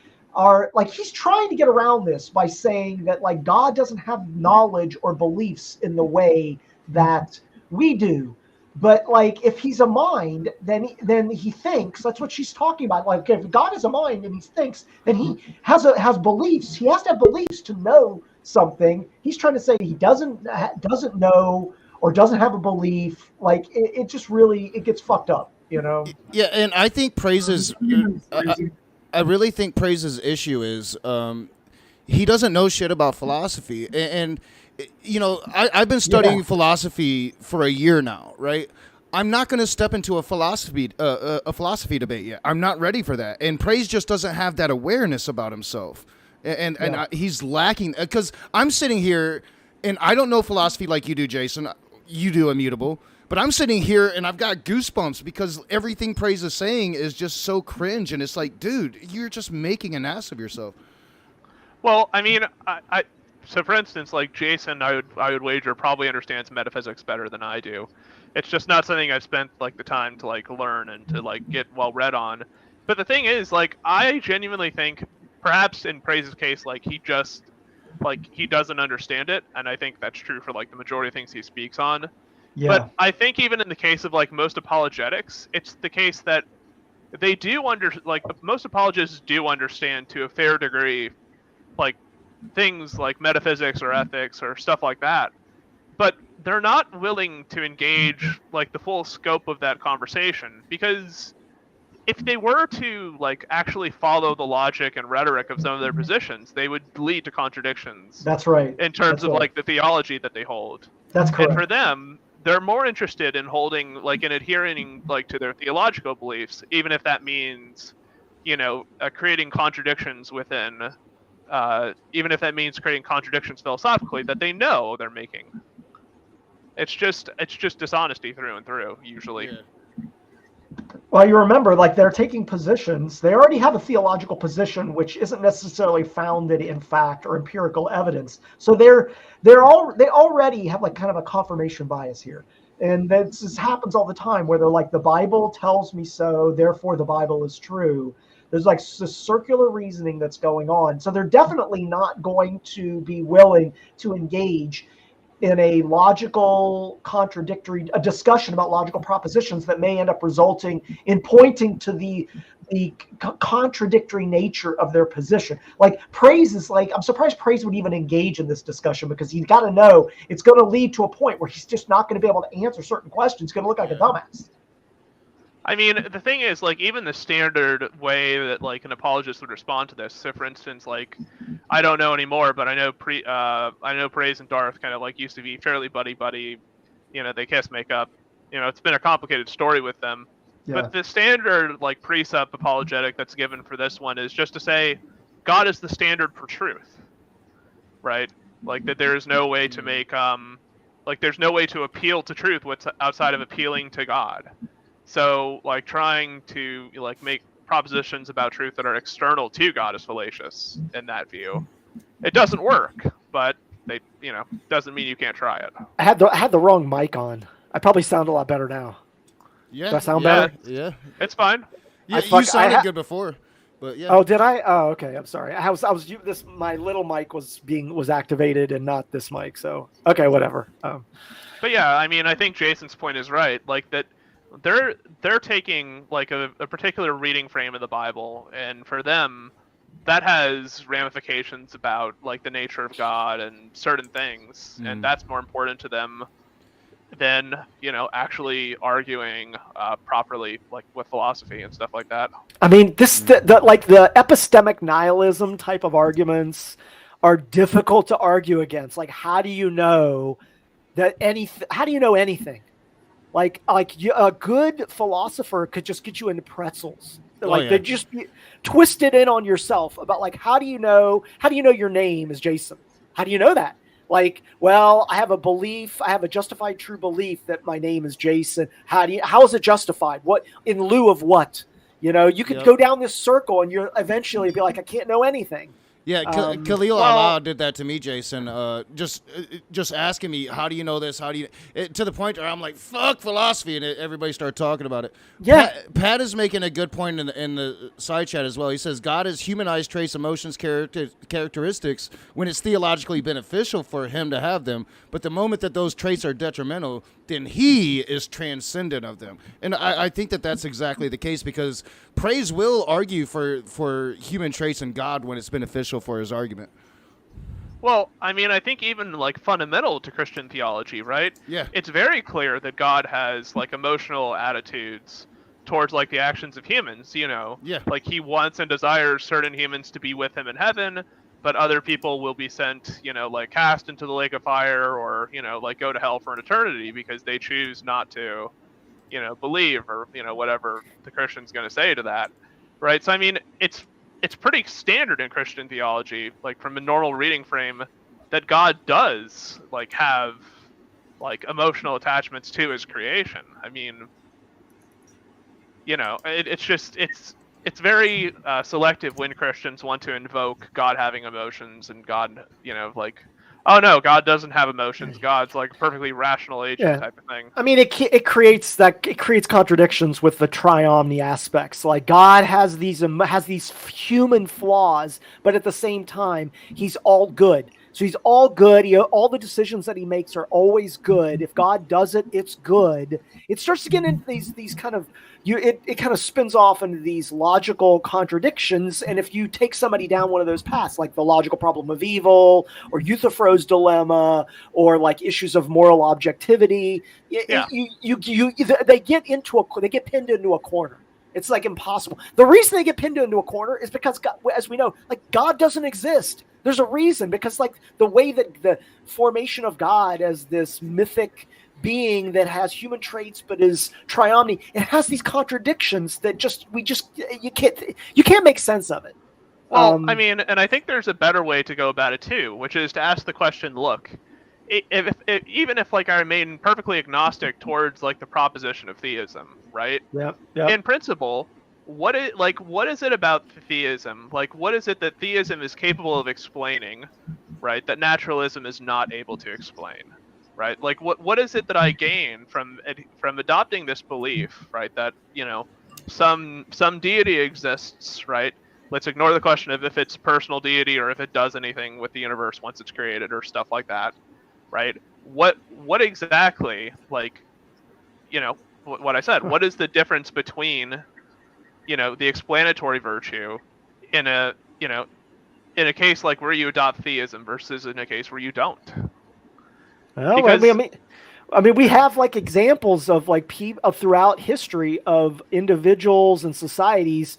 he's trying to get around this by saying that like God doesn't have knowledge or beliefs in the way that we do. But like if he's a mind, then he thinks. That's what she's talking about. Like if God is a mind and he thinks, then he has beliefs. He has to have beliefs to know something. He's trying to say he doesn't know or doesn't have a belief. Like it just really gets fucked up, you know. Yeah, and I think Praise's. I really think Praise's issue is he doesn't know shit about philosophy, and you know, I've been studying philosophy for a year now, right? I'm not going to step into a philosophy debate yet. I'm not ready for that. And Praise just doesn't have that awareness about himself, and he's lacking because I'm sitting here and I don't know philosophy like you do, Jason. You do, Immutable. But I'm sitting here and I've got goosebumps because everything Praise is saying is just so cringe, and it's like, dude, you're just making an ass of yourself. Well, I mean, so for instance, like Jason, I would wager probably understands metaphysics better than I do. It's just not something I've spent like the time to like learn and to like get well read on. But the thing is, like, I genuinely think perhaps in Praise's case, like he doesn't understand it, and I think that's true for like the majority of things he speaks on. Yeah. But I think even in the case of like most apologetics, it's the case that they do most apologists do understand to a fair degree, like things like metaphysics or ethics or stuff like that, but they're not willing to engage like the full scope of that conversation because if they were to like actually follow the logic and rhetoric of some of their positions, they would lead to contradictions. That's right. In terms That's of right. like the theology that they hold. That's correct. And for them, they're more interested in holding like in adhering like to their theological beliefs, even if that means, creating contradictions within. Even if that means creating contradictions philosophically that they know they're making. It's just dishonesty through and through, usually. Yeah. Well, you remember, like, they're taking positions. They already have a theological position, which isn't necessarily founded in fact or empirical evidence. So they already have like kind of a confirmation bias here. And this happens all the time where they're like, the Bible tells me so, therefore the Bible is true. There's like this circular reasoning that's going on. So they're definitely not going to be willing to engage in a discussion about logical propositions that may end up resulting in pointing to the contradictory nature of their position. Like Praise is like, I'm surprised Praise would even engage in this discussion, because he's got to know it's going to lead to a point where he's just not going to be able to answer certain questions. He's going to look like a dumbass. I mean, the thing is, like, even the standard way that like an apologist would respond to this. So, for instance, like, I don't know anymore, but I know Praise and Darth kind of like used to be fairly buddy. They kiss, make up. It's been a complicated story with them. Yeah. But the standard like precept apologetic that's given for this one is just to say, God is the standard for truth, right? Like that there is no way to make there's no way to appeal to truth what's outside of appealing to God. So, like, trying to, like, make propositions about truth that are external to God is fallacious in that view. It doesn't work, but doesn't mean you can't try it. I had the wrong mic on. I probably sound a lot better now. Yeah. Do I sound better? Yeah. It's fine. Yeah, you sounded good before, but yeah. Oh, did I? Oh, okay. I'm sorry. My little mic was activated and not this mic. So, okay, whatever. But yeah, I mean, I think Jason's point is right. Like that. They're taking like a particular reading frame of the Bible, and for them that has ramifications about like the nature of God and certain things, and that's more important to them than actually arguing properly, like with philosophy and stuff like that. I mean, the epistemic nihilism type of arguments are difficult to argue against. Like, how do you know anything? Like a good philosopher could just get you into pretzels. They'd just be twisted in on yourself about like, how do you know your name is Jason? How do you know that? Like, well, I have a justified true belief that my name is Jason. How is it justified? What, in lieu of what? You could go down this circle and you'll eventually be like, I can't know anything. Yeah, Khalil Allah did that to me, Jason. Just asking me, how do you know this? To the point where I'm like, fuck philosophy, and everybody started talking about it. Yeah, Pat is making a good point in the side chat as well. He says God has humanized traits, emotions, characteristics when it's theologically beneficial for him to have them. But the moment that those traits are detrimental, then he is transcendent of them. And I think that that's exactly the case, because Praise will argue for human traits in God when it's beneficial for his argument. Well, I mean, I think even like fundamental to Christian theology, right? Yeah. It's very clear that God has like emotional attitudes towards like the actions of humans, Yeah. Like he wants and desires certain humans to be with him in heaven, but other people will be sent, like cast into the lake of fire, or, like go to hell for an eternity because they choose not to, believe, or, whatever the Christian's going to say to that. Right. So, I mean, it's pretty standard in Christian theology, like from a normal reading frame, that God does like have like emotional attachments to his creation. I mean, it's very selective when Christians want to invoke God having emotions and God, like, oh no, God doesn't have emotions. God's like a perfectly rational agent type of thing. I mean, it creates contradictions with the triomny aspects. Like God has these human flaws, but at the same time, he's all good. So he's all good. All the decisions that he makes are always good. If God does it, it's good. It starts to get into these kind of it kind of spins off into these logical contradictions. And if you take somebody down one of those paths, like the logical problem of evil, or Euthyphro's dilemma, or like issues of moral objectivity, they get pinned into a corner. It's like impossible. The reason they get pinned into a corner is because, God, as we know, like God doesn't exist. There's a reason, because like the way that the formation of God as this mythic being that has human traits but is triomni, it has these contradictions that you can't make sense of it. Well, I mean, and I think there's a better way to go about it too, which is to ask the question: look, even if like I remain perfectly agnostic towards like the proposition of theism, right? Yeah. In principle, what is it about theism? Like, what is it that theism is capable of explaining, right? That naturalism is not able to explain, right? Like, what is it that I gain from adopting this belief, right? That some deity exists, right? Let's ignore the question of if it's personal deity or if it does anything with the universe once it's created or stuff like that, right? What exactly, like, what I said, what is the difference between, the explanatory virtue in a case like where you adopt theism versus in a case where you don't? Well, Because, I mean, we have like examples of like throughout history of individuals and societies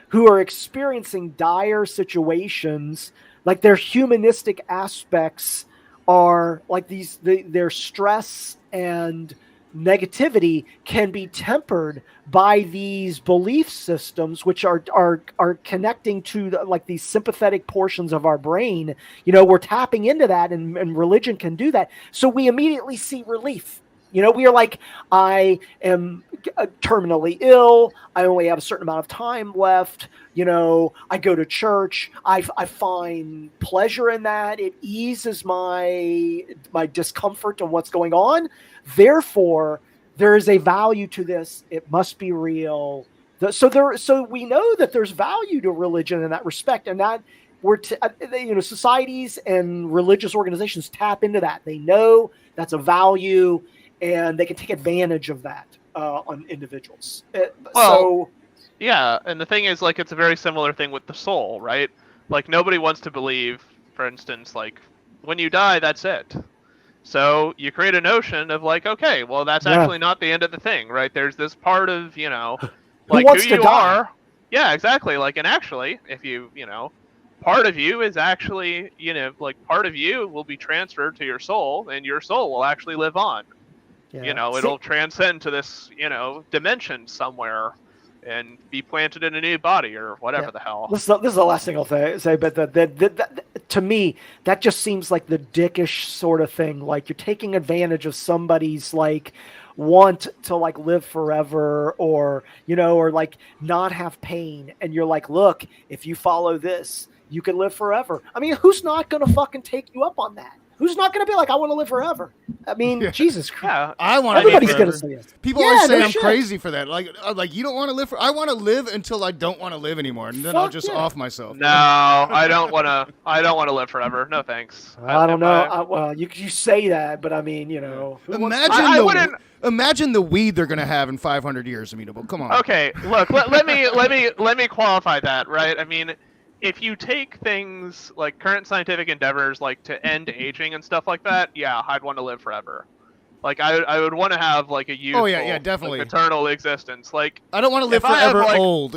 who are experiencing dire situations, like their humanistic aspects are like their stress and negativity can be tempered by these belief systems, which are connecting to like these sympathetic portions of our brain. We're tapping into that, and religion can do that. So we immediately see relief. We are like, I am terminally ill. I only have a certain amount of time left. I go to church. I find pleasure in that. It eases my discomfort on what's going on. Therefore, there is a value to this. It must be real. So we know that there's value to religion in that respect, and that societies and religious organizations tap into that. They know that's a value, and they can take advantage of that on individuals. Yeah, and the thing is, like, it's a very similar thing with the soul, right? Like, nobody wants to believe, for instance, like, when you die, that's it. So you create a notion of like, okay, well, that's actually not the end of the thing, right? There's this part of, like who you are. Yeah, exactly. Like, and actually, if part of you is actually, like part of you will be transferred to your soul, and your soul will actually live on. Yeah. It'll transcend to this, dimension somewhere and be planted in a new body or whatever the hell. This is the last thing I'll say, but to me, that just seems like the dickish sort of thing. Like you're taking advantage of somebody's like want to like live forever, or like not have pain, and you're like, look, if you follow this, you can live forever. I mean, who's not gonna fucking take you up on that? Who's not going to be like, I want to live forever? I mean, Jesus Christ. Yeah, I want to live forever. Everybody's going to say yes. People always say I'm crazy for that. Like you don't want to live I want to live until I don't want to live anymore, and then I'll just off myself. No, I don't want to live forever. No, thanks. I don't know. Well, you say that, but I mean, imagine the weed they're going to have in 500 years, Immutable. Come on. Okay, look, let me qualify that, right? I mean, if you take things like current scientific endeavors, like to end aging and stuff like that, yeah, I'd want to live forever. Like I would want to have like a youthful, definitely, like, eternal existence. Like I don't want to live forever old,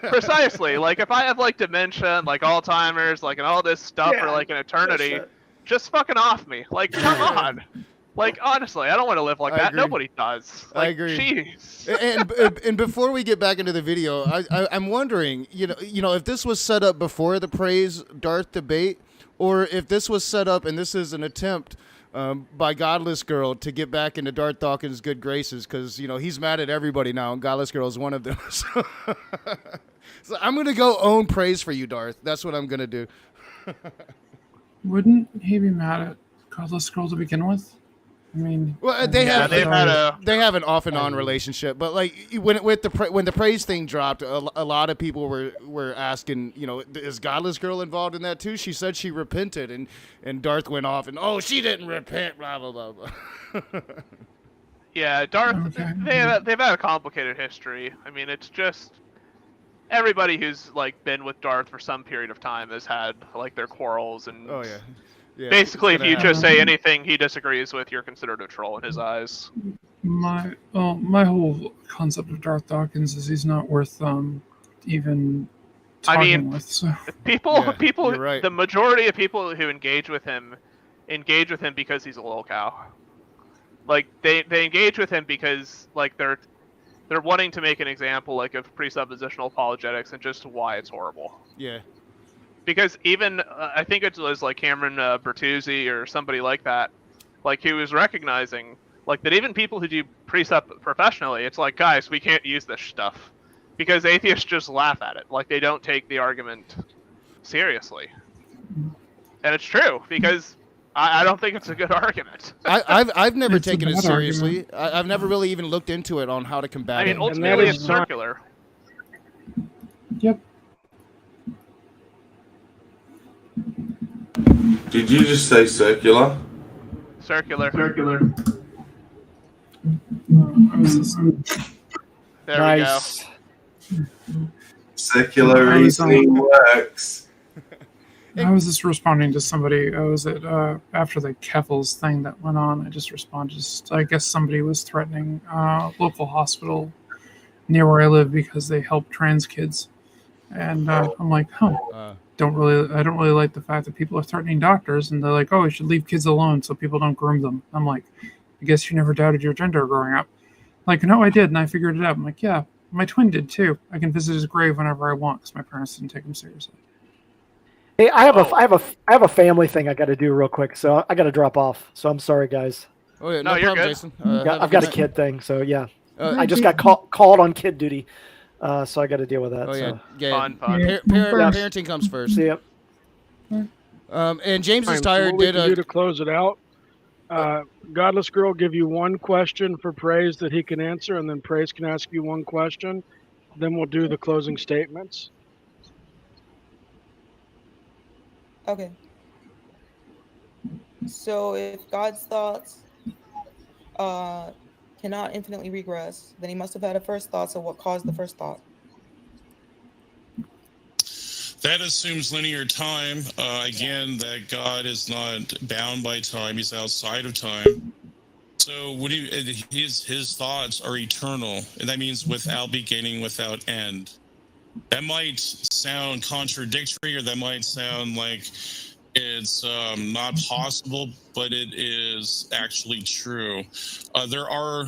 Precisely. Like if I have like dementia, like Alzheimer's, like and all this stuff for like an eternity, just fucking off me. Like come on. Like honestly, I don't want to live like that. Agree. Nobody does. Like, I agree. Jeez. And before we get back into the video, I'm wondering, if this was set up before the Praise Darth debate, or if this was set up and this is an attempt by Godless Girl to get back into Darth Dawkins' good graces, because he's mad at everybody now, and Godless Girl is one of them. So I'm gonna go own praise for you, Darth. That's what I'm gonna do. Wouldn't he be mad at Godless Girl to begin with? I mean, well, they have an off and on relationship, but like when the praise thing dropped, a lot of people were asking, is Godless Girl involved in that too? She said she repented, and Darth went off and she didn't repent, blah blah blah blah. Yeah, Darth. They've had a complicated history. I mean, it's just everybody who's like been with Darth for some period of time has had like their quarrels and. Oh yeah. Basically, if you just say anything he disagrees with, you're considered a troll in his eyes. My whole concept of Darth Dawkins is he's not worth even I talking mean, with. So people, you're right. the majority of people who engage with him because he's a lol cow. Like they engage with him because like they're wanting to make an example like of presuppositional apologetics and just why it's horrible. Yeah. Because even I think it was like Cameron Bertuzzi or somebody like that, like who was recognizing like that even people who do precept professionally, it's like, guys, we can't use this stuff because atheists just laugh at it, like they don't take the argument seriously. And it's true because I don't think it's a good argument. I've never It's a taken it bad seriously. I've never really even looked into it on how to combat I mean, it. ultimately it's circular. Yep. Did you just say circular? Circular. There Nice. we go. Circular reasoning works. I was just responding to somebody. After the Keffels thing that went on, I just responded. I guess somebody was threatening a local hospital near where I live because they help trans kids, and I'm like, I don't really like the fact that people are threatening doctors, and they're like, oh, we should leave kids alone so people don't groom them. I'm like, I guess you never doubted your gender growing up. Like, no, I did, and I figured it out. I'm like, yeah, my twin did too. I can visit his grave whenever I want because my parents didn't take him seriously. Hey, I have a family thing I got to do real quick, so I got to drop off. So I'm sorry, guys. Oh yeah, No, no you're problem, good. Jason. I've got a kid thing, so yeah. I just got called on kid duty, so I got to deal with that. Oh yeah, so. yeah. Fun. Parenting comes first. See ya. And James is So tired. what we can do to close it out? Godless Girl give you one question for Praise that he can answer, and then Praise can ask you one question. Then we'll do the closing statements. Okay. So if God's thoughts cannot infinitely regress, then he must have had a first thought. So what caused the first thought? That assumes linear time. Again, that God is not bound by time; He's outside of time. So, his thoughts are eternal, and that means without beginning, without end. That might sound contradictory, or that might sound like it's not possible, but it is actually true. There are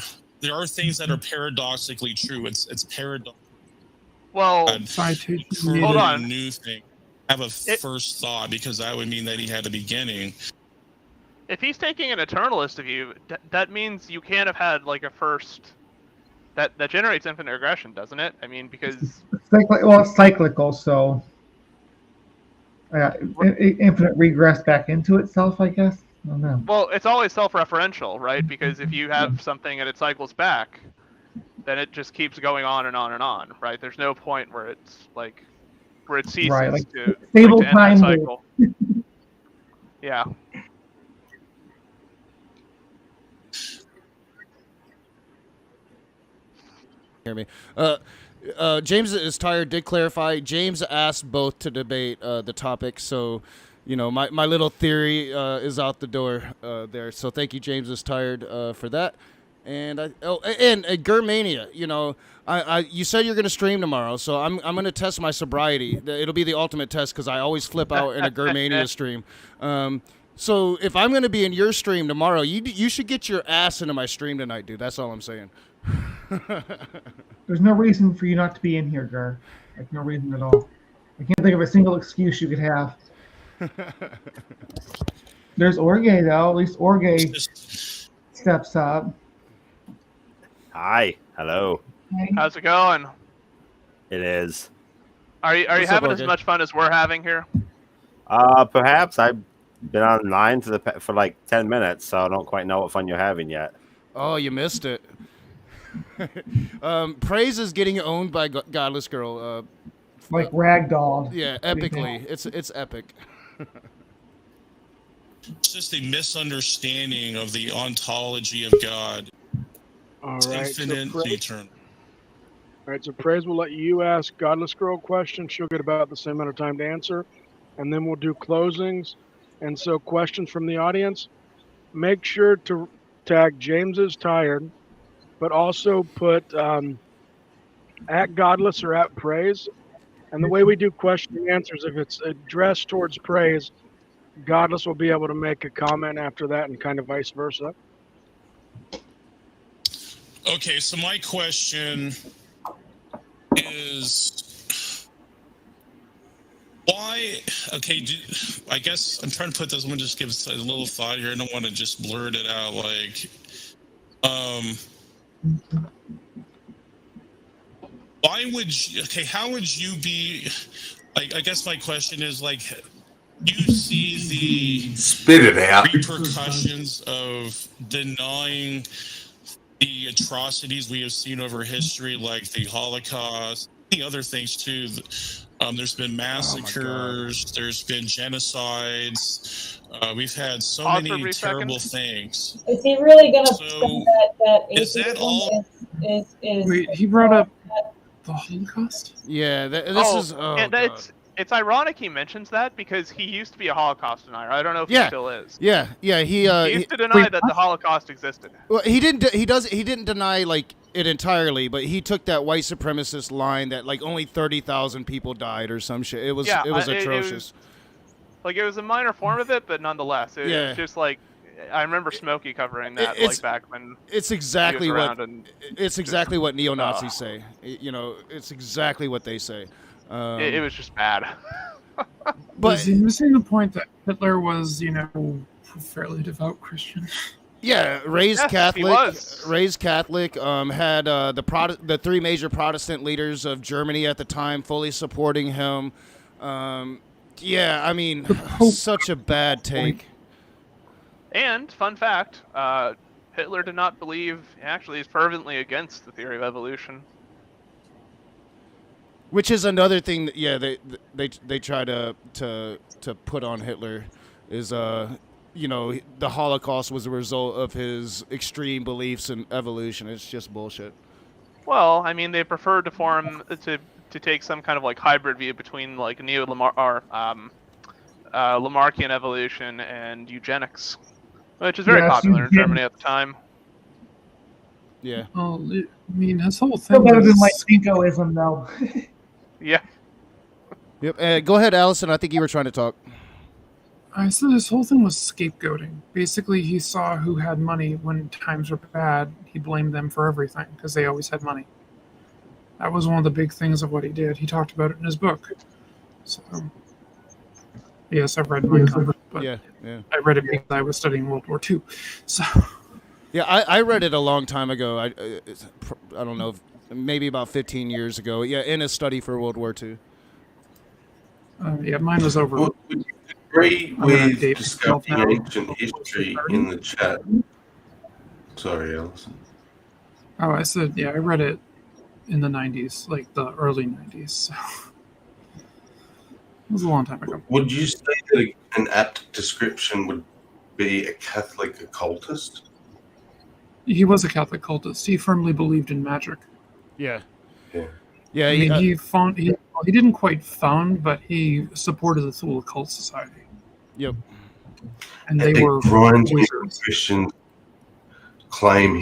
things that are paradoxically true. It's paradox. Well, Hold on. A new thing. Have a first thought, because that would mean that he had a beginning. If he's taking an eternalist view, that means you can't have had like a first. That generates infinite regression, doesn't it? I mean, because it's cyclical, so infinite regress back into itself, I guess. I don't know. well, it's always self-referential, right? Because if you have something and it cycles back, then it just keeps going on and on and on, right? There's no point where it's like where it ceases Right, like to stable to end time the loop. cycle. Yeah. Hear me. James is tired. Did clarify. James asked both to debate the topic, so my little theory is out the door there. So thank you, James is tired for that. And Germania, you said you're going to stream tomorrow, so I'm going to test my sobriety. It'll be the ultimate test because I always flip out in a Germania stream. So if I'm going to be in your stream tomorrow, you should get your ass into my stream tonight, dude. That's all I'm saying. There's no reason for you not to be in here, Gar. Like, no reason at all. I can't think of a single excuse you could have. There's Orge, though. At least Orge steps up. Hi. Hello. How's it going? It is. Are you What's up, having RJ? as much fun as we're having here? Perhaps. I've been online for like 10 minutes, so I don't quite know what fun you're having yet. Oh, you missed it. Praise is getting owned by Godless Girl. Like ragdolled. Yeah, epically. It's epic. It's just a misunderstanding of the ontology of God. All It's right. infinite So and eternal. All right, so Praise will let you ask Godless Girl questions. She'll get about the same amount of time to answer, and then we'll do closings. And so, questions from the audience. Make sure to tag James is tired but also put at godless or at praise. And the way we do question and answers, if it's addressed towards praise, godless will be able to make a comment after that, and kind of vice versa. Okay, so my question is why? Okay, I guess I'm trying to put this. I'm gonna just give a little thought here. I don't want to just blurt it out. Like, why would you? Okay, how would you be? Like, I guess my question is like, do you see the Spit it out. repercussions of denying the atrocities we have seen over history, like the Holocaust, many other things too? There's been massacres, there's been genocides. We've had so Pause for a many brief terrible second. things. Is he really going to So, that is that atheism all? is Wait, he brought up the Holocaust? Yeah, It's ironic he mentions that because he used to be a Holocaust denier. I don't know if he Yeah, still is. yeah. He used to deny that the Holocaust existed. Well, he didn't. He didn't deny like it entirely, but he took that white supremacist line that like only 30,000 people died or some shit. It was atrocious. It was a minor form of it, but nonetheless, it was just like I remember Smokey covering that like back when. It's exactly what what neo-Nazis say. You know, it's exactly what they say. It was just bad. But is he missing the point that Hitler was, a fairly devout Christian? Yeah, raised Yes, Catholic. he was. Raised Catholic. Had the three major Protestant leaders of Germany at the time fully supporting him. Yeah, I mean, such a bad take. And fun fact, Hitler did not believe. Actually, he's fervently against the theory of evolution. Which is another thing that they try to put on Hitler is the Holocaust was a result of his extreme beliefs in evolution. It's just bullshit. Well, I mean, they preferred to take some kind of like hybrid view between like Lamarckian evolution and eugenics, which is very popular in Germany at the time. Yeah. Well, I mean, his whole Still thing better than was... like Jingoism, though. Yeah. Yep. Go ahead, Allison. I think you were trying to talk. I said his whole thing was scapegoating. Basically, he saw who had money when times were bad. He blamed them for everything because they always had money. That was one of the big things of what he did. He talked about it in his book. So, yes, I've read Mein Kampf, but yeah. I read it because I was studying World War II. So, yeah, I read it a long time ago. I don't know, maybe about 15 years ago. Yeah, in a study for World War II. Yeah, mine was over. Would you agree with discovering ancient history in the chat? Sorry, Alison. Oh, I said, yeah, I read it in the 90s, like the early 90s. So. It was a long time ago. Would you say that an apt description would be a Catholic occultist? He was a Catholic cultist. He firmly believed in magic. Yeah. Yeah. I mean, he didn't quite found, but he supported the Thule Occult Society. Yep. And they were Christians claim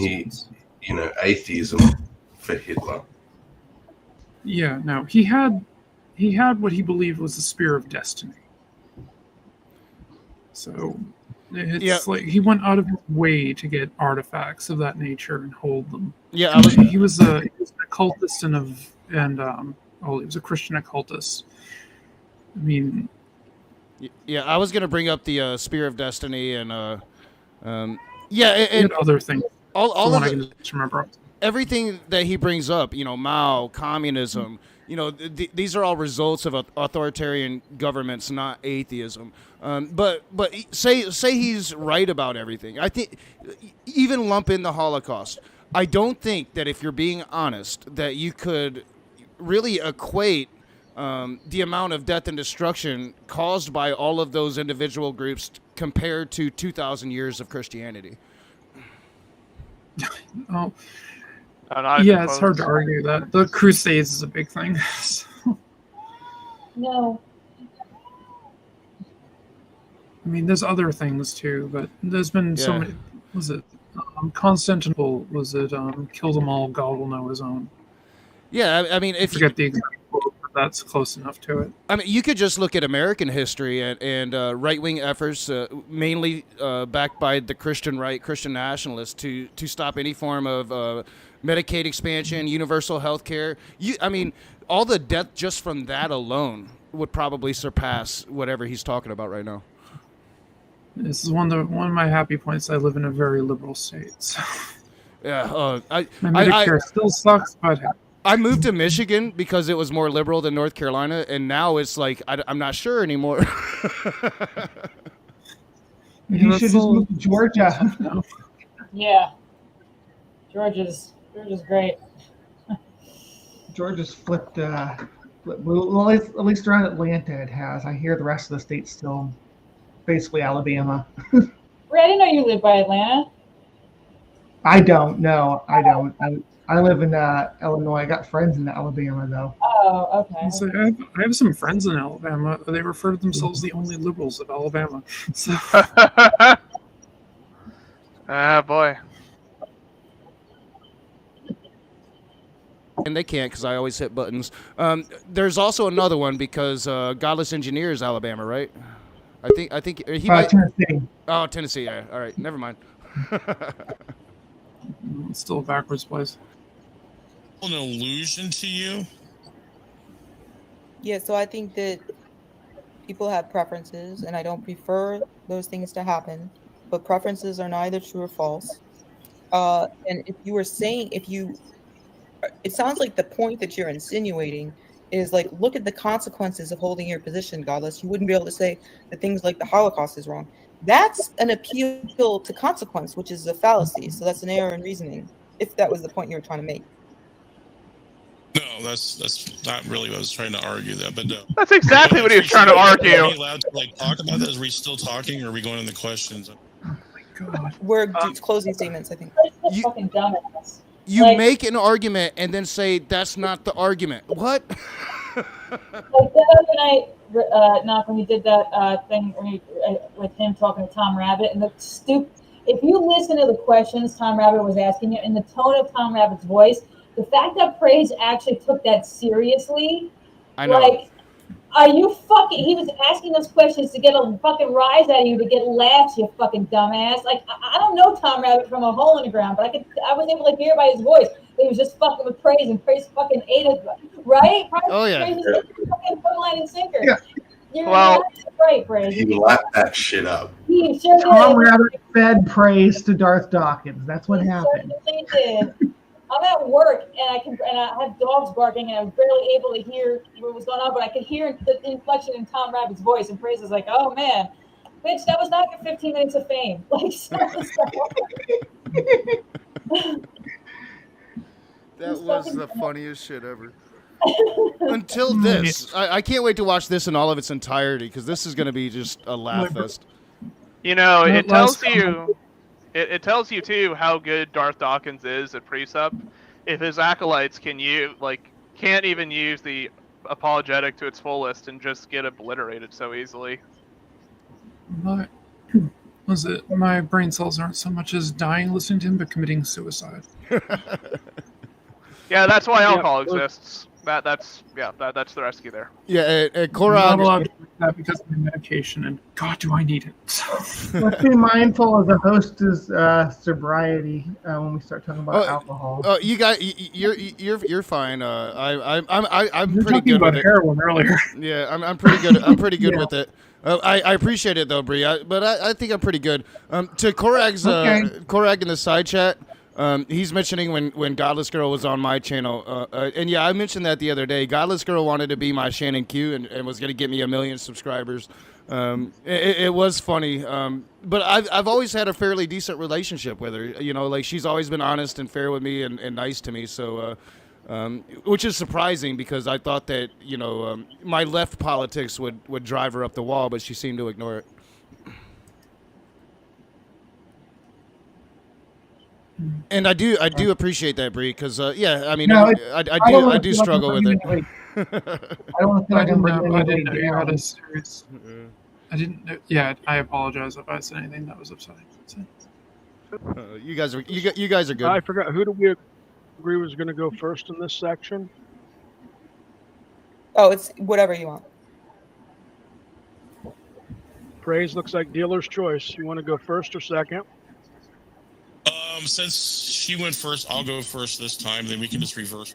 atheism for Hitler. Yeah, no. He had what he believed was the spear of destiny. So it's like he went out of his way to get artifacts of that nature and hold them. Yeah, he was an occultist he was a Christian occultist. I mean, yeah, I was gonna bring up the Spear of Destiny and and other things. All of I can just remember. Everything that he brings up, Mao, communism, these are all results of authoritarian governments, not atheism. But say he's right about everything. I think even lump in the Holocaust. I don't think that if you're being honest, that you could really equate the amount of death and destruction caused by all of those individual groups compared to 2,000 years of Christianity. Oh. Yeah, it's hard to argue that. The Crusades is a big thing. So. No. I mean, there's other things too, but there's been so many. Was it Constantinople was it kill them all, God will know his own. Yeah, I mean, if forget the exact quote, but that's close enough to it. I mean, you could just look at American history and right-wing efforts, mainly backed by the Christian right, Christian nationalists, to stop any form of Medicaid expansion, universal health care. I mean, all the death just from that alone would probably surpass whatever he's talking about right now. This is one of my happy points. I live in a very liberal state. So. Yeah, my Medicare still sucks, but I moved to Michigan because it was more liberal than North Carolina, and now it's like I'm not sure anymore. You should just move to Georgia. Yeah, Georgia's great. Georgia's flipped. Well, at least around Atlanta, it has. I hear the rest of the state's still basically Alabama. Ray, I didn't know you lived by Atlanta. I don't. No, I don't. I live in Illinois. I got friends in Alabama, though. Oh, okay. So I have some friends in Alabama. They refer to themselves the only liberals of Alabama. So. Ah, boy. And they can't because I always hit buttons. There's also another one because Godless Engineers, Alabama, right? I think he might. Tennessee. Oh, Tennessee. Yeah. All right. Never mind. It's still a backwards place. An illusion to you? Yeah, so I think that people have preferences, and I don't prefer those things to happen, but preferences are neither true or false. And if you were saying, it sounds like the point that you're insinuating is like, look at the consequences of holding your position, Godless. You wouldn't be able to say that things like the Holocaust is wrong. That's an appeal to consequence, which is a fallacy. So that's an error in reasoning, if that was the point you were trying to make. No, that's not really what I was trying to argue. But no. That's exactly what he was trying to argue. Are we allowed to talk about this? Are we still talking, or are we going into questions? We're closing statements, I think. Fucking dumbass. You make an argument and then say that's not the argument. What? Like the other night, Knock, when you did that thing with him talking to Tom Rabbit, and if you listen to the questions Tom Rabbit was asking you, in the tone of Tom Rabbit's voice, the fact that Praise actually took that seriously, I know. like, are you fucking? He was asking those questions to get a fucking rise out of you, to get laughs, you fucking dumbass. Like, I don't know Tom Rabbit from a hole in the ground, but I was able to hear by his voice that he was just fucking with Praise, and Praise fucking ate it, right? Oh, yeah. Praise was fucking hook, line, and sinker. Yeah. You're Well, right, Praise. He lapped that shit up. He sure Tom did. Rabbit fed praise to Darth Dawkins. That's what happened. Certainly did. I'm at work and I have dogs barking and I'm barely able to hear what was going on, but I could hear the inflection in Tom Rabbit's voice, and Praise is like, "Oh man, bitch, that was not your 15 minutes of fame." Like, That was the funniest shit ever. Until this, I can't wait to watch this in all of its entirety because this is going to be just a laugh fest. You know, it tells you. It tells you too how good Darth Dawkins is at precept. If his acolytes can't even use the apologetic to its fullest and just get obliterated so easily. My brain cells aren't so much as dying listening to him, but committing suicide. Yeah, that's why alcohol exists. That's the rescue there. Yeah, I'm Korag. not allowed to do that because of the medication, and God, do I need it. Let's be mindful of the host's sobriety when we start talking about alcohol. Oh, you're fine. I'm You're pretty talking good about with it. heroin earlier. Yeah, I'm pretty good. I'm pretty good Yeah. with it. I appreciate it though, Bree. But I think I'm pretty good. To Korag's Korag in the side chat. He's mentioning when Godless Girl was on my channel, and yeah, I mentioned that the other day. Godless Girl wanted to be my Shannon Q and was going to get me 1 million subscribers. It was funny, but I've always had a fairly decent relationship with her. You know, like she's always been honest and fair with me and nice to me. So, which is surprising because I thought that my left politics would drive her up the wall, but she seemed to ignore it. And I do appreciate that, Bree, because yeah, I mean, No, I do struggle with it. I don't want to feel like I'm bringing I didn't anybody know you had down. a serious. I didn't. Yeah, I apologize if I said anything that was upsetting. You guys are you guys are good. I forgot, who do we agree was going to go first in this section? Oh, it's whatever you want. Praise looks like dealer's choice. You want to go first or second? Since she went first, I'll go first this time. Then we can just reverse.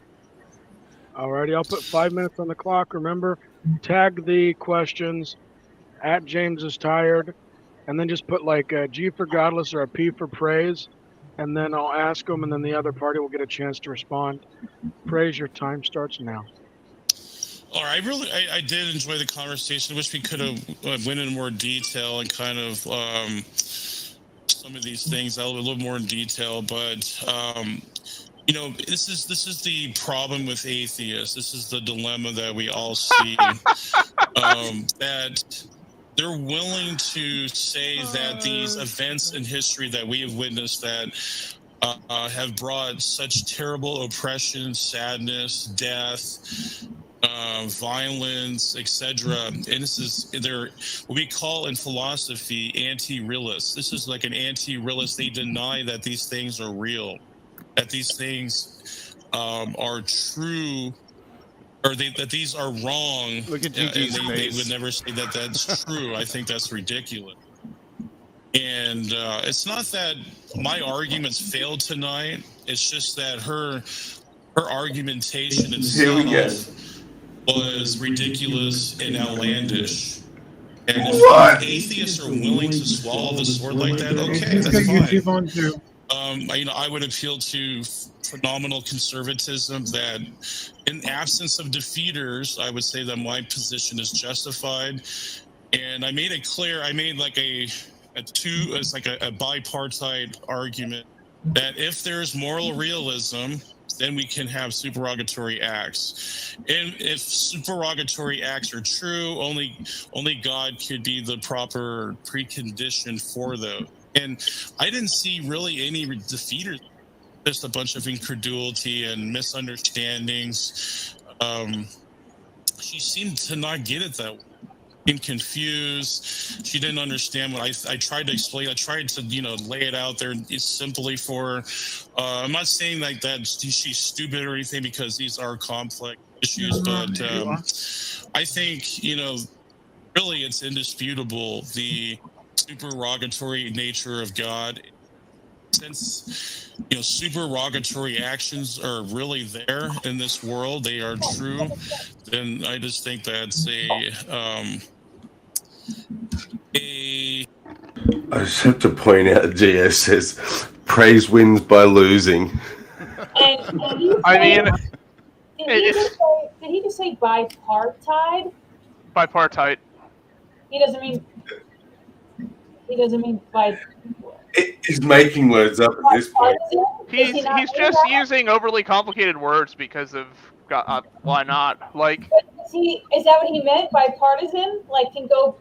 Alrighty, I'll put 5 minutes on the clock. Remember, tag the questions at James is tired, and then just put like a G for godless or a P for praise, and then I'll ask them, and then the other party will get a chance to respond. Praise, your time starts now. All right, I did enjoy the conversation. I wish we could have went into more detail and kind of some of these things a little more in detail, but you know, this is the problem with atheists. This is the dilemma that we all see. That they're willing to say that these events in history that we have witnessed that have brought such terrible oppression, sadness, death, violence, etc. And this is what we call in philosophy anti-realists. This is like an anti-realist. They deny that these things are real, that these things are true, or that these are wrong. Look at and Gigi's they face. would never say that that's true. I think that's ridiculous. And it's not that my arguments failed tonight. It's just that her argumentation itself was ridiculous and outlandish. And if atheists are willing to swallow the sword like that, okay, that's fine. I would appeal to phenomenal conservatism that, in absence of defeaters, I would say that my position is justified. And I made it clear. I made like a bipartite argument that if there's moral realism, then we can have supererogatory acts. And if supererogatory acts are true, only God could be the proper precondition for those. And I didn't see really any defeaters, just a bunch of incredulity and misunderstandings. She seemed to not get it that way. Confused. She didn't understand what I tried to explain. I tried to, lay it out there simply for her. I'm not saying like that she's stupid or anything, because these are complex issues, but I think, really it's indisputable the supererogatory nature of God. Since supererogatory actions are really there in this world, they are true, then I just think that's I just have to point out, GS says, praise wins by losing. I mean, did he just say bipartite? Bipartite. He doesn't mean by. He's making words up at this point. He's just using overly complicated words because of why not? Like, is that what he meant? Bipartisan, like can go,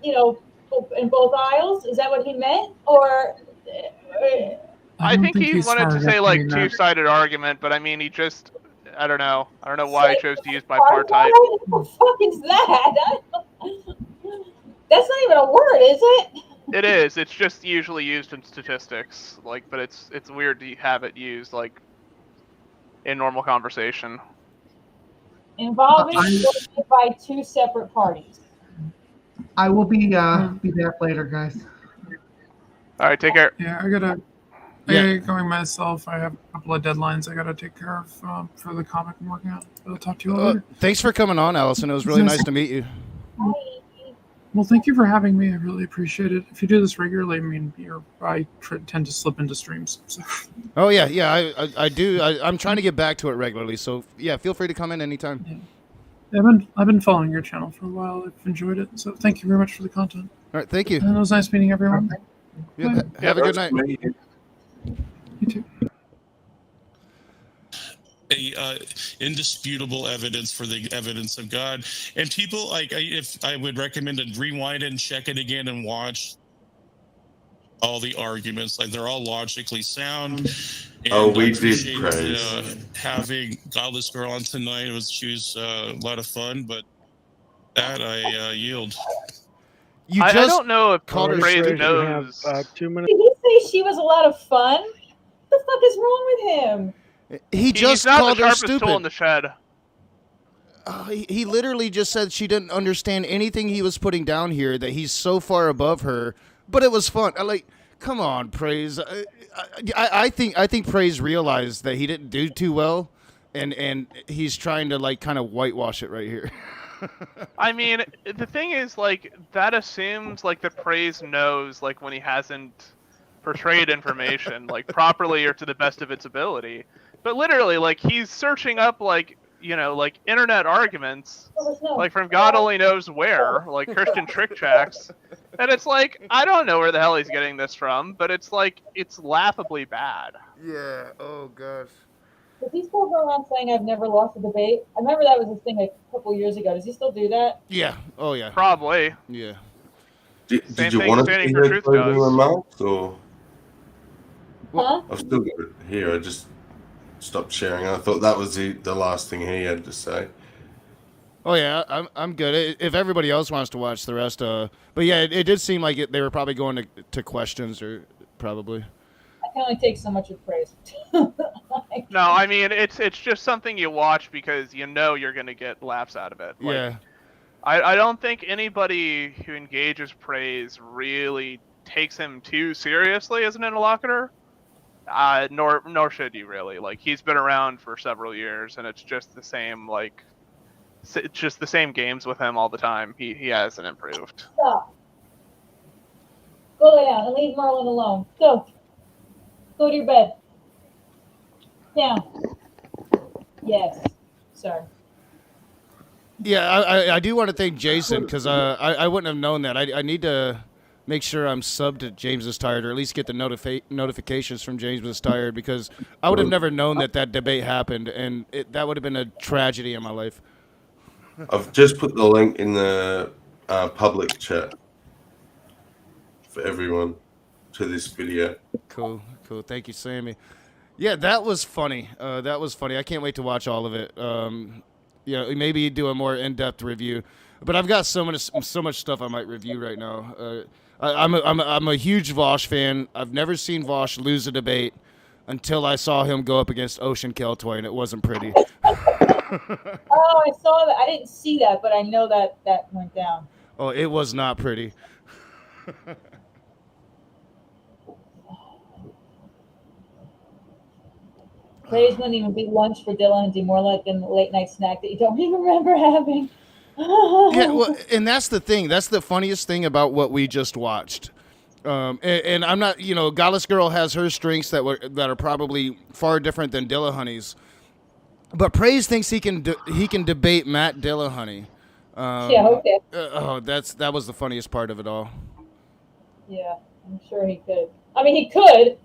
in both aisles. Is that what he meant, or? I think he wanted to say like two-sided argument, but I mean, he just, I don't know why he chose to use bipartite. What the fuck is that? That's not even a word, is it? It is. It's just usually used in statistics, but it's weird to have it used in normal conversation. Involving by two separate parties. I will be back later, guys. All right, take care. Yeah, I gotta get going myself. I have a couple of deadlines I gotta take care of for the comic I'm working on. I'll talk to you later. Thands for coming on, Allison. It was really nice to meet you. Well, thank you for having me. I really appreciate it. If you do this regularly, I mean, I tend to slip into streams. So. Oh yeah, I do. I'm trying to get back to it regularly. So yeah, feel free to come in anytime. Yeah. I've been following your channel for a while. I've enjoyed it. So thank you very much for the content. All right, thank you. And it was nice meeting everyone. Yeah, have a good night. You too. Indisputable evidence for the evidence of God, and people if I would recommend to rewind it and check it again and watch all the arguments. Like, they're all logically sound. And we I did appreciate, praise. having Godless Girl on tonight. She was a lot of fun, but that I yield. I don't know if Praise knows. Have 2 minutes. Did he say Praise, she was a lot of fun. What the fuck is wrong with him? He just He's not called the her sharpest tool in stupid. the shed. He literally just said she didn't understand anything he was putting down here, that he's so far above her, but it was fun. Come on, Praise. I think Praise realized that he didn't do too well, and he's trying to like kind of whitewash it right here. I mean, the thing is, like, that assumes like that Praise knows like when he hasn't portrayed information like properly or to the best of its ability. But literally, like, he's searching up like, you know, like internet arguments, like from God only knows where, like Christian trick tracks. And it's like, I don't know where the hell he's getting this from, but it's like, it's laughably bad. Yeah, oh gosh. Does he still go around saying I've never lost a debate? I remember that was his thing a couple years ago. Does he still do that? Yeah, oh yeah. Probably. Yeah. Did you want to Standing see for her Truth closing does. remarks, or Huh? I've still got it here? I just stopped sharing. I thought that was the last thing he had to say. Oh yeah, I'm good. If everybody else wants to watch the rest, but yeah, it did seem like they were probably going to questions or probably. I can only take so much of praise. No, I mean, it's just something you watch because you know you're gonna get laughs out of it. Like, Yeah. I don't think anybody who engages Praise really takes him too seriously as an interlocutor. Nor should you really. Like, he's been around for several years, and it's just the same it's just the same games with him all the time. He hasn't improved. Stop. Go lay down and leave Merlin alone. Go. Go to your bed. Down. Yes. Sorry. Yeah, I do want to thank Jason because I wouldn't have known that. I need to make sure I'm subbed to James is Tired, or at least get the notifications from James is Tired, because I would have never known that debate happened, and that would have been a tragedy in my life. I've just put the link in the public chat for everyone to this video. Cool. Thank you, Sammy. Yeah, that was funny. I can't wait to watch all of it. Yeah, maybe do a more in-depth review. But I've got so much stuff I might review right now. I'm a huge Vosh fan. I've never seen Vosh lose a debate until I saw him go up against Ocean Keltoy, and it wasn't pretty. Oh, I saw that. I didn't see that, but I know that went down. Oh, it was not pretty. Praise wouldn't even be lunch for Dillahunty, more like a late night snack that you don't even remember having. Yeah, well, and that's the thing. That's the funniest thing about what we just watched. And I'm not, Godless Girl has her strengths that are probably far different than Dillahunty's. But Praise thinks he can debate Matt Dillahunty. Yeah, okay. That was the funniest part of it all. Yeah, I'm sure he could. I mean, he could.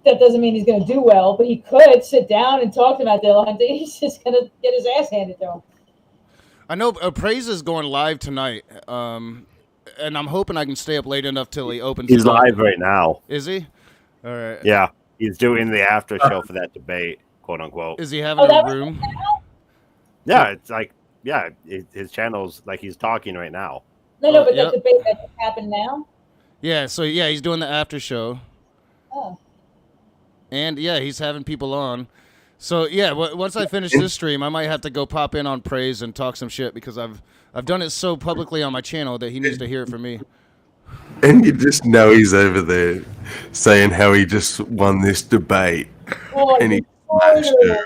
That doesn't mean he's going to do well, but he could sit down and talk to Matt Dillahunty. He's just going to get his ass handed to him. I know Praise is going live tonight, and I'm hoping I can stay up late enough till he opens. He's live right now. Is he? All right. Yeah, he's doing the after show for that debate, quote unquote. Is he having a room? Yeah, it's like, his channel's like he's talking right now. No, but that debate that just happened now? Yeah, so he's doing the after show. Oh. And he's having people on. So once I finish this stream, I might have to go pop in on Praise and talk some shit, because I've done it so publicly on my channel that he needs to hear it from me. And you just know he's over there saying how he just won this debate, and he smashed her.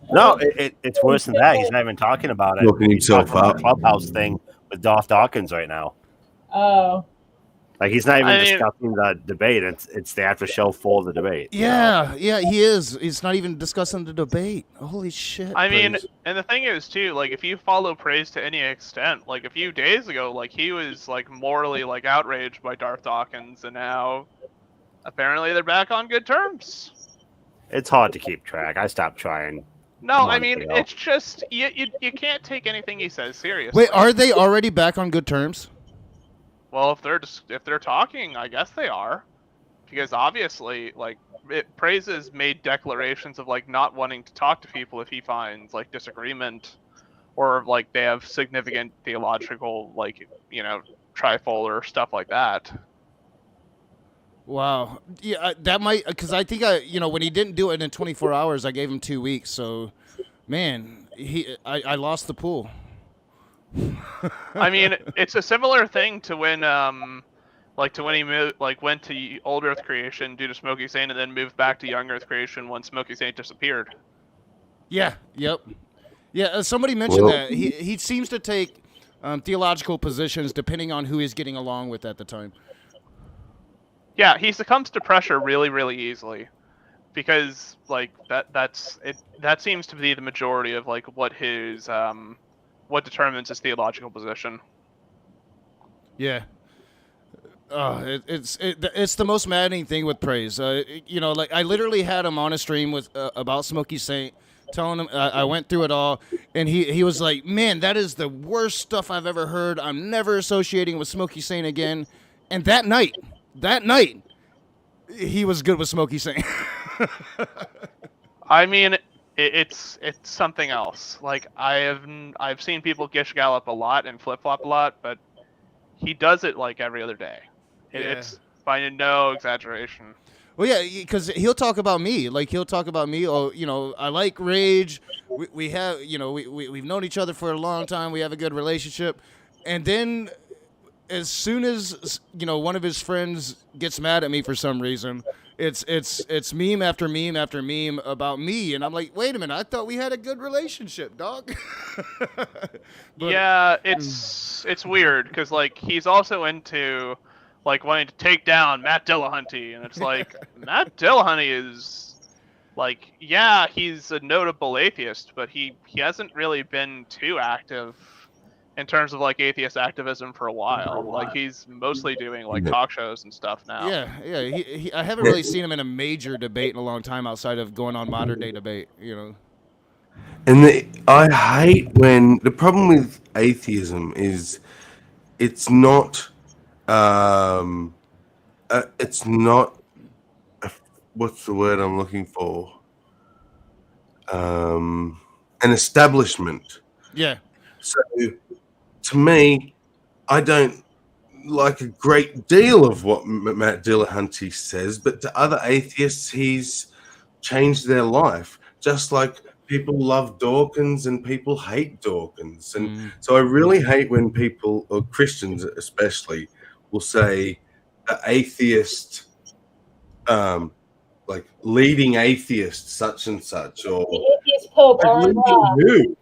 No, it's worse than that. He's not even talking about it. Looking He's himself talking about up. the Clubhouse thing with Darth Dawkins right now. Oh. Like, he's not even discussing the debate. It's the after show for the debate. Yeah, he is. He's not even discussing the debate. Holy shit. I mean, Praise. and the thing is too, like, if you follow Praise to any extent, like a few days ago, like he was like morally like outraged by Darth Dawkins, and now apparently they're back on good terms. It's hard to keep track. I stopped trying. No, I mean, it's just you can't take anything he says seriously. Wait, are they already back on good terms? Well, if they're talking, I guess they are, because obviously, like, Praise has made declarations of like not wanting to talk to people if he finds like disagreement, or like they have significant theological, like, trifle or stuff like that. Wow. Yeah, that might, because I think when he didn't do it in 24 hours, I gave him 2 weeks. So, man, I lost the pool. I mean, it's a similar thing to when he went to Old Earth creation due to Smoky Saint, and then moved back to Young Earth creation when Smoky Saint disappeared. Yeah. Yep. Yeah. Somebody mentioned that he seems to take theological positions depending on who he's getting along with at the time. Yeah, he succumbs to pressure really, really easily, because that seems to be the majority of like what determines his theological position. Yeah. It's the most maddening thing with praise. Like I literally had him on a stream with about Smoky Saint, telling him I went through it all, and he was like, "Man, that is the worst stuff I've ever heard. I'm never associating with Smoky Saint again." And that night, he was good with Smoky Saint. I mean, it's something else. Like I've seen people gish gallop a lot and flip flop a lot, but he does it like every other day. It's by no exaggeration. Well, yeah, because he'll talk about me. Like he'll talk about me. Oh, I like Rage. We have, we've known each other for a long time. We have a good relationship. And then, as soon as one of his friends gets mad at me for some reason, it's meme after meme after meme about me, and I'm like, wait a minute, I thought we had a good relationship, dog. Yeah, it's weird because like he's also into like wanting to take down Matt Dillahunty, and it's like Matt Dillahunty is like, yeah, he's a notable atheist, but he hasn't really been too active in terms of like atheist activism for a while. Like he's mostly doing like talk shows and stuff now. Yeah. I haven't really seen him in a major debate in a long time outside of going on Modern Day Debate. And I hate when the problem with atheism is it's not what's the word I'm looking for? An establishment. Yeah. So to me, I don't like a great deal of what Matt Dillahunty says, but to other atheists, he's changed their life. Just like people love Dawkins and people hate Dawkins. And so I really hate when people, or Christians especially, will say atheist, like leading atheist such and such, or the atheist Pope who?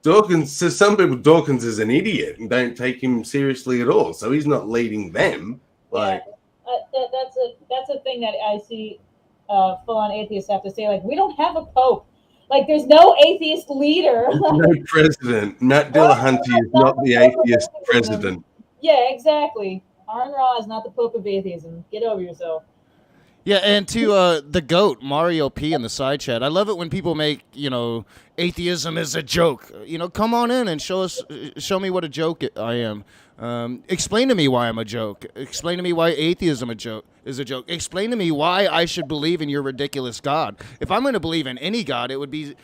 Dawkins, to some people, Dawkins is an idiot and don't take him seriously at all. So he's not leading them. Like that's a thing that I see full-on atheists have to say. Like, we don't have a pope. Like, there's no atheist leader. No president. Matt Dillahunty is not the atheist president. Yeah, exactly. Aaron Ra is not the pope of atheism. Get over yourself. Yeah, and to the GOAT, Mario P in the side chat, I love it when people make, atheism is a joke. Come on in and show me what a joke I am. Explain to me why I'm a joke. Explain to me why atheism is a joke. Explain to me why I should believe in your ridiculous God. If I'm going to believe in any God, it would be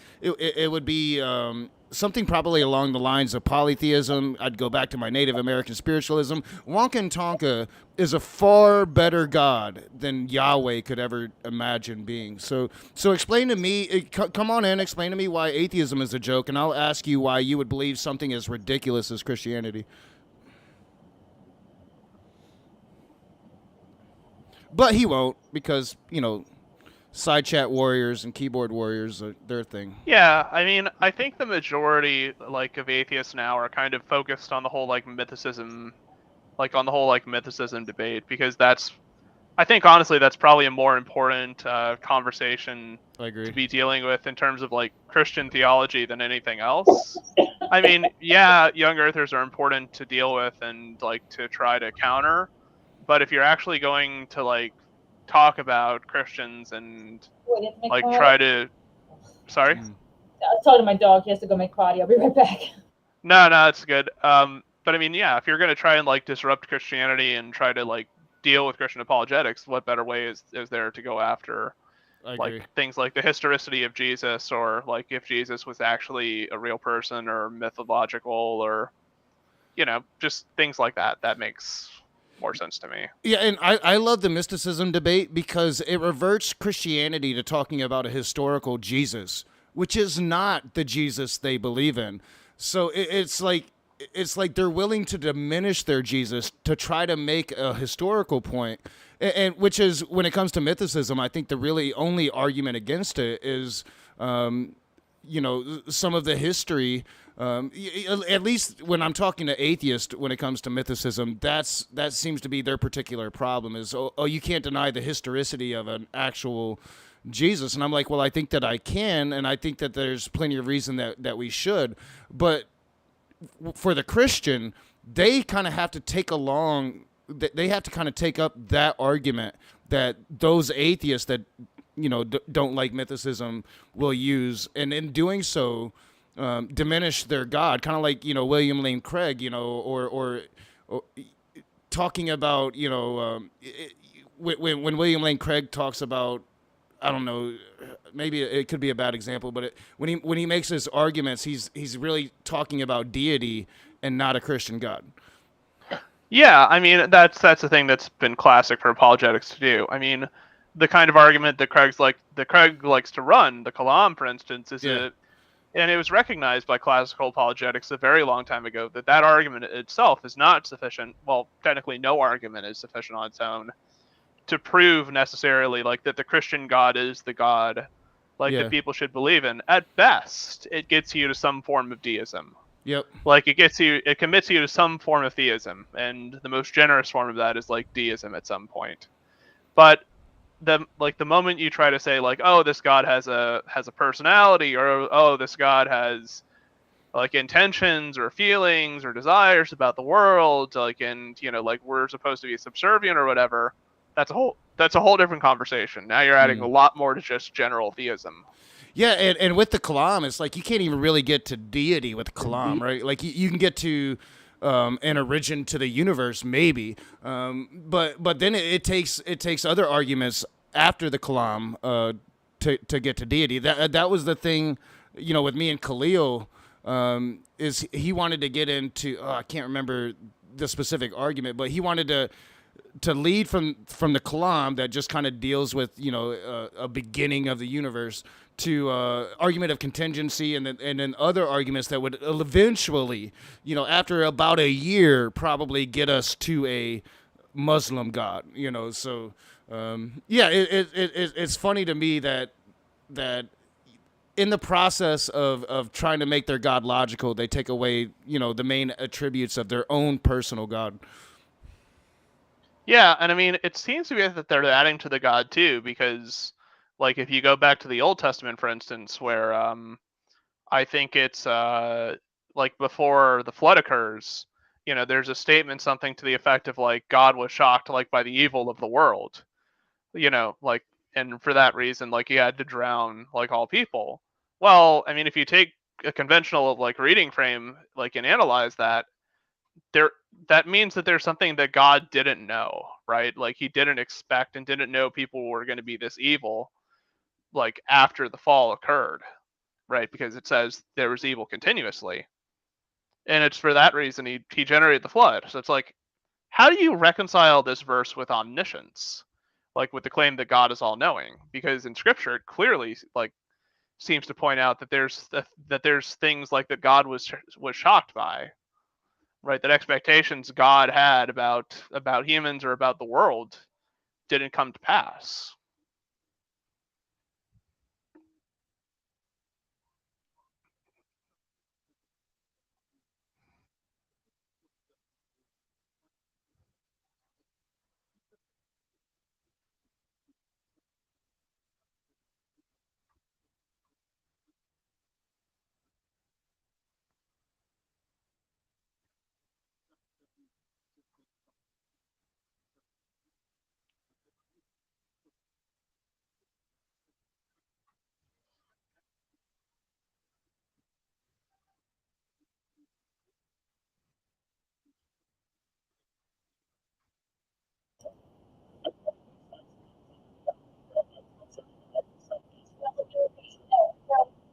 something probably along the lines of polytheism. I'd go back to my Native American spiritualism. Wonka Tonka is a far better God than Yahweh could ever imagine being. So explain to me, come on in, explain to me why atheism is a joke, and I'll ask you why you would believe something as ridiculous as Christianity. But he won't, because, side chat warriors and keyboard warriors are their thing. Yeah, I mean, I think the majority of atheists now are kind of focused on the whole mythicism, mythicism debate, because I think honestly that's probably a more important conversation to be dealing with in terms of Christian theology than anything else. I mean, yeah, young earthers are important to deal with and to try to counter, but if you're actually going to talk about Christians and try to, sorry. I was talking to my dog. He has to go make potty. I'll be right back. No, it's good. But I mean, yeah, if you're going to try and disrupt Christianity and try to deal with Christian apologetics, what better way is there to go after things like the historicity of Jesus, or if Jesus was actually a real person or mythological, or just things like that. That makes more sense to me. Yeah, and I love the mysticism debate because it reverts Christianity to talking about a historical Jesus, which is not the Jesus they believe in. So it's like they're willing to diminish their Jesus to try to make a historical point, and which is when it comes to mythicism, I think the really only argument against it is, some of the history. At least when I'm talking to atheists, when it comes to mythicism, that seems to be their particular problem. Is you can't deny the historicity of an actual Jesus, and I'm like, well, I think that I can, and I think that there's plenty of reason that we should, but for the Christian, they kind of have to take along. They have to kind of take up that argument that those atheists that don't like mythicism will use, and in doing so, diminish their God, kind of like William Lane Craig, or talking about when William Lane Craig talks about, I don't know, maybe it could be a bad example, but when he makes his arguments, he's really talking about deity and not a Christian God. Yeah, I mean that's the thing that's been classic for apologetics to do. I mean, the kind of argument that Craig likes to run, the Kalam, for instance, is and it was recognized by classical apologetics a very long time ago that argument itself is not sufficient. Well, technically, no argument is sufficient on its own to prove necessarily that the Christian God is the God that people should believe in. At best, it gets you to some form of deism. Yep. It commits you to some form of theism, and the most generous form of that is deism at some point. But the moment you try to say oh, this God has a personality, or oh, this God has intentions or feelings or desires about the world, and we're supposed to be subservient or whatever, that's a whole different conversation. Now you're adding a lot more to just general theism. Yeah, and with the Kalam, it's you can't even really get to deity with Kalam, right? You can get to an origin to the universe, maybe, but then it takes other arguments after the Kalam to get to deity. That was the thing, with me and Khalil, is he wanted to get into I can't remember the specific argument, but he wanted to lead from the Kalam that just kind of deals with a beginning of the universe to argument of contingency, and then other arguments that would eventually, after about a year, probably get us to a Muslim God. So it's funny to me that in the process of trying to make their God logical, they take away the main attributes of their own personal God. Yeah, and I mean, it seems to be that they're adding to the God too, because if you go back to the Old Testament, for instance, where I think it's before the flood occurs, there's a statement, something to the effect of God was shocked by the evil of the world, and for that reason he had to drown all people. Well, I mean, if you take a conventional reading frame and analyze that, that means that there's something that God didn't know, right? He didn't expect and didn't know people were going to be this evil after the fall occurred, right? Because it says there was evil continuously, and it's for that reason he generated the flood. So it's how do you reconcile this verse with omniscience, with the claim that God is all knowing? Because in Scripture it clearly seems to point out that there's things that God was shocked by, right? That expectations God had about humans or about the world didn't come to pass.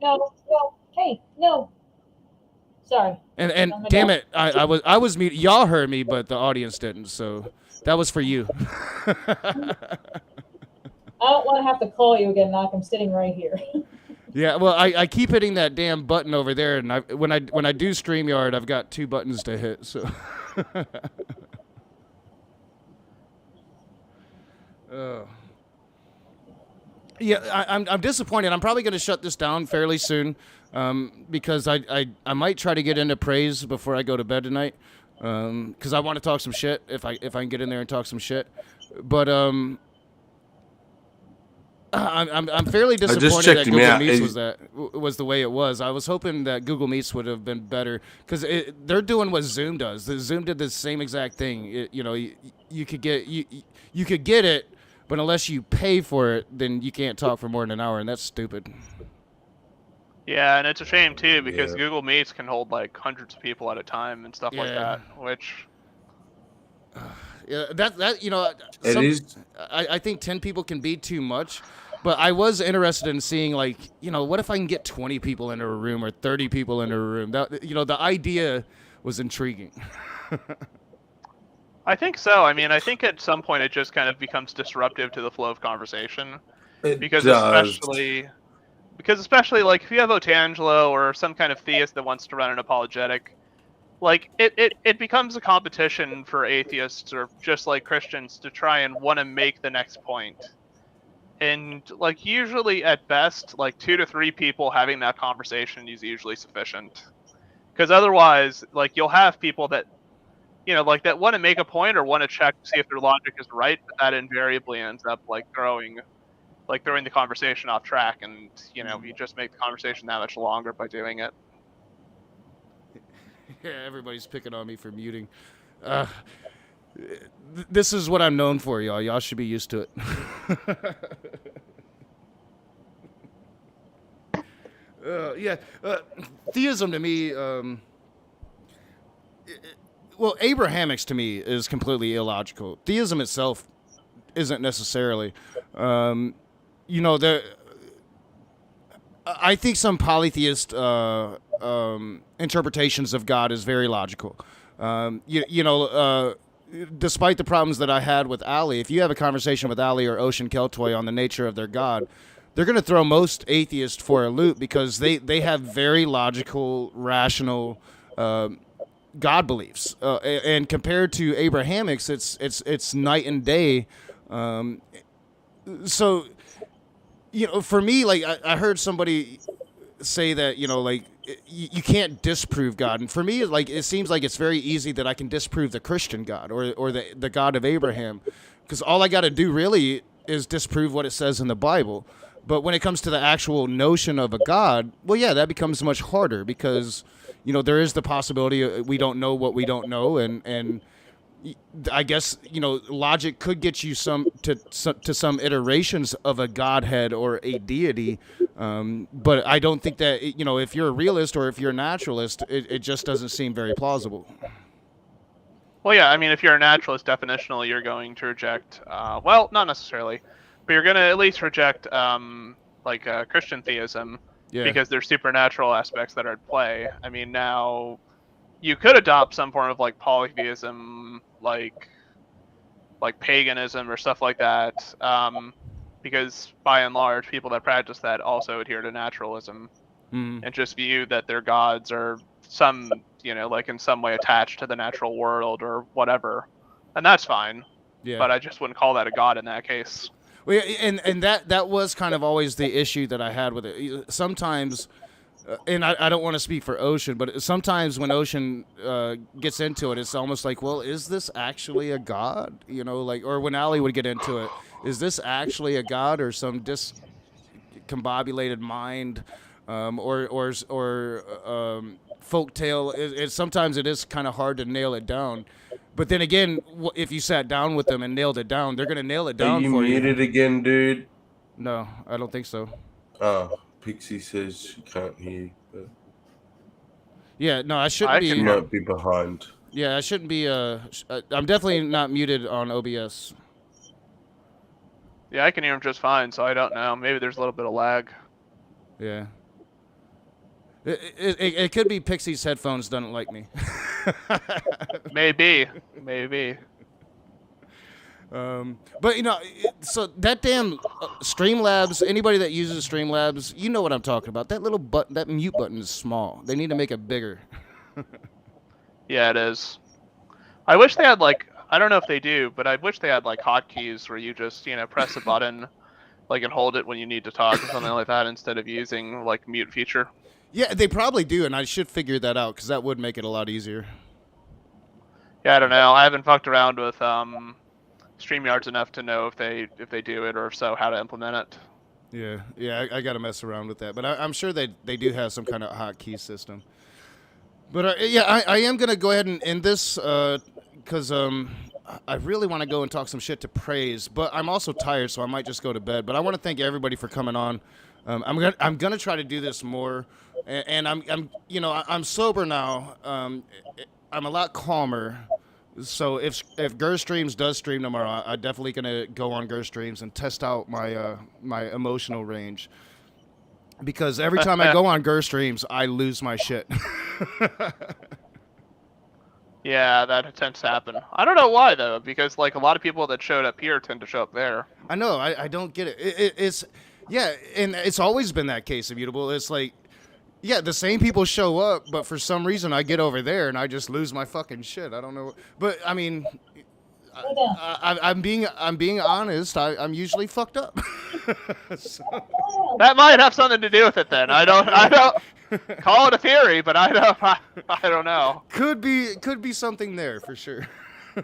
No, hey, no. Sorry. And Oh my damn God. it, I was mute. Y'all heard me, but the audience didn't. So that was for you. I don't want to have to call you again, Knock. I'm sitting right here. Yeah, well, I keep hitting that damn button over there, and when I do StreamYard, I've got 2 buttons to hit. So. Yeah, I'm disappointed. I'm probably going to shut this down fairly soon, because I might try to get into praise before I go to bed tonight, because I want to talk some shit if I can get in there and talk some shit, but I'm fairly disappointed that Google Meets was the way it was. I was hoping that Google Meets would have been better, because they're doing what Zoom does. Zoom did the same exact thing. You could get it, but unless you pay for it, then you can't talk for more than an hour, and that's stupid. Yeah, and it's a shame too, because Yeah. Google Meets can hold like hundreds of people at a time and stuff like Yeah. that, which. Yeah, that It is. I think 10 people can be too much, but I was interested in seeing, like, what if I can get 20 people into a room or 30 people into a room? That the idea was intriguing. I think so. I mean, I think at some point it just kind of becomes disruptive to the flow of conversation. Because especially like if you have Otangelo or some kind of theist that wants to run an apologetic, like it becomes a competition for atheists or just like Christians to try and want to make the next point. And like usually at best, like 2 to 3 people having that conversation is usually sufficient. Because otherwise, like you'll have people that like that want to make a point or want to check to see if their logic is right, but that invariably ends up like throwing the conversation off track, and you just make the conversation that much longer by doing it. Yeah, everybody's picking on me for muting. This is what I'm known for, y'all. Y'all should be used to it. Theism to me, well, Abrahamics to me is completely illogical. Theism itself isn't necessarily. I think some polytheist interpretations of God is very logical. Despite the problems that I had with Ali, if you have a conversation with Ali or Ocean Keltoy on the nature of their God, they're going to throw most atheists for a loop, because they have very logical, rational God beliefs, and compared to Abrahamics, it's night and day. So, for me, like I heard somebody say that you can't disprove God, and for me, like it seems like it's very easy that I can disprove the Christian God or the God of Abraham, because all I got to do really is disprove what it says in the Bible. But when it comes to the actual notion of a God, well, yeah, that becomes much harder, because there is the possibility we don't know what we don't know, and I guess logic could get you to some iterations of a godhead or a deity, but I don't think that if you're a realist or if you're a naturalist, it just doesn't seem very plausible. Well, yeah, I mean, if you're a naturalist, definitionally, you're going to reject. Well, not necessarily, but you're going to at least reject Christian theism, because there's supernatural aspects that are at play. I mean, now you could adopt some form of like polytheism, like paganism or stuff like that, because by and large, people that practice that also adhere to naturalism, and just view that their gods are like in some way attached to the natural world or whatever, and that's fine. Yeah. But I just wouldn't call that a god in that case. Well, and that was kind of always the issue that I had with it. Sometimes, and I don't want to speak for Ocean, but sometimes when Ocean gets into it, it's almost like, well, is this actually a god? Or when Ali would get into it, is this actually a god or some discombobulated mind, or folktale? Sometimes it is kind of hard to nail it down. But then again, if you sat down with them and nailed it down, they're going to nail it down for you. Are you muted again, dude? No, I don't think so. Oh, Pixie says she can't hear you. But yeah, no, I shouldn't be. You might be behind. Yeah, I shouldn't be. I'm definitely not muted on OBS. Yeah, I can hear him just fine, so I don't know. Maybe there's a little bit of lag. Yeah. It could be Pixie's headphones doesn't like me. Maybe. But so that damn Streamlabs. Anybody that uses Streamlabs, you know what I'm talking about. That little button, that mute button is small. They need to make it bigger. Yeah, it is. I wish they had I don't know if they do, but I wish they had hotkeys where you just press a button, and hold it when you need to talk or something like that instead of using mute feature. Yeah, they probably do, and I should figure that out because that would make it a lot easier. Yeah, I don't know. I haven't fucked around with StreamYards enough to know if they do it or if so how to implement it. Yeah, I got to mess around with that, but I'm sure they do have some kind of hotkey system. But I am gonna go ahead and end this because I really want to go and talk some shit to Praise, but I'm also tired, so I might just go to bed. But I want to thank everybody for coming on. I'm gonna try to do this more, and I'm sober now. I'm a lot calmer. So if Gerstreams does stream tomorrow, I'm definitely gonna go on Gerstreams and test out my emotional range. Because every time I go on Gerstreams, I lose my shit. Yeah, that tends to happen. I don't know why though, because a lot of people that showed up here tend to show up there. I know. I don't get it. It's and it's always been that case, Immutable. It's the same people show up, but for some reason I get over there and I just lose my fucking shit. I don't know. But I mean, I'm being honest. I'm usually fucked up. So. That might have something to do with it then. I don't call it a theory, but I don't know. Could be something there for sure. All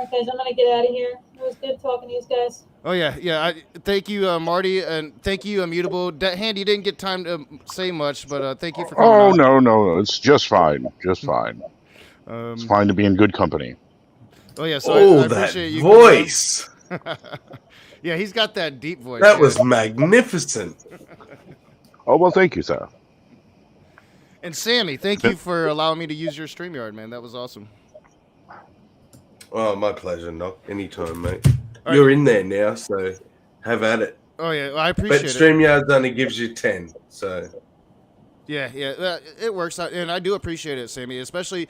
right, guys, I'm gonna get out of here. It was good talking to you guys. Oh yeah. Thank you, Marty, and thank you, Immutable. Handy didn't get time to say much, but thank you for coming. Oh no, it's just fine, it's fine to be in good company. Oh yeah, so I appreciate that you voice. Yeah, he's got that deep voice. That was magnificent. Oh well, thank you, sir. And Sammy, thank you for allowing me to use your StreamYard, man. That was awesome. Oh, my pleasure, Nock. Anytime, mate. All You're right. in there now, so have at it. Oh yeah, well, I appreciate but it. StreamYard only gives you 10, so. Yeah, it works out, and I do appreciate it, Sammy. Especially,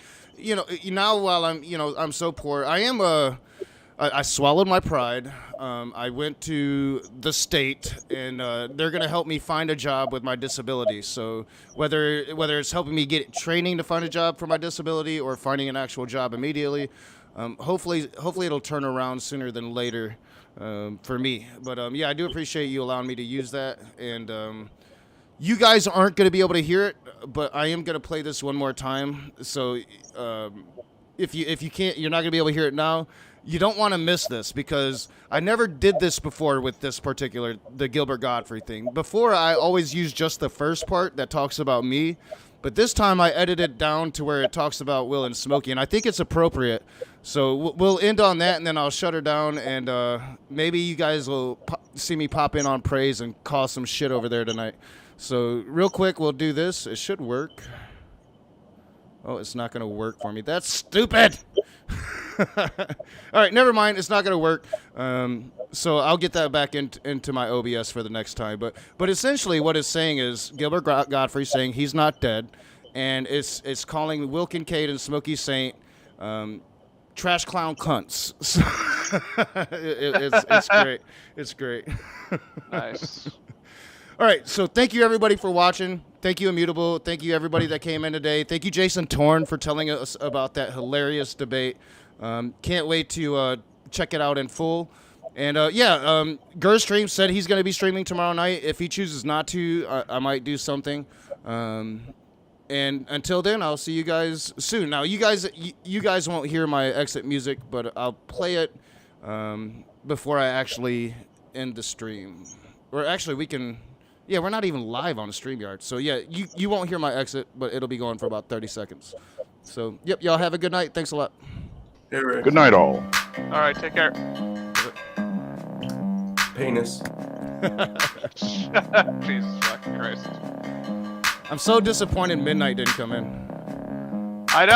now while I'm so poor, I swallowed my pride. I went to the state, and they're gonna help me find a job with my disability. So whether it's helping me get training to find a job for my disability or finding an actual job immediately, hopefully it'll turn around sooner than later for me. But I do appreciate you allowing me to use that, and you guys aren't going to be able to hear it, but I am going to play this one more time. So if you can't, you're not going to be able to hear it now. You don't want to miss this because I never did this before with this the Gilbert Godfrey thing. Before, I always used just the first part that talks about me, but this time I edited it down to where it talks about Will and Smokey, and I think it's appropriate. So we'll end on that, and then I'll shut her down, and maybe you guys will see me pop in on Praise and cause some shit over there tonight. So real quick, we'll do this. It should work. Oh, it's not going to work for me. That's stupid. All right, never mind. It's not going to work. So I'll get that back into my OBS for the next time. But essentially what it's saying is Gilbert Godfrey saying he's not dead. And it's calling Will Kincaid and Smokey Saint trash clown cunts. It's great. It's great. Nice. All right, so thank you everybody for watching. Thank you, Immutable. Thank you everybody that came in today. Thank you, Jason Torn, for telling us about that hilarious debate. Can't wait to check it out in full. And Gerstream said he's going to be streaming tomorrow night. If he chooses not to, I might do something. And until then, I'll see you guys soon. Now, you guys won't hear my exit music, but I'll play it before I actually end the stream. Or actually, we can... Yeah, we're not even live on StreamYard. So, yeah, you won't hear my exit, but it'll be going for about 30 seconds. So, yep, y'all have a good night. Thanks a lot. Good night, all. All right, take care. Penis. Jesus fucking Christ. I'm so disappointed Midnight didn't come in.